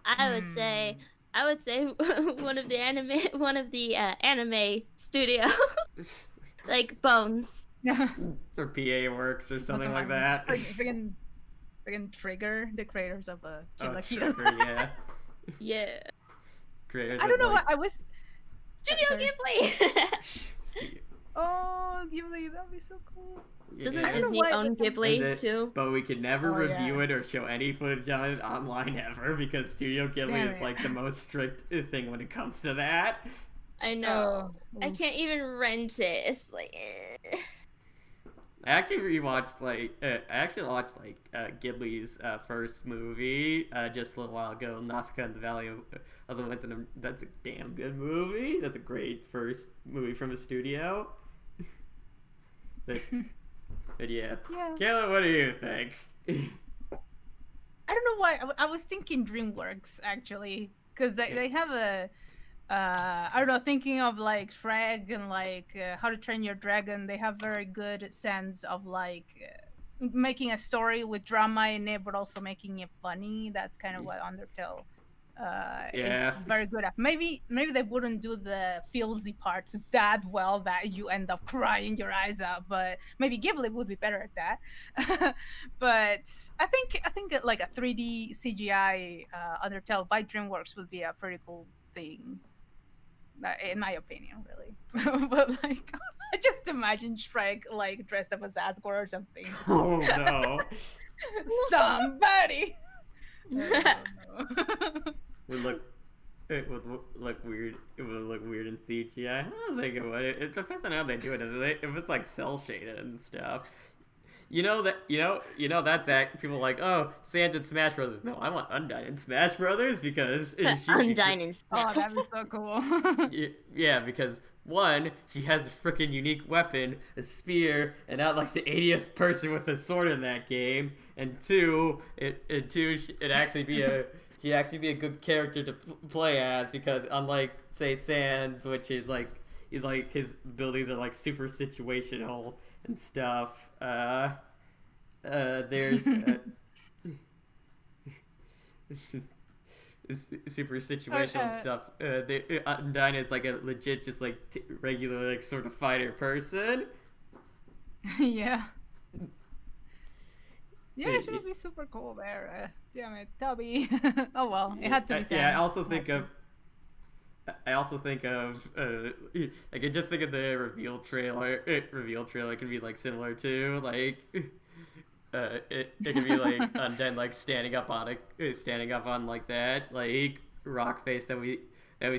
I would say one of the anime studio, like Bones. Or PA Works or something like that. Friggin' Trigger, the creators of Kill la Kill. Trigger, yeah. Yeah. Creators I don't of, know like, what I was. Studio Sorry. Ghibli. Oh, Ghibli, that'd be so cool. Doesn't I don't know Disney why- own Ghibli And too? But we could never Oh, review yeah. it or show any footage on it online ever, because Studio Ghibli Damn is it. like the most strict thing when it comes to that. I know. Oh, I oof. can't even rent it. It's like, I actually watched Ghibli's first movie just a little while ago, Nausicaa and the Valley of the Winds, and that's a damn good movie. That's a great first movie from a studio. But yeah. Yeah. Kayla, what do you think? I don't know why. I was thinking DreamWorks actually, because they have a. I don't know. Thinking of like Shrek and like How to Train Your Dragon, they have very good sense of like making a story with drama in it, but also making it funny. That's kind of what Undertale Yeah. is very good at. Maybe they wouldn't do the feelsy parts that well that you end up crying your eyes out, but maybe Ghibli would be better at that. But I think like a 3D CGI Undertale by DreamWorks would be a pretty cool thing. In my opinion, really. But like, I just imagine Shrek like dressed up as Asgore or something. Oh no. Somebody. It would look weird. It would look weird in CGI. I don't think it would. It depends on how they do it. If it's like cell shaded and stuff. You know that's that people are like, oh, Sans in Smash Brothers. No, I want Undyne in Smash Brothers because Undyne and Oh, that'd be so cool. Yeah, because one, she has a freaking unique weapon, a spear, and not like the 80th person with a sword in that game. And two, she'd actually be a good character to play as, because unlike say Sans, which is like his abilities are like super situational and stuff. There's super situational stuff. Undyne is like a legit, just like regular, like sort of fighter person. Yeah. Yeah, she would be super cool there. Damn it, Tubby. Oh well, it had to be. Yeah, I also think of I can just think of the reveal trailer. Reveal trailer can be like similar to like it can be like Undead like standing up on like that like rock face that we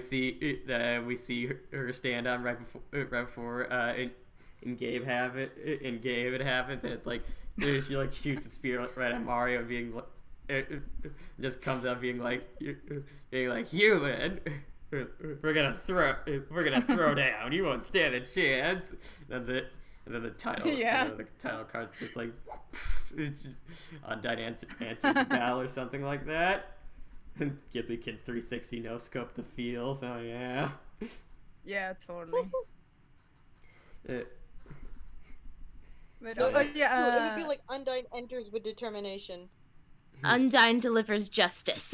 see her stand on right before in Gabe it happens, and it's like she like shoots a spear right at Mario, just comes out being like human. We're gonna throw down. You won't stand a chance. And then the title, the title card's just like, Undyne answers the bell or something like that. And Ghibli can 360 no scope the feels. Oh yeah. Yeah, totally. But It would be like Undyne enters with determination. Undyne delivers justice.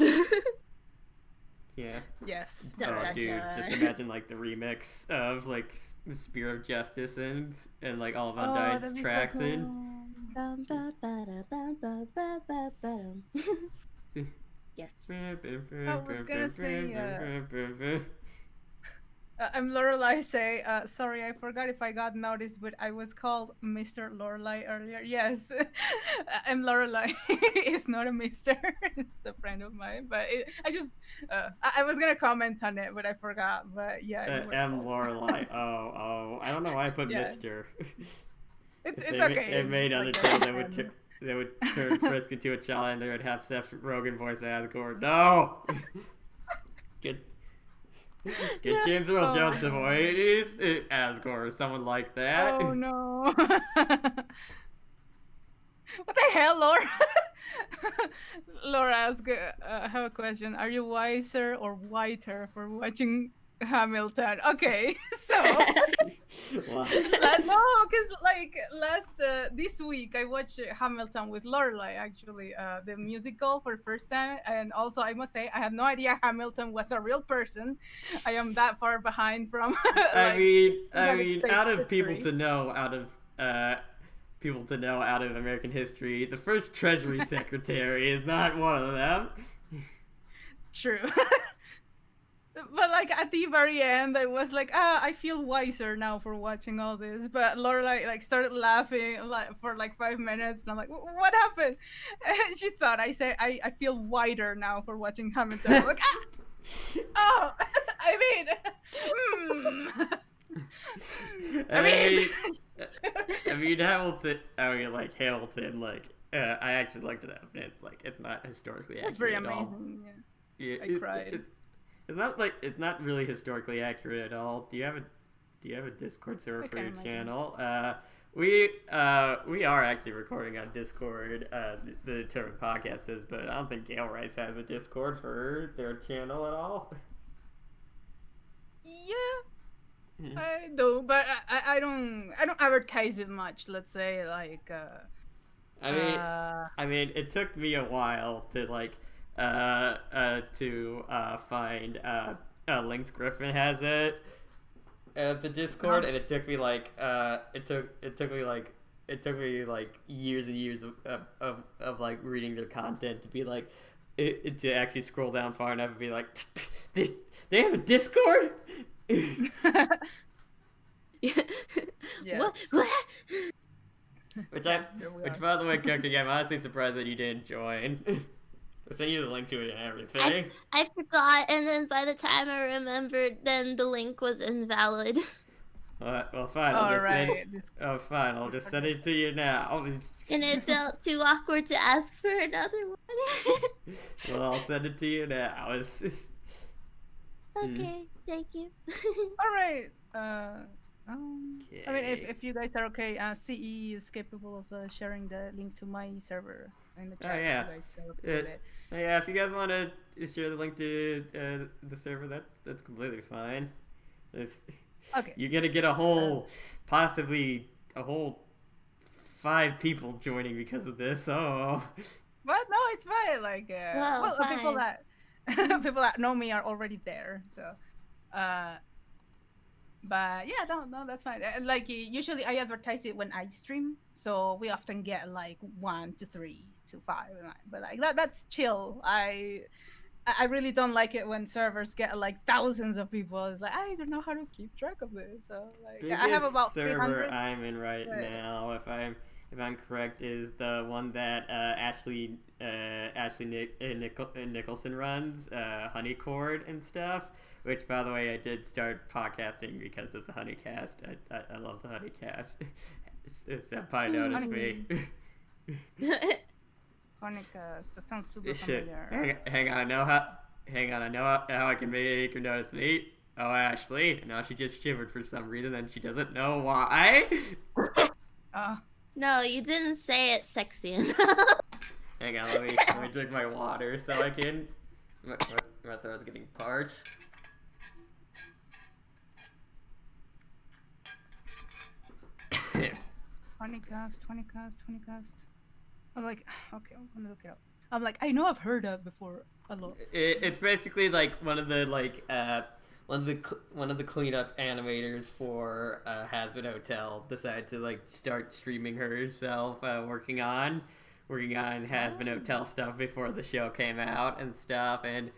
Yeah. yes. Oh, dude, just imagine like the remix of like Spear of Justice and like all of Undyne's tracks in. Yes. I was gonna say, I'm Lorelai. Say, sorry, I forgot if I got noticed, but I was called Mr. Lorelai earlier. Yes, I'm Lorelai. It's not a Mister. It's a friend of mine. But I was gonna comment on it, but I forgot. But yeah. M. Lorelai. Oh, I don't know why I put Mister. It's okay. It made Undertale that would turn Frisk into a child and they would have Seth Rogen voice Asgore. No. Get James Earl Jones to voice Asgore or someone like that. Oh no. What the hell, Laura? Laura asks, I have a question. Are you wiser or whiter for watching Hamilton? Okay, so no, because like this week I watched Hamilton with Lorelai, actually, the musical for the first time, and also I must say I had no idea Hamilton was a real person. I am that far behind from. I mean, out of people to know out of American history, the first Treasury Secretary is not one of them. True. But like at the very end, I was like, I feel wiser now for watching all this. But Lorelai like started laughing for like 5 minutes, and I'm like, what happened? And she thought I said I feel wider now for watching Hamilton. I'm like, oh, I mean Hamilton. Hamilton. I actually looked it up, and it's not historically accurate. It's very at all. amazing. Yeah. I cried. It's not really historically accurate at all. Do you have a Discord server for your channel? We are actually recording on Discord. The Determined Podcast is, but I don't think GaelRice has a Discord for their channel at all. Yeah, I do, but I don't advertise it much. Let's say like. I mean, it took me a while to find Lynx Griffin has it as a Discord, and it took me years and years of like reading their content to be like to actually scroll down far enough and be like, they have a Discord. Yes. What? Which by the way, Cooking, I'm honestly surprised that you didn't join. I sent you the link to it and everything. I forgot, and then by the time I remembered, then the link was invalid. Well, fine. I'll just send it to you now. And it felt too awkward to ask for another one. Well, I'll send it to you now. Okay, thank you. All right. I mean, if you guys are okay, CE is capable of sharing the link to my server in the chat. Oh yeah. You guys it. Yeah, if you guys want to share the link to the server, that's completely fine. Okay. You're gonna get possibly a whole 5 people joining because of this. Oh. What? No, it's fine. Like, fine. people that know me are already there. So, but yeah, no, that's fine. Like usually I advertise it when I stream, so we often get like 1 to 3 to 5, but like that's chill. I really don't like it when servers get like thousands of people. It's like I don't know how to keep track of this. So like I have about server 300. I'm in right now, if I'm correct, is the one that Ashley Nicholson runs, Honeycord and stuff. Which, by the way, I did start podcasting because of the Honeycast. I love the Honeycast. Senpai noticed me. Chronicast. That sounds super Shit. familiar. Hang on, I know how I can make her notice me. Oh, Ashley. Now she just shivered for some reason, and she doesn't know why. No, you didn't say it sexy enough. Hang on, let me drink my water so I can. My throat's getting parched. Chronicast. I'm like, okay, I'm gonna look it up. I'm like, I know I've heard that before a lot. It's basically like one of the cleanup animators for Hazbin Hotel decided to like start streaming herself working on Hazbin Hotel stuff before the show came out and stuff, and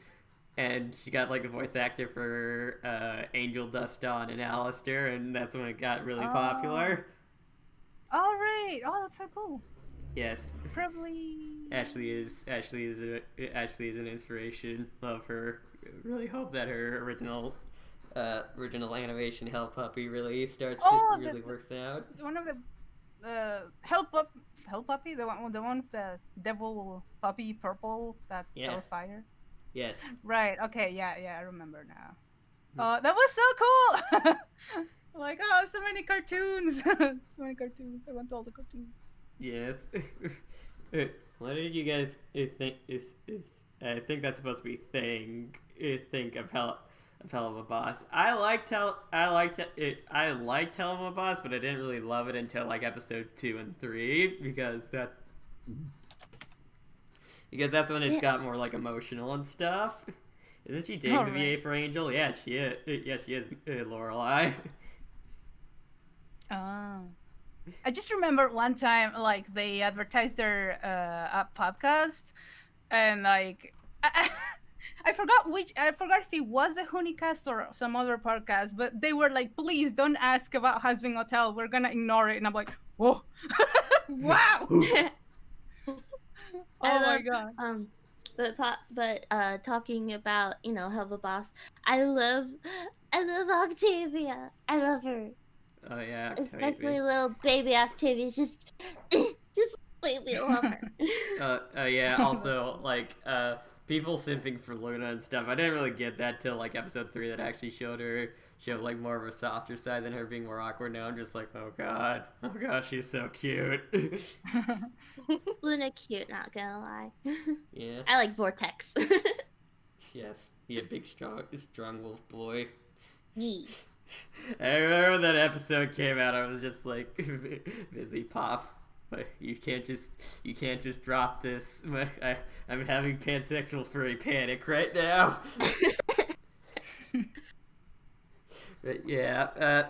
she got like a voice actor for Angel, Dust Dawn, and Alistair, and that's when it got really popular. All right. Oh, that's so cool. Yes. Probably. Ashley is an inspiration. Love her. Really hope that her original animation Hell Puppy really works out. One of the Hell Puppy, the one with the devil puppy purple that throws fire. Yes. Right. Okay. Yeah. I remember now. That was so cool. Like, oh, so many cartoons. So many cartoons. I want all the cartoons. Yes. What did you guys think? I think that's supposed to be think of Hell of a Boss. I liked Hell of a Boss, but I didn't really love it until like episode 2 and 3 because that's when it got more like emotional and stuff. Isn't she dating the VA for Angel? Yeah, she is. Yeah, she is. Lorelai. Oh. I just remember one time, like, they advertised their podcast, and like, I forgot if it was a Honeycast or some other podcast, but they were like, please don't ask about Hazbin Hotel, we're gonna ignore it. And I'm like, whoa. Wow. Oh my god. But talking about, Hell of a Boss, I love Octavia. I love her. Oh yeah, especially little baby Octavia. Just completely love her. Yeah. Also, like, people simping for Luna and stuff. I didn't really get that till like episode 3 that actually showed like more of a softer side than her being more awkward. Now I'm just like, oh god, she's so cute. Luna cute, not gonna lie. Yeah. I like Vortex. Yes, be a big strong wolf boy. Yee. I remember when that episode came out. I was just like, busy Pop. You can't just drop this. I'm having pansexual furry panic right now. But yeah,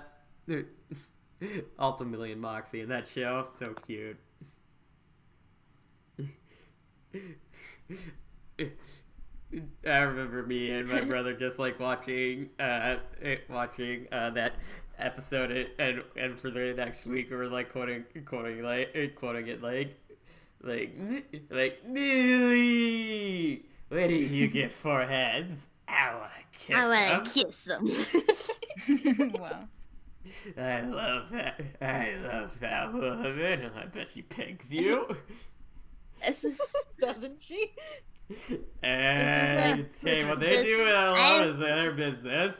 also Millie and Moxie in that show, so cute. I remember me and my brother just like watching that episode, and for the next week we were like quoting it like Millie, where do you get foreheads? I wanna kiss them. Wow. I love that woman. I bet she pegs you. Doesn't she? And say what they do alone is their business.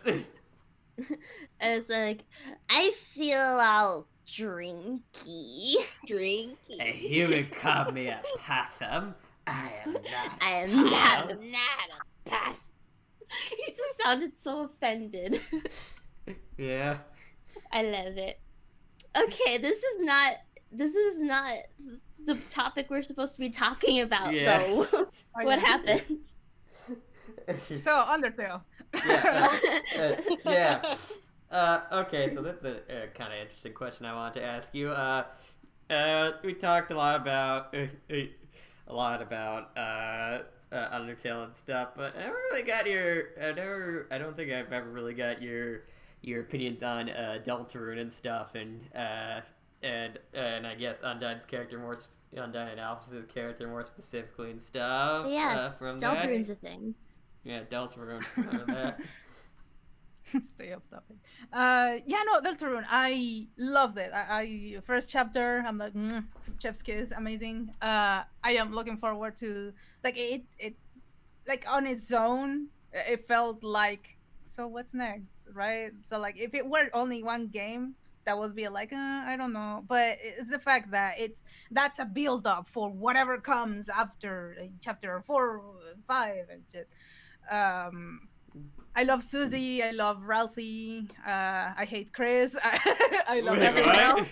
It's like, I feel all drinky. A human called me a possum. I am not a possum. He just sounded so offended. Yeah. I love it. Okay, this is not the topic we're supposed to be talking about, though. What happened? So, Undertale. Yeah. Okay, so this is a kind of interesting question I wanted to ask you. We talked a lot about Undertale and stuff, but I never really got I don't think I've ever really got your opinions on Deltarune and stuff, and I guess Undyne's character Undyne and Alphys' character more specifically and stuff. Yeah, from Deltarune's a thing. Yeah, Deltarune. Remember that. Stay off topic. Yeah, no, Deltarune, I loved it. I first chapter, I'm like, chef's kiss, amazing. I am looking forward to like it like on its own. It felt like, so what's next, right? So like if it were only one game, that would be like, I don't know. But it's the fact that that's a build up for whatever comes after chapter 4, 5, and shit. I love Susie. I love Ralsei. I hate Chris. I love Wait, everyone what? else.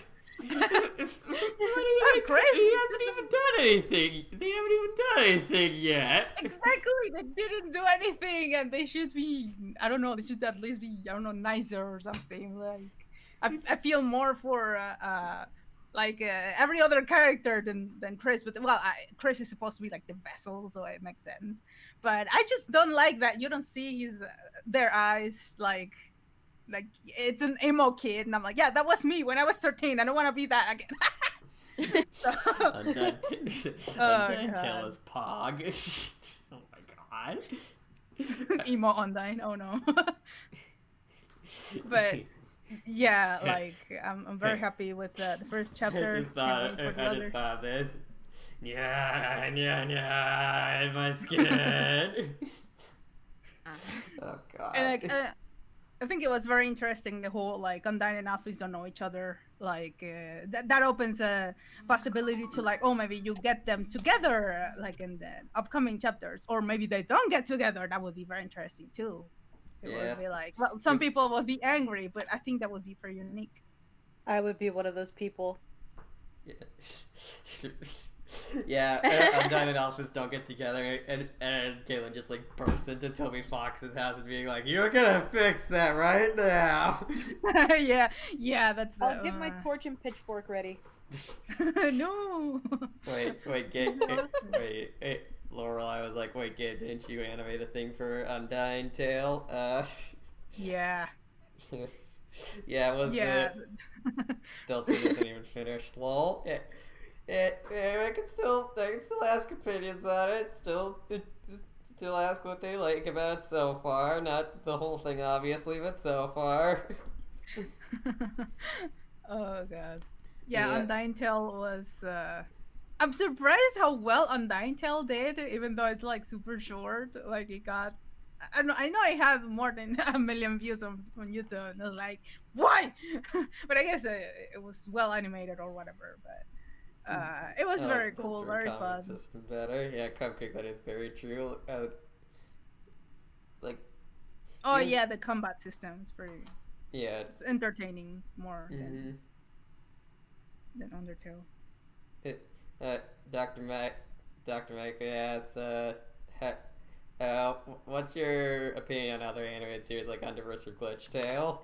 Chris. He hasn't even done anything. They haven't even done anything yet. Exactly. They didn't do anything, and they should be. I don't know. They should at least be. I don't know, nicer or something. Like, I feel more for every other character than Chris. But well, Chris is supposed to be like the vessel, so it makes sense. But I just don't like that you don't see their eyes like it's an emo kid, and I'm like, yeah, that was me when I was 13. I don't want to be that again. Undyne is Pog. Oh my god. Emo Undyne. Oh no. But yeah, like I'm very happy with the first chapter. I just thought this. Yeah, my skin. Oh god. And like, I think it was very interesting, the whole like Undyne and Alphys don't know each other. Like that opens a possibility to like, oh, maybe you get them together like in the upcoming chapters, or maybe they don't get together. That would be very interesting too. It would be like, well, some people would be angry, but I think that would be pretty unique. I would be one of those people. Yeah, Undyne and Alphys don't get together, and Caitlin just like bursts into Toby Fox's house and being like, "You're gonna fix that right now." yeah, that's. I'll get my torch and pitchfork ready. No. Wait, Lorelai was like, "Wait, Gabe, didn't you animate a thing for Undyne Tale?" Yeah. Yeah, it was Yeah. Deltarune doesn't even finish. Lol. I can still ask opinions on it. Still ask what they like about it so far. Not the whole thing, obviously, but so far. Oh god. Yeah, Undyne Tale was. I'm surprised how well Undyne Tale did, even though it's like super short. Like it got. I know I have more than 1 million views on YouTube, and I was like, why? But I guess it was well animated or whatever. But it was very cool, very fun. System better, yeah. Cupcake, that is very true. Yeah, the combat system is pretty. Yeah, it's entertaining more than Undertale. Dr. Mike asks, what's your opinion on other animated series like Underverse or Glitchtale?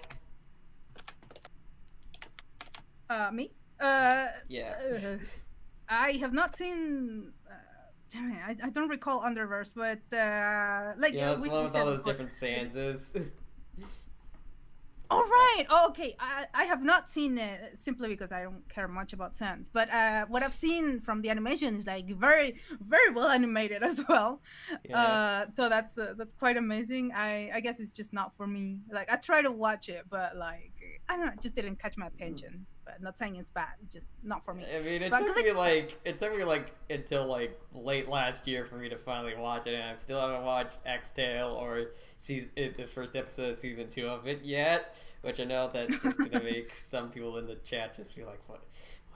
Me? Yeah. I have not seen. Damn it, I don't recall Underverse, but we said with all those different Sanses. Oh right. Oh, okay. I have not seen it simply because I don't care much about Sans. But what I've seen from the animation is like very, very well animated as well. Yeah. So that's quite amazing. I guess it's just not for me. Like I try to watch it, but like I don't know, it just didn't catch my attention. But not saying it's bad. It's just not for me. I mean, it took me until like late last year for me to finally watch it, and I still haven't watched X-Tale or the first episode of season 2 of it yet. Which I know that's just gonna make some people in the chat just be like, "What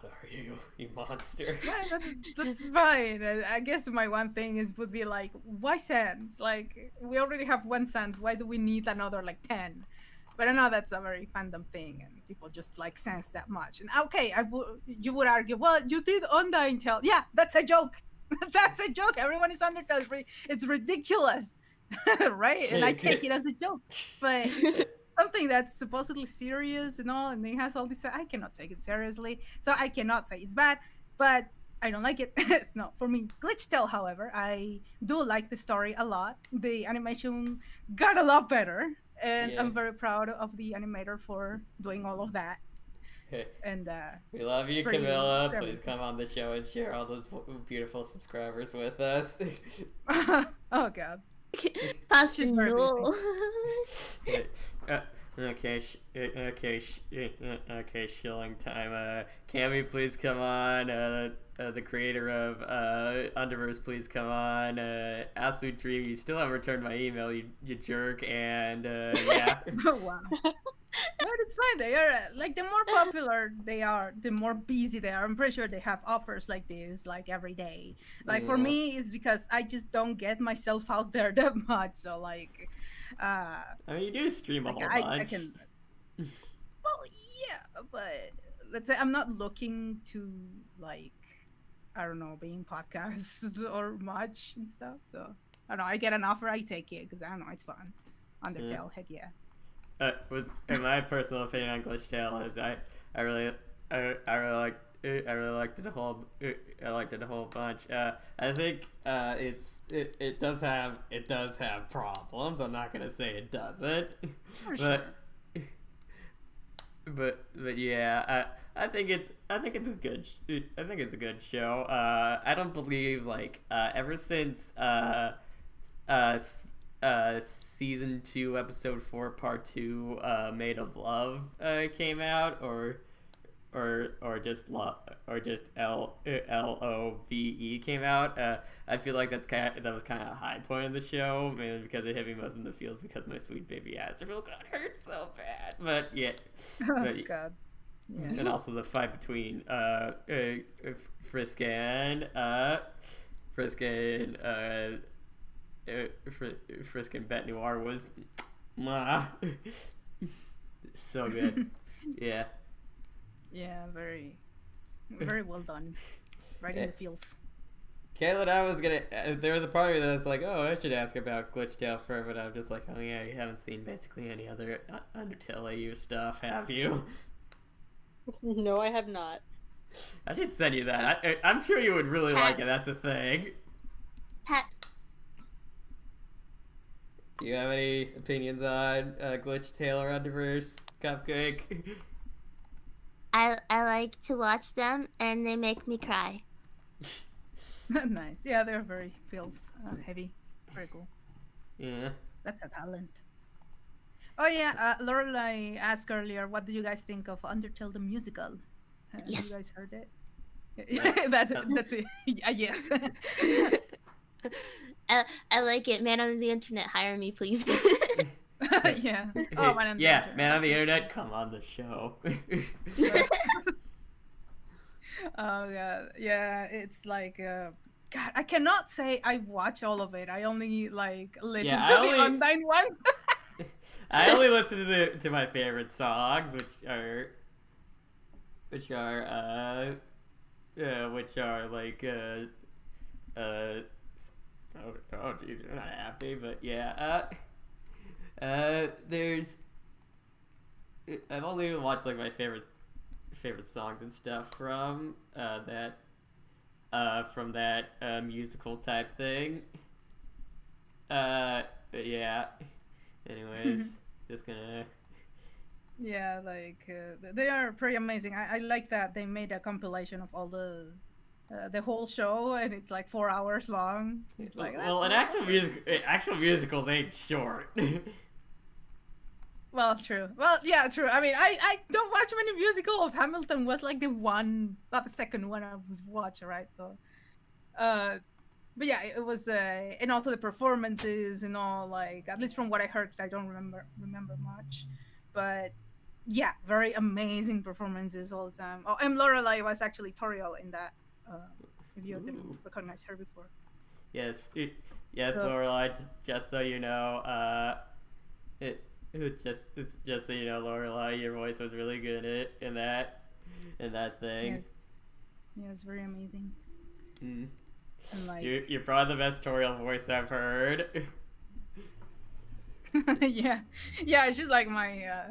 are you, you monster?" Yeah, that's fine. I guess my one thing would be like, why Sans? Like we already have one Sans. Why do we need another like 10? But I know that's a very fandom thing, and people just like Sans that much. And okay, you would argue, well, you did Undyne Tale. Yeah, that's a joke. That's a joke. Everyone is Undertale. It's ridiculous, right? And I take it as a joke. But something that's supposedly serious and all, and it has all this, I cannot take it seriously. So I cannot say it's bad, but I don't like it. It's not for me. Glitchtale, however, I do like the story a lot. The animation got a lot better. And I'm very proud of the animator for doing all of that. And we love you, Camilla. Please come on the show and share all those beautiful subscribers with us. Oh god. She's very busy. Okay, shilling time. Cammy, please come on. The creator of Underverse, please come on. Absolute Dream, you still haven't returned my email, you jerk. And yeah. Oh, wow. But it's fine. They are like the more popular they are, the more busy they are. I'm pretty sure they have offers like this like every day. Like for Yeah. me, it's because I just don't get myself out there that much. So like, I mean, you do stream a like whole I bunch. can. Well, yeah, but let's say I'm not looking to like, I don't know, being podcasts or much and stuff. So I don't know. I get an offer, I take it because I don't know, it's fun. Undertale, heck yeah. In my personal opinion on Glitchtale is I really liked it a whole bunch. I think it does have problems. I'm not gonna say it doesn't, For sure. but yeah, I think it's a good show. I don't believe like ever since season 2 episode 4 part 2 Made of Love came out, or just LOVE came out. I feel like that was kind of a high point of the show, mainly because it hit me most in the feels because my sweet baby Azrael got hurt so bad. But yeah, Oh god. Yeah. and also the fight between Frisk and Bet Noir was so good. Yeah. Yeah, very well done. Right in the feels. Caleb, I was gonna. There was a part of me that's like, oh, I should ask about Glitchtale forever, but I'm just like, oh yeah, you haven't seen basically any other Undertale AU stuff, have you? No, I have not. I should send you that. I'm sure you would really like it. That's the thing. Pat, Do you have any opinions on Glitchtale or Underverse, Cupcake? I like to watch them, and they make me cry. Nice. Yeah, they're very feels heavy. Very cool. Yeah. That's a talent. Oh yeah, Lorelai asked earlier, what do you guys think of Undertale the Musical? Yes. You guys heard it? Yeah. That's it. Yes. I like it. Man on the internet, hire me, please. Yeah. Oh, man on the Yeah, internet. man on the internet, come on the show. Oh god, yeah. It's like, God, I cannot say I watch all of it. I only like listen Yeah, to I the only- Undyne ones. I only listen to my favorite songs, which are like oh geez, you're not happy, but yeah, there's I've only watched like my favorite songs and stuff from that musical type thing. But yeah. Anyways, just gonna. Yeah, like they are pretty amazing. I like that they made a compilation of all the whole show, and it's like 4 hours long. It's like, Well, that's actual musicals ain't short. Well, true. Well, yeah, true. I mean, I don't watch many musicals. Hamilton was like the second one I was watching, right? So, but yeah, it was, and also the performances and all, like, at least from what I heard, because I don't remember much, but yeah, very amazing performances all the time. Oh, and Lorelai was actually Toriel in that. If you didn't recognize her before. Yes, So- Lorelai. Just so you know, just so you know, Lorelai, your voice was really good in that thing. Yes, yeah, it's very amazing. Mm. And like, You're probably the best Toriel voice I've heard. yeah, she's like my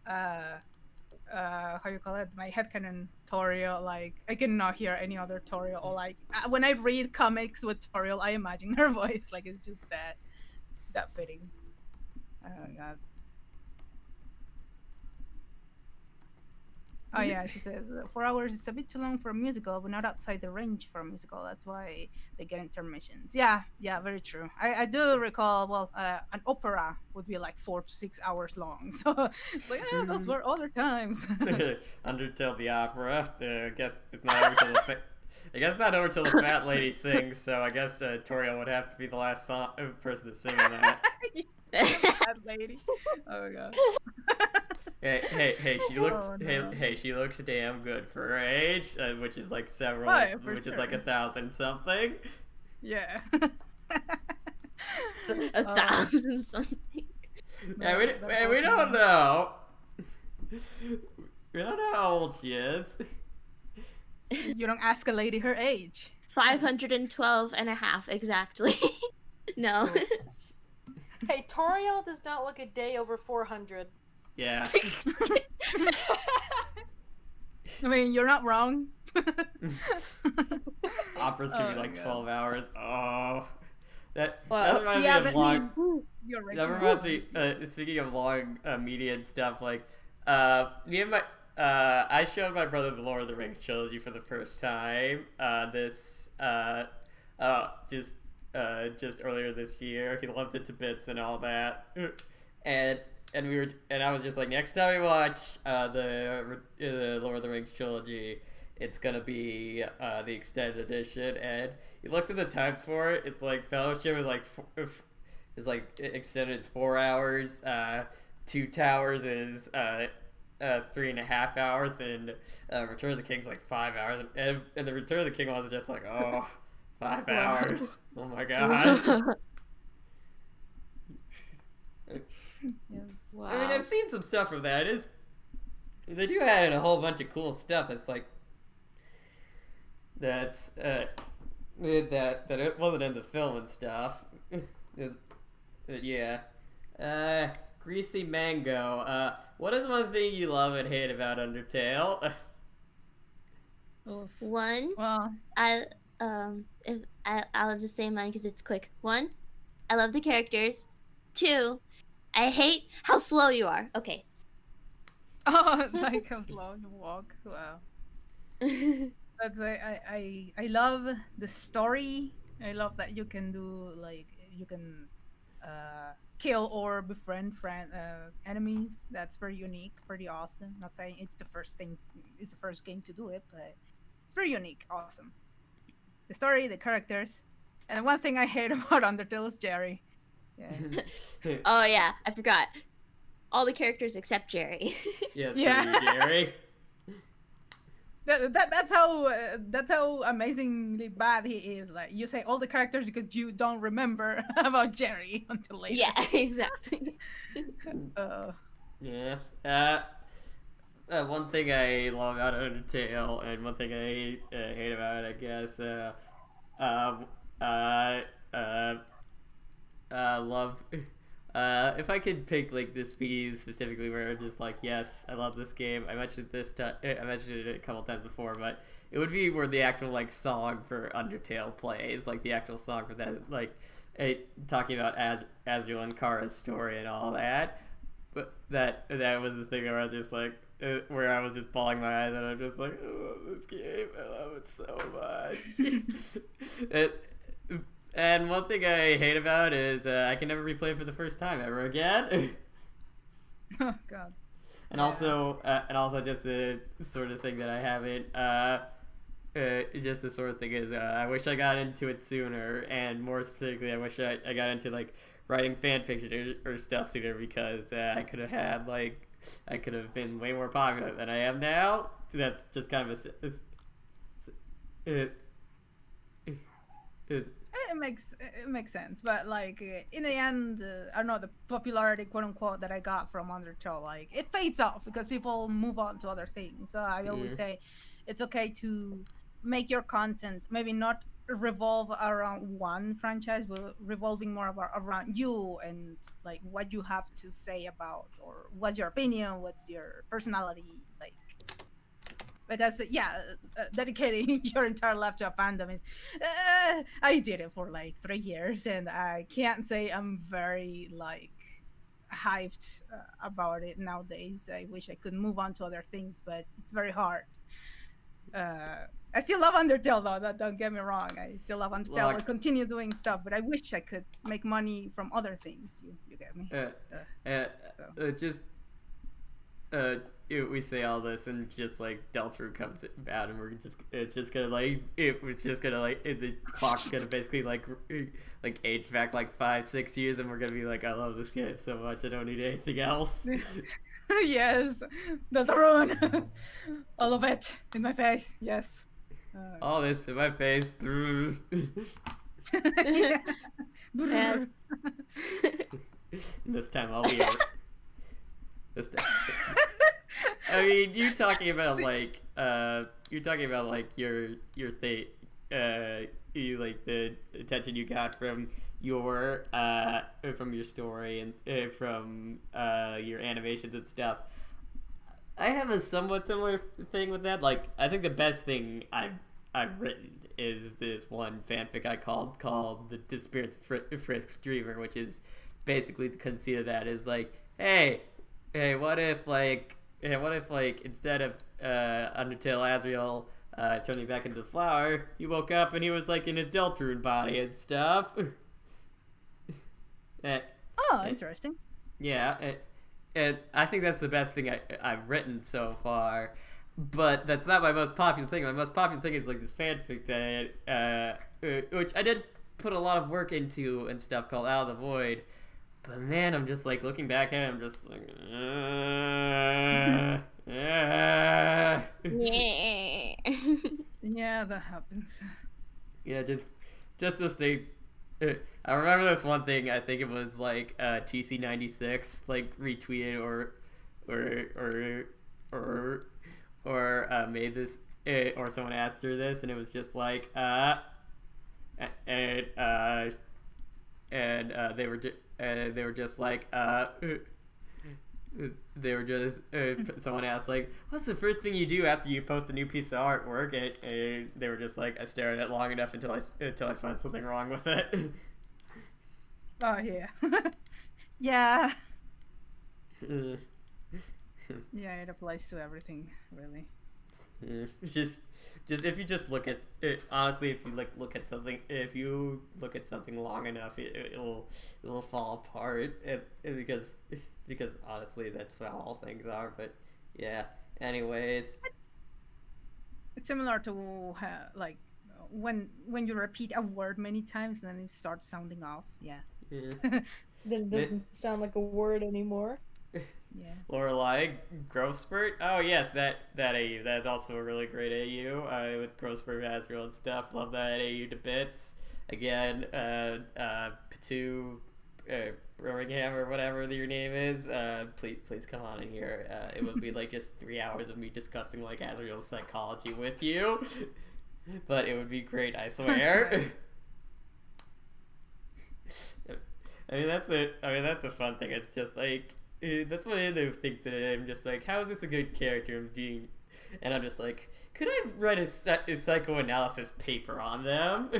how you call it, my headcanon Toriel. Like, I cannot hear any other Toriel, or like when I read comics with Toriel, I imagine her voice. Like, it's just that fitting. Oh god. Oh yeah, she says 4 hours is a bit too long for a musical, but not outside the range for a musical. That's why they get intermissions. Yeah, yeah, very true. I do recall. Well, an opera would be like 4 to 6 hours long. So it's like, those were other times. Undertale the opera. I guess it's not over till I guess not over till the fat lady sings. So I guess Toriel would have to be the last person to sing in that. That lady. Oh my god. Hey, she looks, Oh, no. hey, she looks damn good for her age, which is like several, Oh, yeah, for which is like sure. 1,000 something. Yeah. 1,000 something. Yeah, we don't know. We don't know how old she is. You don't ask a lady her age. 512 and a half exactly. No. Hey, Toriel does not look a day over 400. Yeah. I mean, you're not wrong. Operas can be Oh, like God. 12 hours. Oh. That Well, reminds yeah, me of but long. you're right. That reminds me. Speaking of long media and stuff, like me and my I showed my brother the Lord of the Rings trilogy for the first time. Just earlier this year. He loved it to bits and all that. And I was just like, next time we watch the Lord of the Rings trilogy, it's gonna be the extended edition. And you looked at the times for it. It's like Fellowship is like extended. It's 4 hours. Two Towers is 3.5 hours, and Return of the King's like 5 hours. And the Return of the King was just like, 5 hours. Oh my god. Yes. Wow. I mean, I've seen some stuff from that. They do add in a whole bunch of cool stuff. That's like that it wasn't in the film and stuff. Yeah. Greasy Mango. What is one thing you love and hate about Undertale? Oof. One, Well, I'll just say mine because it's quick. One, I love the characters. Two, I hate how slow you are. Okay. like how slow you walk. Wow. That's I love the story. I love that you can do like you can kill or befriend enemies. That's very unique, pretty awesome. Not saying it's the first game to do it, but it's pretty unique, awesome. The story, the characters, and one thing I hate about Undertale is Jerry. Yeah. Oh yeah, I forgot. All the characters except Jerry. Yes, Yeah. for you, Jerry. That's how amazingly bad he is. Like you say all the characters because you don't remember about Jerry until later. Yeah, exactly. Yeah. One thing I love about Undertale, and one thing I hate about it, I guess. Love. If I could pick like this speed specifically, where I'm just like, yes, I love this game. I mentioned I mentioned it a couple times before, but it would be where the actual like song for Undertale plays, like the actual song for that, like talking about Azrael and Kara's story and all that. But that was the thing where I was just like, where I was just bawling my eyes, and I'm just like, I love this game. I love it so much. And one thing I hate about it is I can never replay it for the first time ever again. Oh God. And also just the sort of thing that I haven't. Just the sort of thing is I wish I got into it sooner, and more specifically, I wish I got into like writing fan fiction or stuff sooner, because I could have been way more popular than I am now. That's just kind of It makes sense, but like in the end, I don't know, the popularity, quote unquote, that I got from Undertale, like it fades off because people move on to other things. So I always say it's okay to make your content maybe not revolve around one franchise, but revolving more around you and like what you have to say about, or what's your opinion, what's your personality, like. Because dedicating your entire life to a fandom is I did it for like 3 years, and I can't say I'm very like hyped about it nowadays. I wish I could move on to other things, but it's very hard. I still love Undertale though. Don't get me wrong. I still love Undertale. I continue doing stuff, but I wish I could make money from other things. You get me? We say all this and just like Deltarune comes out and the clock's gonna basically like age back like 5-6 years and we're gonna be like, I love this game so much I don't need anything else. Yes, Deltarune. All of it in my face. Yes. All this in my face. Yes. This time I'll be over. This time. I mean, you're talking about like your thing, you like the attention you got from your story and from your animations and stuff. I have a somewhat similar thing with that. Like, I think the best thing I've written is this one fanfic I called the Disappearance of Frisk's Dreamer, which is basically the conceit of that is like, hey, what if instead of Undertale Asriel turning back into the flower, you woke up and he was like in his Deltarune body and stuff. Interesting. Yeah, and I think that's the best thing I've written so far. But that's not my most popular thing. My most popular thing is like this fanfic that which I did put a lot of work into and stuff called Out of the Void. But man, I'm just like looking back at it, I'm just like, Yeah, that happens. Yeah, just those things. I remember this one thing. I think it was like TC96 like retweeted or made this or someone asked her this, and it was just like someone asked like, what's the first thing you do after you post a new piece of artwork, and they were just like, I stare at it long enough until I find something wrong with it. Oh yeah. Yeah. Yeah, it applies to everything, really. Yeah. Just if you just look at it, honestly, if you look at something long enough, it'll fall apart. Because honestly, that's how all things are. But yeah. Anyways, it's similar to like when you repeat a word many times, then it starts sounding off. Yeah. Yeah. Then it doesn't sound like a word anymore. Yeah. Lorelai, Growth Spurt. Oh yes, that AU. That is also a really great AU with Growth Spurt, Asriel and stuff. Love that AU to bits. Again, Patu, Birmingham or whatever your name is. Please come on in here. It would be like just 3 hours of me discussing like Asriel's psychology with you, but it would be great, I swear. I mean that's the fun thing. It's just like. That's one of the things that I'm just like, how is this a good character I'm doing? And I'm just like, could I write a psychoanalysis paper on them?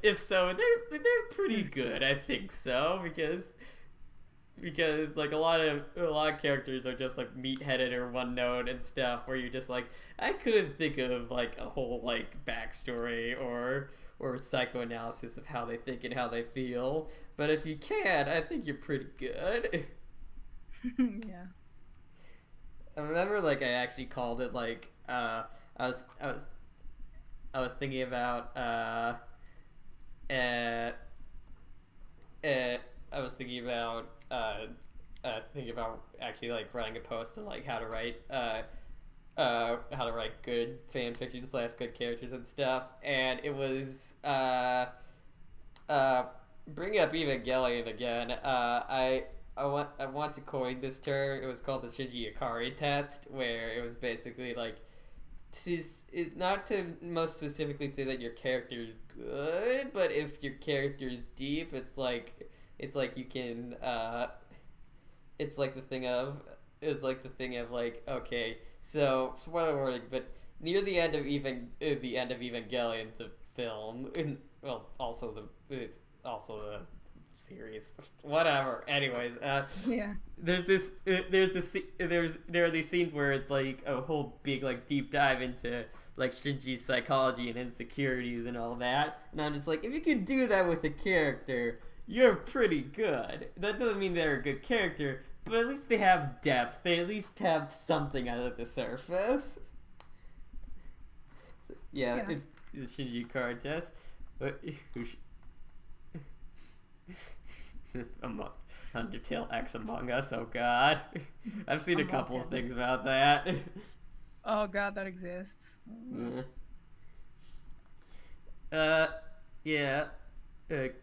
If so, they're pretty good. I think so because like a lot of characters are just like meat-headed or one note and stuff where you're just like, I couldn't think of like a whole like backstory or psychoanalysis of how they think and how they feel. But if you can, I think you're pretty good. Yeah. I remember like I actually called it like I was thinking about actually like writing a post on like how to write good fan fiction / good characters and stuff, and it was bringing up Evangelion again. I want to coin this term. It was called the Shinji Ikari test, where it was basically like, not to most specifically say that your character is good, but if your character is deep, it's like you can it's like the thing of like, okay, so spoiler warning, but near the end of Evangelion, the film, well, also the series. Whatever. Anyways, Yeah. there are these scenes where it's like a whole big like deep dive into like Shinji's psychology and insecurities and all that, and I'm just like, if you can do that with a character, you're pretty good. That doesn't mean they're a good character, but at least they have depth. They at least have something under the surface. So, yeah, it's Shinji card test. But Undertale X Among Us, oh god. I've seen a couple of things about that. Oh god, that exists. Yeah.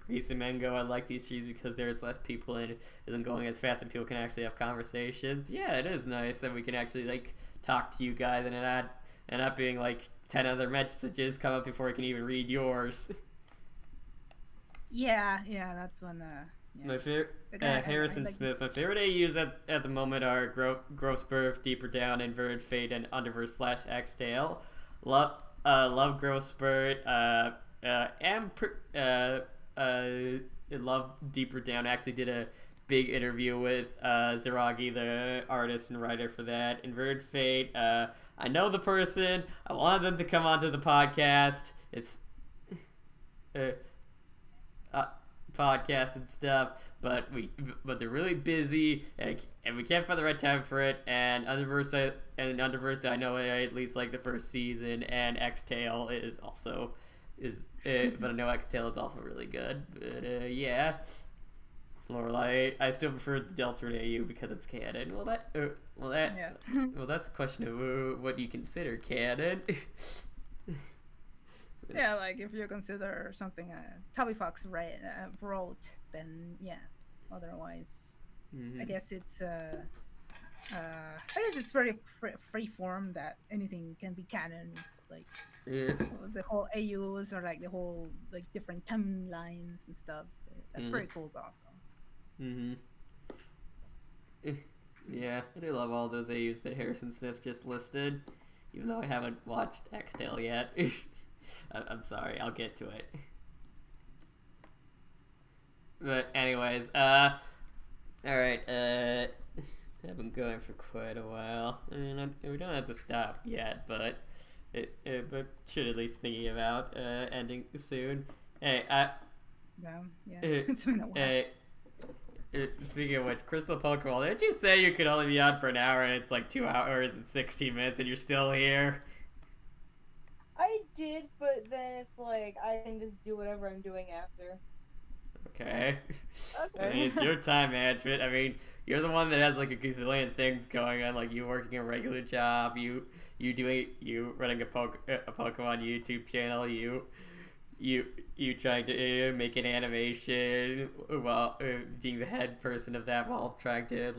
Grease and Mango, I like these series because there's less people and it isn't going as fast and people can actually have conversations. Yeah, it is nice that we can actually like talk to you guys and not being like 10 other messages come up before I can even read yours. Yeah, that's when My favorite Harrison Smith. My favorite AUs at the moment are Grossberg, Deeper Down, Inverted Fate, and Underverse / Xtale. Love Grossberg. Love Deeper Down. I actually did a big interview with Ziragi, the artist and writer for that. Inverted Fate. I know the person. I wanted them to come onto the podcast. It's podcast and stuff, but they're really busy and we can't find the right time for it. And Underverse, I know I at least like the first season, and Xtale is also but I know Xtale is also really good. But yeah, Lorelai, I still prefer the Deltarune AU because it's canon. Well, that's the question of what you consider canon. Yeah, like if you consider something Toby Fox wrote, then yeah. Otherwise, I guess it's pretty free form that anything can be canon. Like the whole AUs or like the whole like different timelines and stuff. That's pretty cool, though. Yeah, I do love all those AUs that Harrison Smith just listed, even though I haven't watched Xtale yet. I'm sorry, I'll get to it. But anyways, alright, I've been going for quite a while. I mean, we don't have to stop yet, but but should at least thinking about ending soon. Hey, it's been a while. Speaking of which, Crystal Pokeball, didn't you say you could only be on for an hour and it's like 2 hours and 16 minutes and you're still here? I did, but then it's like I can just do whatever I'm doing after. Okay. I mean, it's your time management. I mean, you're the one that has like a gazillion things going on, like you working a regular job, you running a Pokemon YouTube channel, you trying to make an animation while being the head person of that while trying to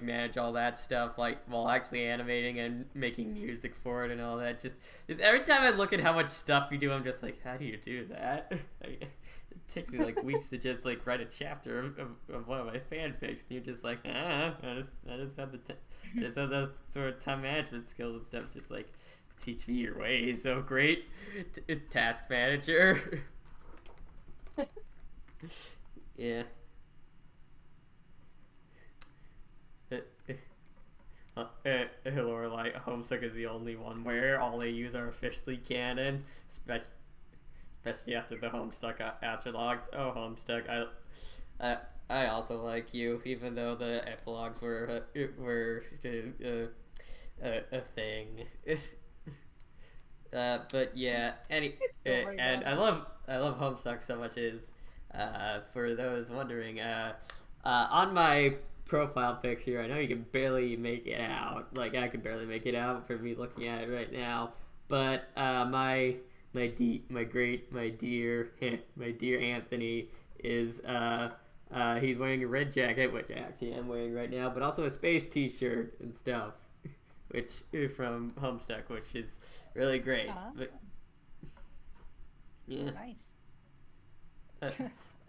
manage all that stuff, like while actually animating and making music for it and all that. Just every time I look at how much stuff you do, I'm just like, how do you do that? Like, it takes me like weeks to just like write a chapter of one of my fanfics, and you're just like, I just have those sort of time management skills and stuff. It's just like, teach me your ways. So great, task manager. Yeah. Lorelai, Homestuck is the only one where all they use are officially canon, especially after the Homestuck afterlogs. Oh, Homestuck, I also like you, even though the epilogues were a thing. But yeah, and I love Homestuck so much. Is for those wondering, on my profile picture, I know you can barely make it out. Like, I can barely make it out for me looking at it right now. But my dear Anthony is he's wearing a red jacket, which actually I'm wearing right now, but also a space T-shirt and stuff, which from Homestuck, which is really great. But, yeah. Nice.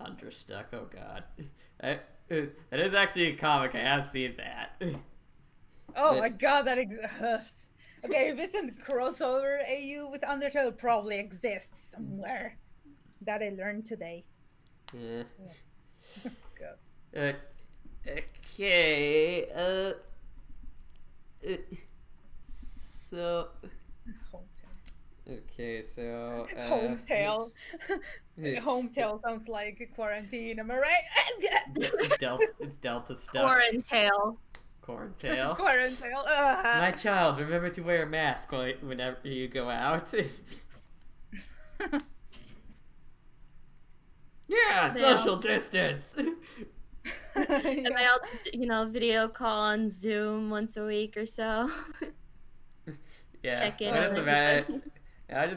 Understuck. Oh god. That is actually a comic. I have seen that. Oh my god, that exists. Okay, if it's in crossover AU with Undertale, it probably exists somewhere. that I learned today. Yeah. Go. Okay. So. Okay, so. Hometail. Hometail sounds like quarantine. Am I right? Delta stuff. Quarantale. Corntail. Quarantine. My child, remember to wear a mask whenever you go out. Yeah, social distance. And I also, video call on Zoom once a week or so. Yeah, Check in I on just everybody.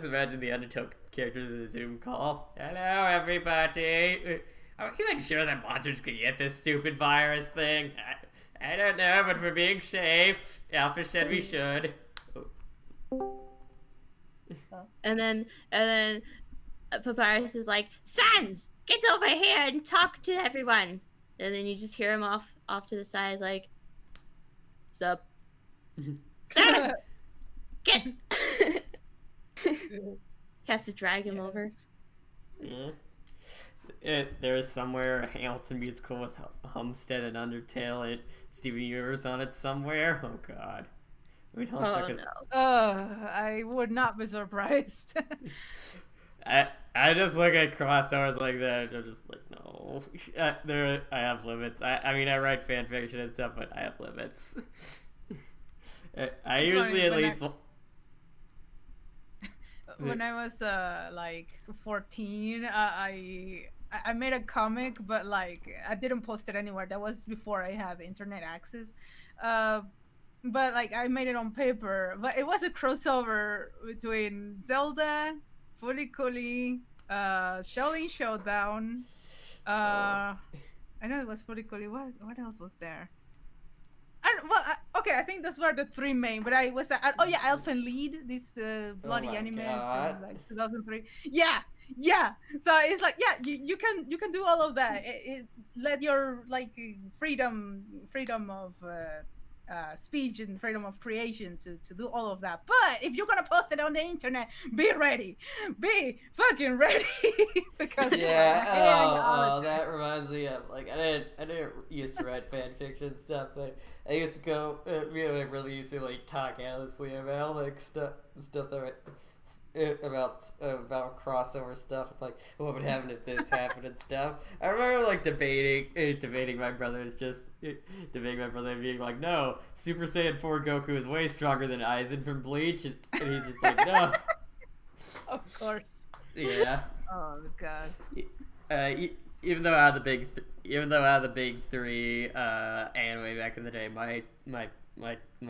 imagine the Undertale characters in the Zoom call. Hello, everybody. Are we even sure that monsters can get this stupid virus thing? I don't know, but we're being safe. Alpha said we should. And then Papyrus is like, Sans, get over here and talk to everyone. And then you just hear him off to the side, like, sup? Sans, get. Has to drag him over. Yeah. There is somewhere a Hamilton musical with Homestead and Undertale and Steven Universe on it somewhere. Oh god. We don't Oh suck no. I would not be surprised. I just look at crossovers like that and I'm just like, no. I have limits. I mean, I write fan fiction and stuff, but I have limits. I It's usually funny, at least... When I was like 14, I made a comic, but like I didn't post it anywhere. That was before I had internet access. But like I made it on paper. But it was a crossover between Zelda, Fully Cooley, Shelling Showdown. I know it was Fully Cooley. What else was there? Okay, I think those were the three main. But I was Elfen Lied, this bloody anime from like 2003. Yeah. So it's like you can do all of that. Let your like freedom of speech and freedom of creation to do all of that. But if you're gonna post it on the internet, be ready, be fucking ready. Because that reminds me of like I didn't used to write fan fiction stuff, but I used to go me and my brother used to like talk endlessly about like stuff that about crossover stuff. It's like what would happen if this happened and stuff. I remember like debating my brothers debating my brother being like, no, Super Saiyan 4 Goku is way stronger than Aizen from Bleach, and he's just like, no. Of course. Yeah. Oh god. Even though I had the big three anime back in the day, my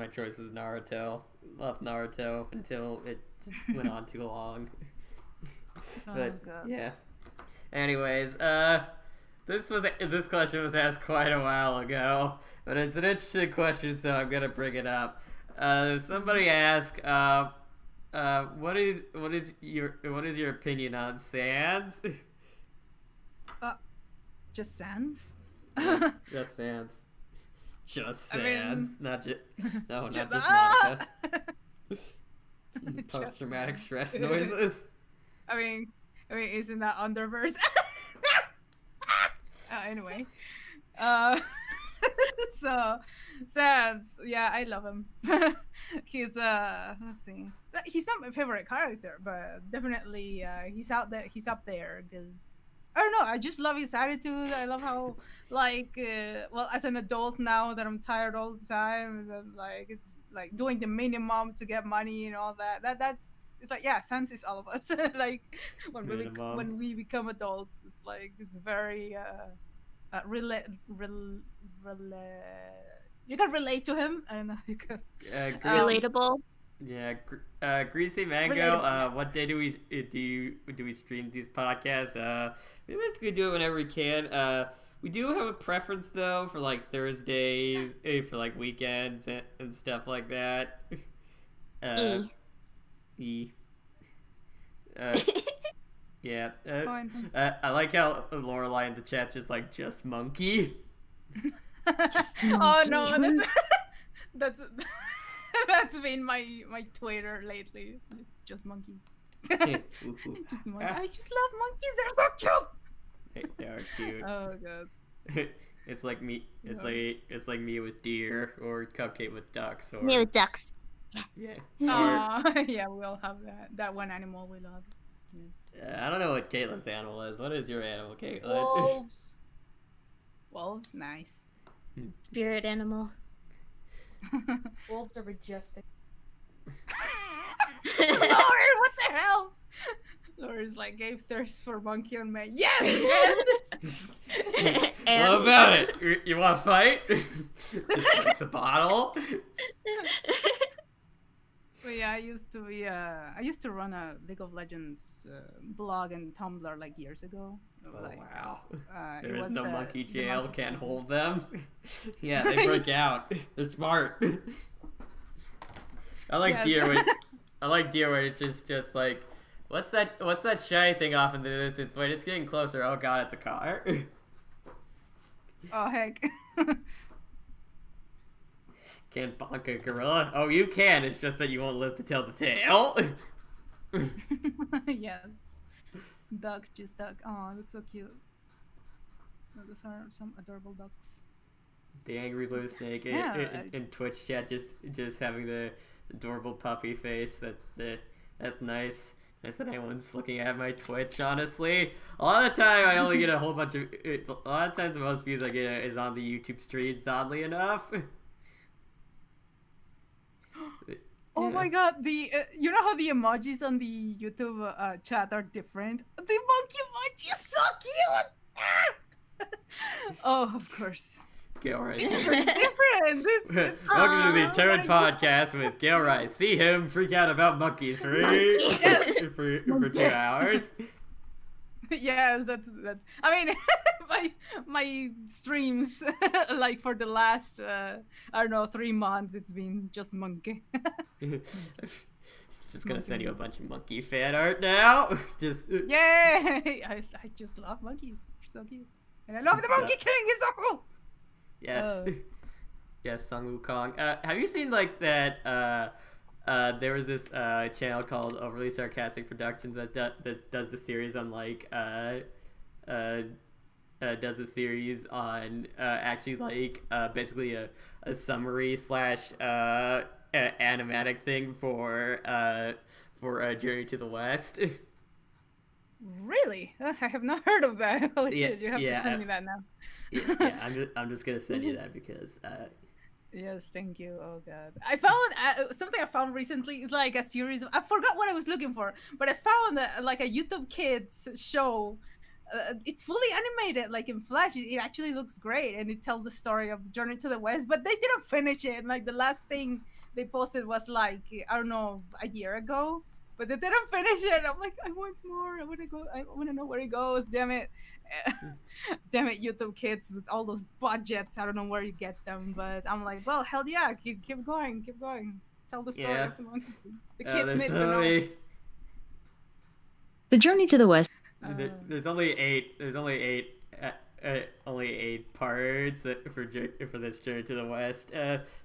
choice was Naruto. Loved Naruto until it went on too long. But God. yeah. Anyways, this question was asked quite a while ago, but it's an interesting question, so I'm gonna bring it up. Somebody asked, what is your opinion on Sans? Just Sans? Just Sans. Just Sans. I mean, not just just Monica. Just Post-traumatic Sans. stress noises. I mean, isn't that Underverse? Anyway, so Sans, yeah, I love him. He's let's see, he's not my favorite character, but definitely he's out there. He's up there because I don't know. I just love his attitude. I love how like as an adult now that I'm tired all the time, and like doing the minimum to get money and all that. That's it's like Sans is all of us. Like when we become adults, it's like it's very you can relate to him. I don't know. You can Relatable. Yeah, Greasy Mango. Relatable. What day do we stream these podcasts? We basically do it whenever we can. We do have a preference though for like Thursdays, for like weekends and stuff like that. Yeah. I like how Lorelai in the chat's just like just monkey. Oh no, that's that's been my Twitter lately. Just monkey. Just I just love monkeys. They're so cute. They are cute. Oh god. It's like me. It's like me with deer, or Cupcake with ducks, or Me with ducks. yeah. Yeah, we all have that one animal we love. Yes. I don't know what Caitlin's animal is. What is your animal, Caitlin? Wolves. Wolves, nice. Spirit animal. Wolves are majestic. Lord, what the hell? Laura's like, gave thirst for monkey on me. Yes! And What about it? You want to fight? Just takes a bottle. But yeah, I used to run a League of Legends blog and Tumblr like years ago. Oh, Like, wow. it There is was no the- monkey the jail. monkey Can't jail. hold them. Yeah, they break out. They're smart. I like Yes. deer when it's just like, what's that shiny thing off in the distance? Wait, it's getting closer. Oh god, it's a car. Oh heck. Can't bonk a gorilla. Oh, you can. It's just that you won't live to tell the tale. Yes. Duck, just duck. Oh, that's so cute. Those are some adorable ducks. The angry blue snake Yeah, in Twitch chat just having the adorable puppy face. That's nice. Nice that anyone's looking at my Twitch. Honestly, a lot of the time I only get a whole bunch of. A lot of times the most views I get is on the YouTube streams. Oddly enough. Oh my god, the you know how the emojis on the YouTube chat are different? The monkey emoji is so cute! Oh, of course. GaelRice. It's just like different. Welcome to the Toad Like, Podcast with GaelRice. See him freak out about monkeys for 2 hours. Yes, that's. I mean, my streams like for the last I don't know 3 months, it's been just monkey. Just gonna send you a bunch of monkey fan art now. Just Yay! I just love monkeys. They're so cute, and I love the Monkey King. He's so cool. yes, yes, Sung Wukong. Have you seen like that? There was this channel called Overly Sarcastic Productions that does the series on like does a series on actually like basically a summary slash animatic thing for Journey to the West. Really? I have not heard of that. Holy Yeah, shit! You have yeah, to send me that now. yeah, I'm just gonna send you that because Yes, thank you. Oh god, I found something I found recently is like a series of. I forgot what I was looking for, but I found like a YouTube Kids show. It's fully animated, like in Flash. It actually looks great, and it tells the story of the Journey to the West. But they didn't finish it. Like the last thing they posted was like I don't know a year ago, but they didn't finish it. I'm like, I want more. I want to go. I want to know where it goes. Damn it. Damn it, YouTube Kids with all those budgets. I don't know where you get them, but I'm like, well, hell yeah, keep going. Tell the story Yeah. of the monkey. The kids there's need to know. only The Journey to the West. there's only eight parts for this Journey to the West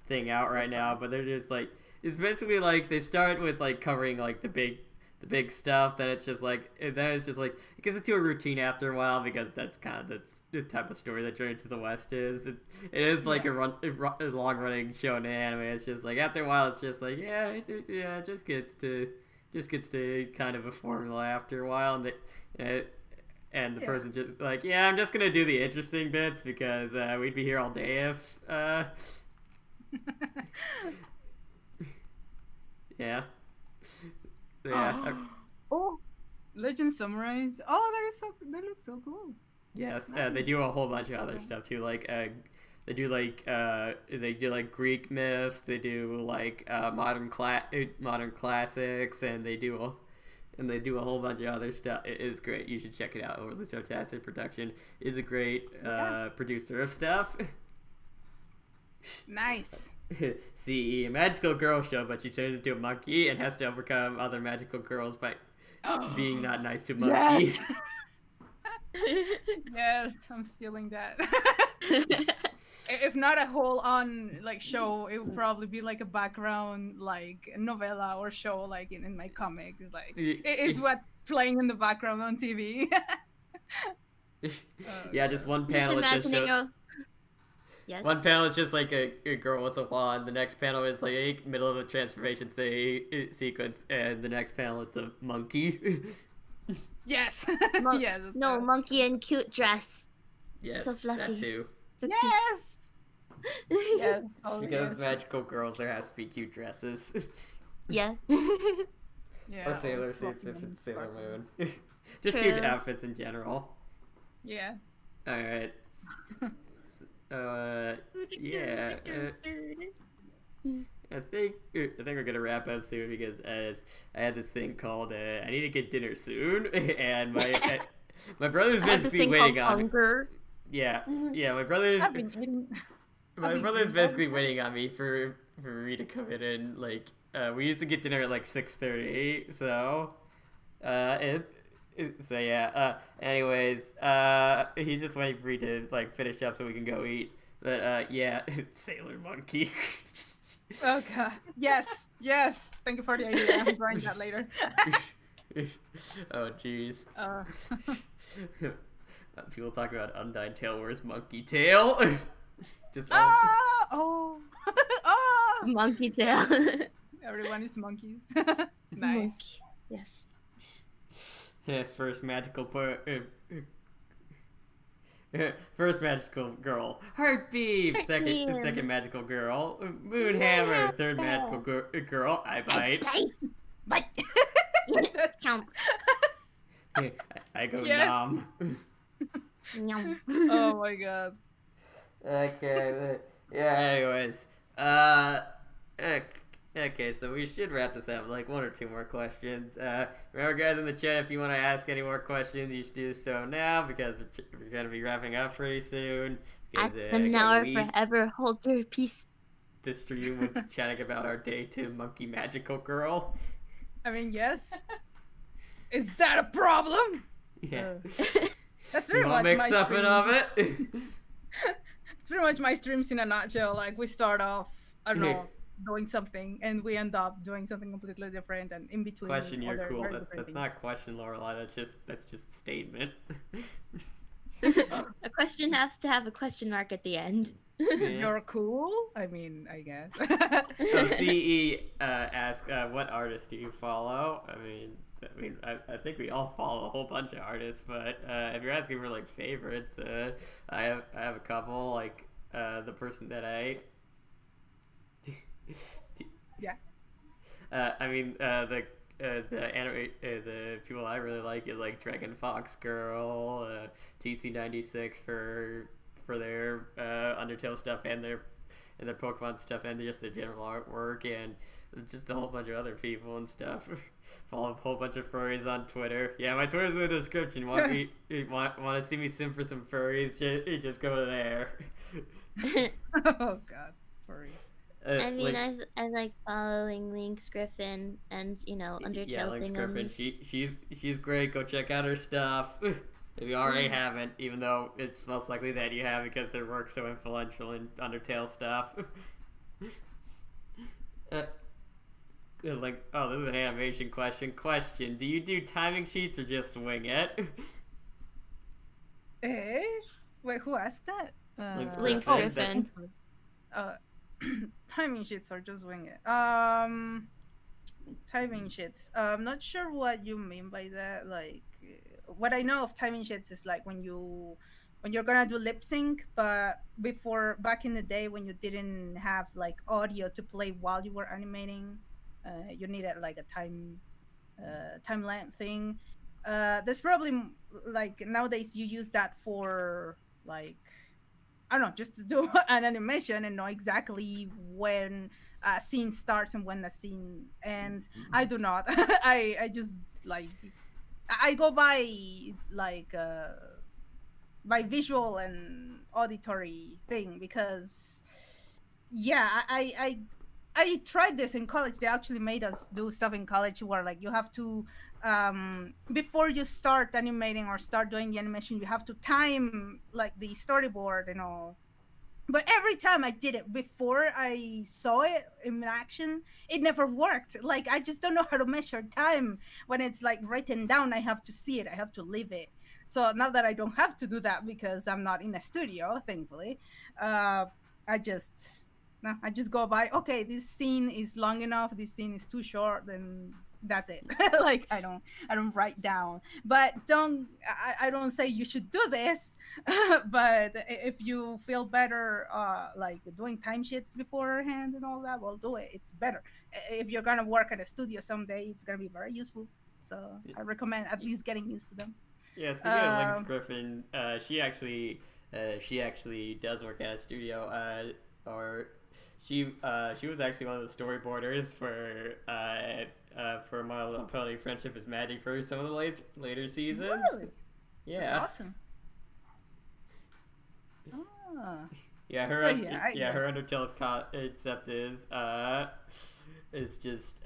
thing out right now, but they're just like it's basically like they start with like covering like the big stuff, then it's just like it gets into a routine after a while because that's kind of the type of story that Journey to the West is. It is like a long running shonen anime. It's just like after a while it's just like it just gets to kind of a formula after a while, and the person just like I'm just gonna do the interesting bits because we'd be here all day if yeah. Yeah. Oh, Legend Summarize. Oh, that looks so cool. Yes. Nice. They do a whole bunch of other stuff too. Like they do like Greek myths. They do like modern classics, and they do a whole bunch of other stuff. It is great. You should check it out. Overly Sarcastic Production is a great producer of stuff. Nice. See, a magical girl show, but she turns into a monkey and has to overcome other magical girls by being not nice to monkeys. Yes. Yes, I'm stealing that. if not a whole on like show, it would probably be like a background like novella or show like in my comics. Like it's what playing in the background on TV. Yeah, just one Just panel. imagining a. Yes. One panel is just like a girl with a wand. The next panel is like a middle of a transformation sequence, and the next panel it's a monkey. Yes. Yeah. No, monkey in cute dress. Yes, So fluffy. that too. So Yes. Yes. Because magical girls, there has to be cute dresses. Yeah. Yeah. Or sailor suits if it's Sailor Moon. Just cute True. outfits in general. Yeah. Alright. Yeah. I think we're gonna wrap up soon because I had this thing called I need to get dinner soon, and my brother's I have this basically thing waiting called on. hunger. Yeah, my brother's I've been eating. my been brother's eating all the basically time. waiting on me for me to come in and like we used to get dinner at like 6:30, so so yeah. Anyways, he's just waiting for me to like finish up so we can go eat. But yeah, Sailor Monkey. Oh god. Yes. Yes. Thank you for the idea. I'm trying that later. Oh jeez. People talk about Undyne tail. Where's Monkey Tail? Just Oh. Oh. Monkey tail. Everyone is monkeys. Nice. Yes. First magical first magical girl, Heartbeat. Heartbeam. Second magical girl, Moonhammer. Third magical girl, I bite. Bite. Count. I go Yes. nom. Yum. Oh my god. Okay. Yeah. Anyways. Okay, so we should wrap this up. Like one or two more questions. Remember, guys in the chat, if you want to ask any more questions, you should do so now because we're gonna be wrapping up pretty soon. Ask Because, them now or we, forever hold your peace. the stream was chatting about our day to Monkey Magical Girl. I mean, yes. Is that a problem? Yeah. That's You very want much to my make something stream. of it? It's pretty much my streams in a nutshell. Like we start off, I don't know, doing something, and we end up doing something completely different, and in between. Question, you're other cool. very That's different not things. question, Lorelai. That's just a statement. A question has to have a question mark at the end. Yeah. You're cool. I mean, I guess. So CE asked, what artists do you follow? I think we all follow a whole bunch of artists, but if you're asking for like favorites, I have a couple. Like the person that I. Yeah. The people I really like is like Dragon Fox Girl, TC96 for their Undertale stuff and their Pokemon stuff and just their general artwork, and just a whole bunch of other people and stuff. Follow a whole bunch of furries on Twitter. Yeah, my Twitter's in the description. Want to see me sim for some furries? Just go there. Oh god, furries. I mean, I like following Lynx Griffin and Undertale yeah, Lynx Griffin. thingums. She's great. Go check out her stuff. If you already haven't, even though it's most likely that you have because her work's so influential in Undertale stuff. This is an animation question. Do you do timing sheets or just wing it? Eh? Wait, who asked that? Lynx Lynx Griffin. Griffin. Timing sheets or just wing it? Timing sheets. I'm not sure what you mean by that. Like, what I know of timing sheets is like when you're gonna do lip sync, but back in the day when you didn't have like audio to play while you were animating, you needed like a timeline thing. There's probably like nowadays you use that for like, I don't know, just to do an animation and know exactly when a scene starts and when a scene ends. I do not. I just like, I go by like by visual and auditory thing because yeah, I tried this in college. They actually made us do stuff in college where like you have to before you start animating or start doing the animation, you have to time like the storyboard and all But every time I did it before I saw it in action, it never worked. Like I just don't know how to measure time when it's like written down. I have to see it. I have to live it. So now that I don't have to do that because I'm not in a studio, thankfully, uh, I just no, I just go by. Okay, this scene is long enough. This scene is too short. Then that's it. Like I don't write down. But I don't say you should do this. But if you feel better like doing time sheets beforehand and all that, well, do it. It's better. If you're gonna work at a studio someday, it's gonna be very useful. So I recommend at least getting used to them. Yeah, speaking of Links Griffin, she actually does work at a studio, or she was actually one of the storyboarders for My Little Pony Friendship is Magic for some of the later seasons. Really? Yeah. That's awesome. Ah. Yeah, her So, yeah, her Undertale concept is just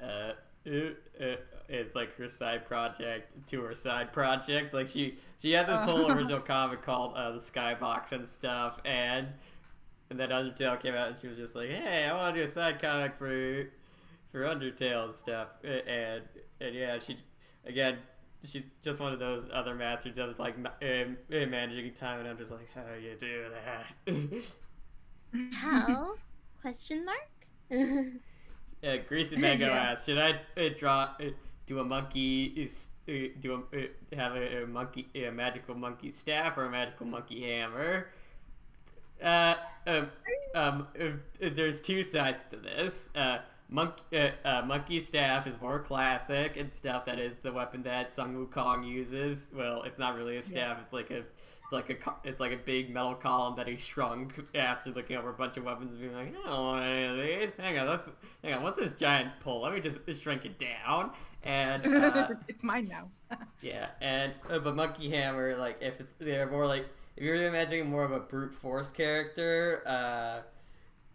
it's like her side project to her side project. Like she had this whole original comic called the Skybox and stuff, and then Undertale came out and she was just like, hey, I want to do a side comic for Undertale and stuff, and yeah, she's just one of those other masters that was like managing time, and I'm just like, how do you do that? How? Question mark? Greasy Mango asks, should I do a monkey have a magical monkey staff or a magical monkey hammer? There's two sides to this. Monkey staff is more classic and stuff. That is the weapon that Sun Wukong uses. Well, it's not really a staff. Yeah. It's like a big metal column that he shrunk after looking over a bunch of weapons and being like, I don't want any of these. Hang on. What's this giant pull? Let me just shrink it down. And it's mine now. Yeah, and but Monkey Hammer, like they're more like if you're imagining more of a brute force character,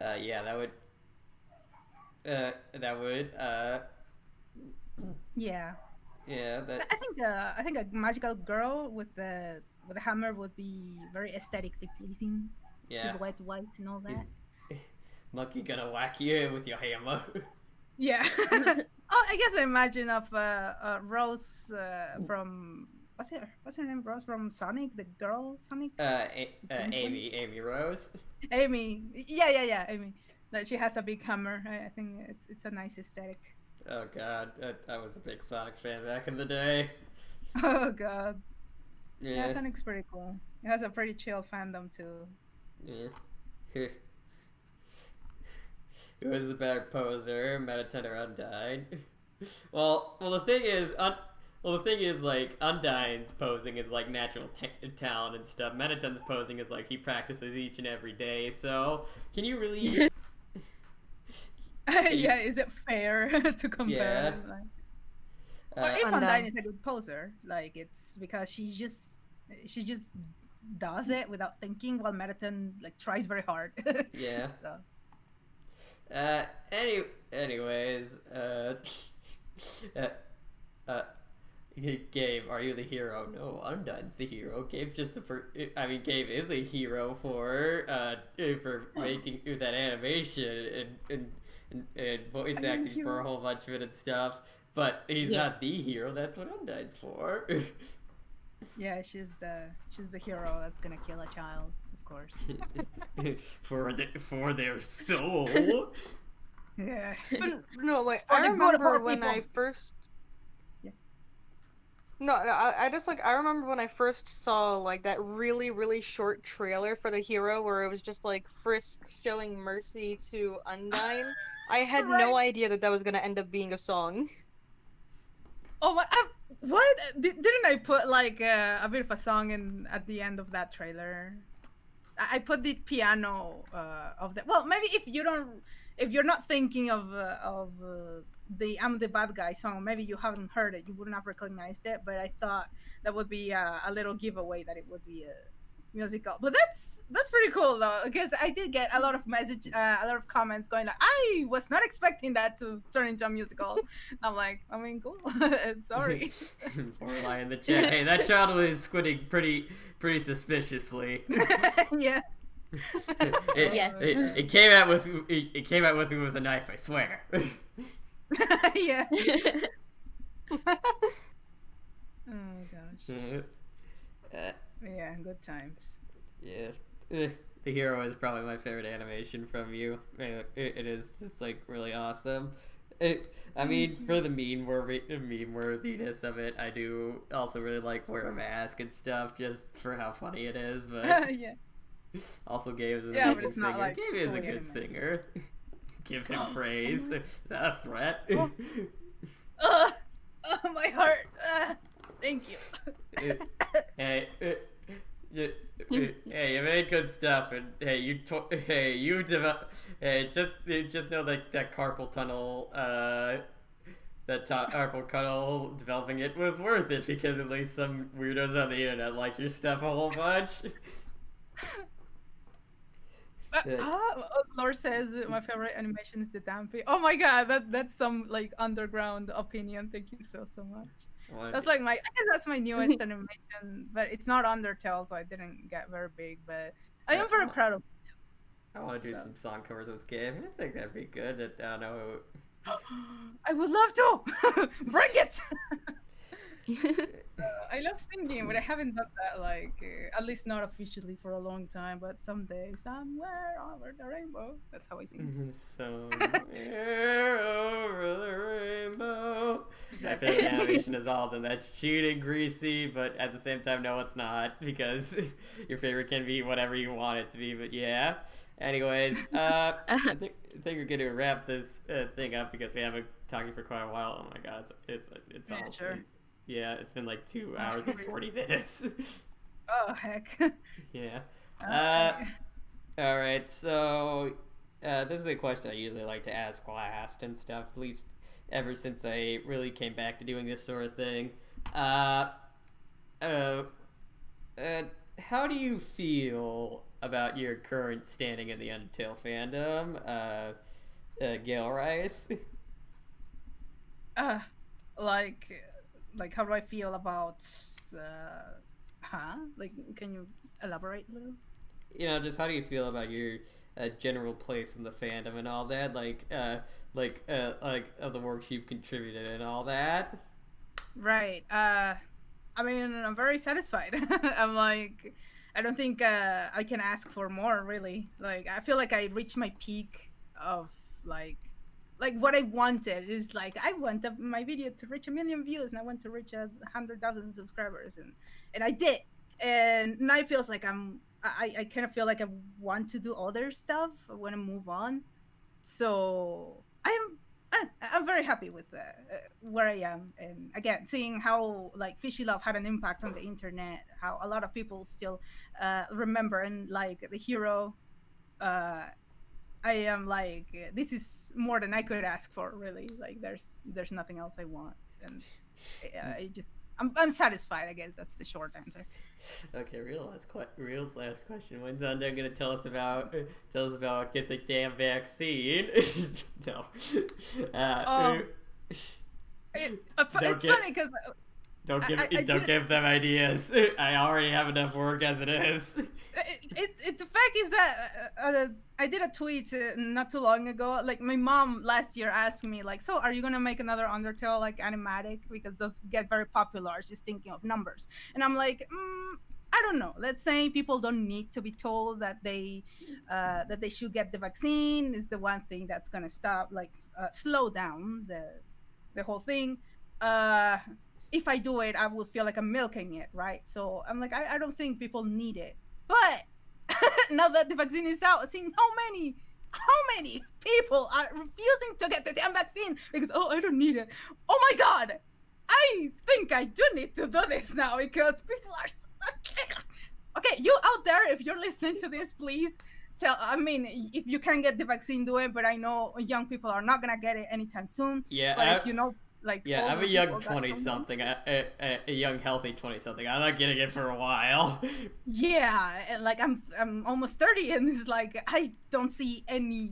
yeah, that would. Yeah. Yeah. That. I think a magical girl with a hammer would be very aesthetically pleasing. Yeah. Silhouette wise and all that. Monkey gonna whack you with your hammer. Yeah. Oh, I guess I imagine of Rose from what's her name? Rose from Sonic, the girl Sonic. Amy Rose. Amy. Yeah. Amy. That she has a big hammer. I think it's a nice aesthetic. Oh god, I was a big Sonic fan back in the day. Oh god. Yeah, Sonic's pretty cool. It has a pretty chill fandom too. Yeah. Who was the better poser, Mediton or Undyne? Well, the thing is, like, Undyne's posing is like natural talent and stuff. Mediton's posing is like he practices each and every day. So, can you really? Yeah, is it fair to compare? Yeah. Or if Undyne is a good poser, like it's because she just does it without thinking, while Mediton like tries very hard. Yeah. So. Anyways, Gabe, are you the hero? No, Undyne's the hero. Gabe's just Gabe is the hero for making that animation and voice acting for a whole bunch of it and stuff. But he's not the hero. That's what Undyne's for. Yeah, she's the hero that's gonna kill a child, of course. for their soul. Yeah. But, no, like I remember when I first. No, I just I remember when I first saw like that really, really short trailer for the hero where it was just like Frisk showing mercy to Undyne. I had no idea that was gonna end up being a song. Oh, what? Didn't I put like a bit of a song in at the end of that trailer? I put the piano of the. Well, maybe if you're not thinking of the "I'm the Bad Guy" song, maybe you haven't heard it. You wouldn't have recognized it. But I thought that would be a little giveaway that it would be a musical. But that's pretty cool though, because I did get a lot of a lot of comments going like, I was not expecting that to turn into a musical. I'm like, I mean, cool. Sorry. Poor lie in the chat. Hey, that child is squinting pretty suspiciously. Yeah. Yes. It came out with me with a knife, I swear. Yeah. Oh gosh. Yeah, good times. Yeah. The hero is probably my favorite animation from you. It is just like really awesome. I mean, for the meme worthiness of it, I do also really like wear a mask and stuff just for how funny it is. But Yeah. also, Gabe is an Yeah, but amazing it's not, singer. like, Gabe is a fully good animated. singer. Give him praise. Is that a threat? Oh, my heart. Thank you. Hey, hey, you made good stuff, and hey, just know that carpal tunnel, carpal tunnel developing it was worth it because at least some weirdos on the internet like your stuff a whole bunch. Lore says my favorite animation is the Dampy. Oh my god, that's some like underground opinion. Thank you so much. That's like I guess that's my newest animation, but it's not Undertale, so I didn't get very big. But I am very proud of it. I want to do some song covers with Gabe. I think that'd be good. I don't know. I would love to. Bring it. I love singing, but I haven't done that at least not officially for a long time. But someday, somewhere over the rainbow. That's how I sing. Somewhere over the rainbow. I feel like animation is all then that's cheating, greasy, but at the same time, no, it's not because your favorite can be whatever you want it to be. But yeah. Anyways, I think we're gonna wrap this thing up because we haven't talking for quite a while. Oh my god, it's Yeah, all sure. Yeah, it's been like 2 hours and 40 minutes. Oh heck. Yeah. Okay. All right. So this is a question I usually like to ask last and stuff. At least ever since I really came back to doing this sort of thing. How do you feel about your current standing in the Undertale fandom, GaelRice? Like how do I feel about like can you elaborate a little? Just how do you feel about your general place in the fandom and all that, like of the works you've contributed and all that? Right. I mean, I'm very satisfied. I'm like, I don't think I can ask for more, really. Like, I feel like I reached my peak of like what I wanted is like I want my video to reach 1 million views, and I want to reach 100,000 subscribers, and I did. And now it feels like I kind of feel like I want to do other stuff. I want to move on. So I'm very happy with where I am, and again, seeing how like Fishy Love had an impact on the internet, how a lot of people still remember and like the hero. I am like, this is more than I could ask for, really. Like, there's nothing else I want, and I'm satisfied. I guess that's the short answer. Okay, real last question. When's Undyne gonna tell us about get the damn vaccine? No. It's funny because Don't give them ideas. I already have enough work as it is. The fact is that I did a tweet not too long ago. Like my mom last year asked me like, so are you gonna make another Undertale like animatic, because those get very popular? She's thinking of numbers, and I'm like, I don't know. Let's say people don't need to be told that they should get the vaccine. Is the one thing that's gonna stop slow down the whole thing. If I do it, I will feel like I'm milking it, right? So I'm like, I don't think people need it. But now that the vaccine is out, seeing how many people are refusing to get the damn vaccine because, oh, I don't need it. Oh my god, I think I do need to do this now because people are okay, you out there, if you're listening to this, please if you can get the vaccine, do it. But I know young people are not gonna get it anytime soon. Yeah, but if you know, I'm a young 20-something, a young healthy 20-something. I'm not getting it for a while. Yeah, and I'm almost 30, and it's like I don't see any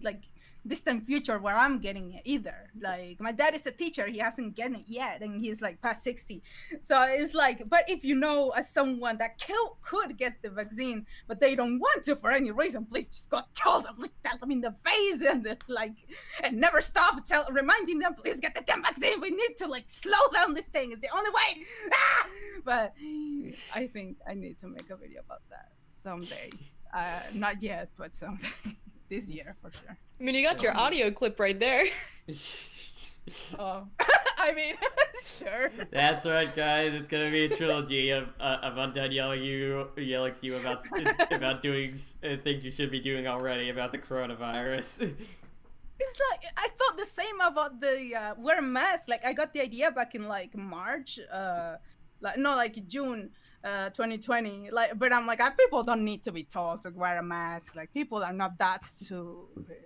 distant future where I'm getting it either. Like my dad is a teacher, he hasn't gotten it yet, and he's like past 60. So it's like, but if you know as someone that could get the vaccine, but they don't want to for any reason, please just go tell them in the face and never stop reminding them, please get the damn vaccine. We need to like slow down this thing. It's the only way. But I think I need to make a video about that someday. Not yet, but someday. This year for sure. I mean, you got your audio clip right there. Oh, I mean, sure. That's right, guys. It's gonna be a trilogy of Undyne yelling to you about doing things you should be doing already about the coronavirus. It's like I thought the same about the wear a mask. Like I got the idea back in like March, June. 2020, but I'm like, people don't need to be told to wear a mask. Like people are not that stupid.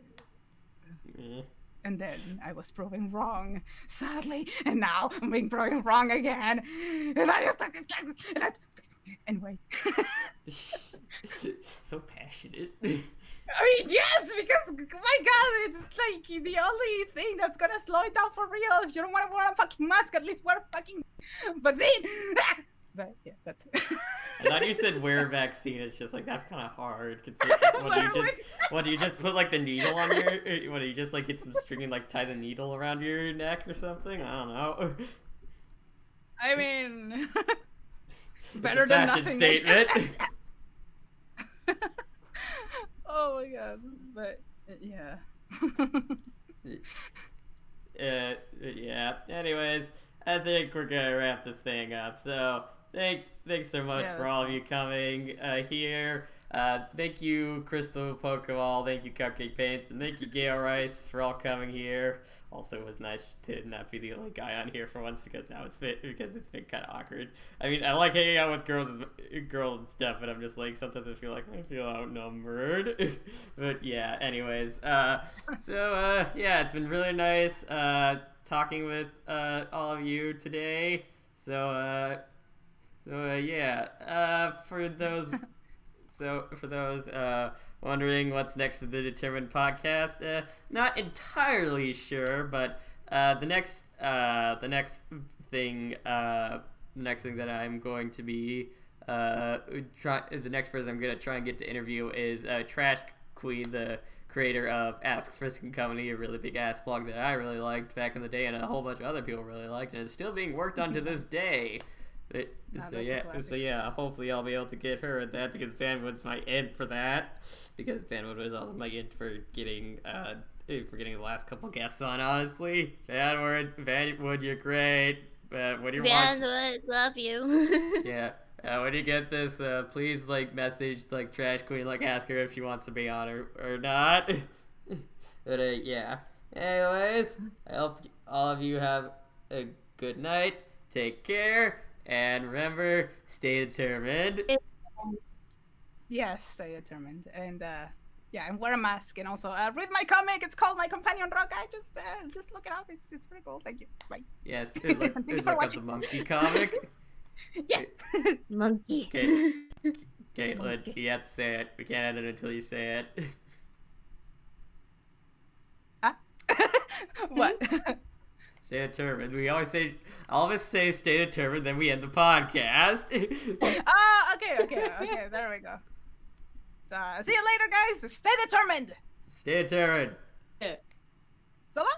And then I was proven wrong, sadly, and now I'm being proven wrong again. Anyway. So passionate. I mean, yes, because my God, it's like the only thing that's gonna slow it down for real. If you don't want to wear a fucking mask, at least wear a fucking vaccine. But yeah, that's it. I thought you said wear a vaccine. It's just like that's kind of hard. What do you just put like the needle on your? What do you just like get some string and like tie the needle around your neck or something? I don't know. I mean, better than nothing. Statement. Oh my God! But yeah. Yeah. Anyways, I think we're gonna wrap this thing up. So thanks so much for all of you coming here. Thank you, Crystal Pokeball. Thank you, Cupcake Paints, and thank you, GaelRice, for all coming here. Also, it was nice to not be the only guy on here for once because it's been kind of awkward. I mean, I like hanging out with girls and stuff, but I'm just like sometimes I feel outnumbered. But yeah, anyways, yeah, it's been really nice talking with all of you today. So yeah, for those wondering what's next for the Determined podcast, not entirely sure, but the next thing that I'm going to be the next person I'm gonna try and get to interview is Trash Queen, the creator of Ask Frisk and Company, a really big ass blog that I really liked back in the day, and a whole bunch of other people really liked, and it's still being worked on to this day. So yeah, hopefully I'll be able to get her at that because Vanwood's my end for that. Because Vanwood was also my end for getting the last couple guests on. Honestly, Vanwood, you're great. When you're Vanwood, love you. Yeah. When you get this, please message Trash Queen, ask her if she wants to be on or not. But yeah. Anyways, I hope all of you have a good night. Take care. And remember, stay determined. Yes, stay determined. And and wear a mask. And also read my comic. It's called My Companion Rock. I just look it up. It's pretty cool. Thank you. Bye. Yes, thank you for watching. The monkey comic. Yeah. Monkey. Okay, Caitlin, you have to say it. We can't end it until you say it. Huh? What? Stay determined. We always say stay determined, then we end the podcast. Okay. There we go. See you later, guys. Stay determined. Stay determined. So long.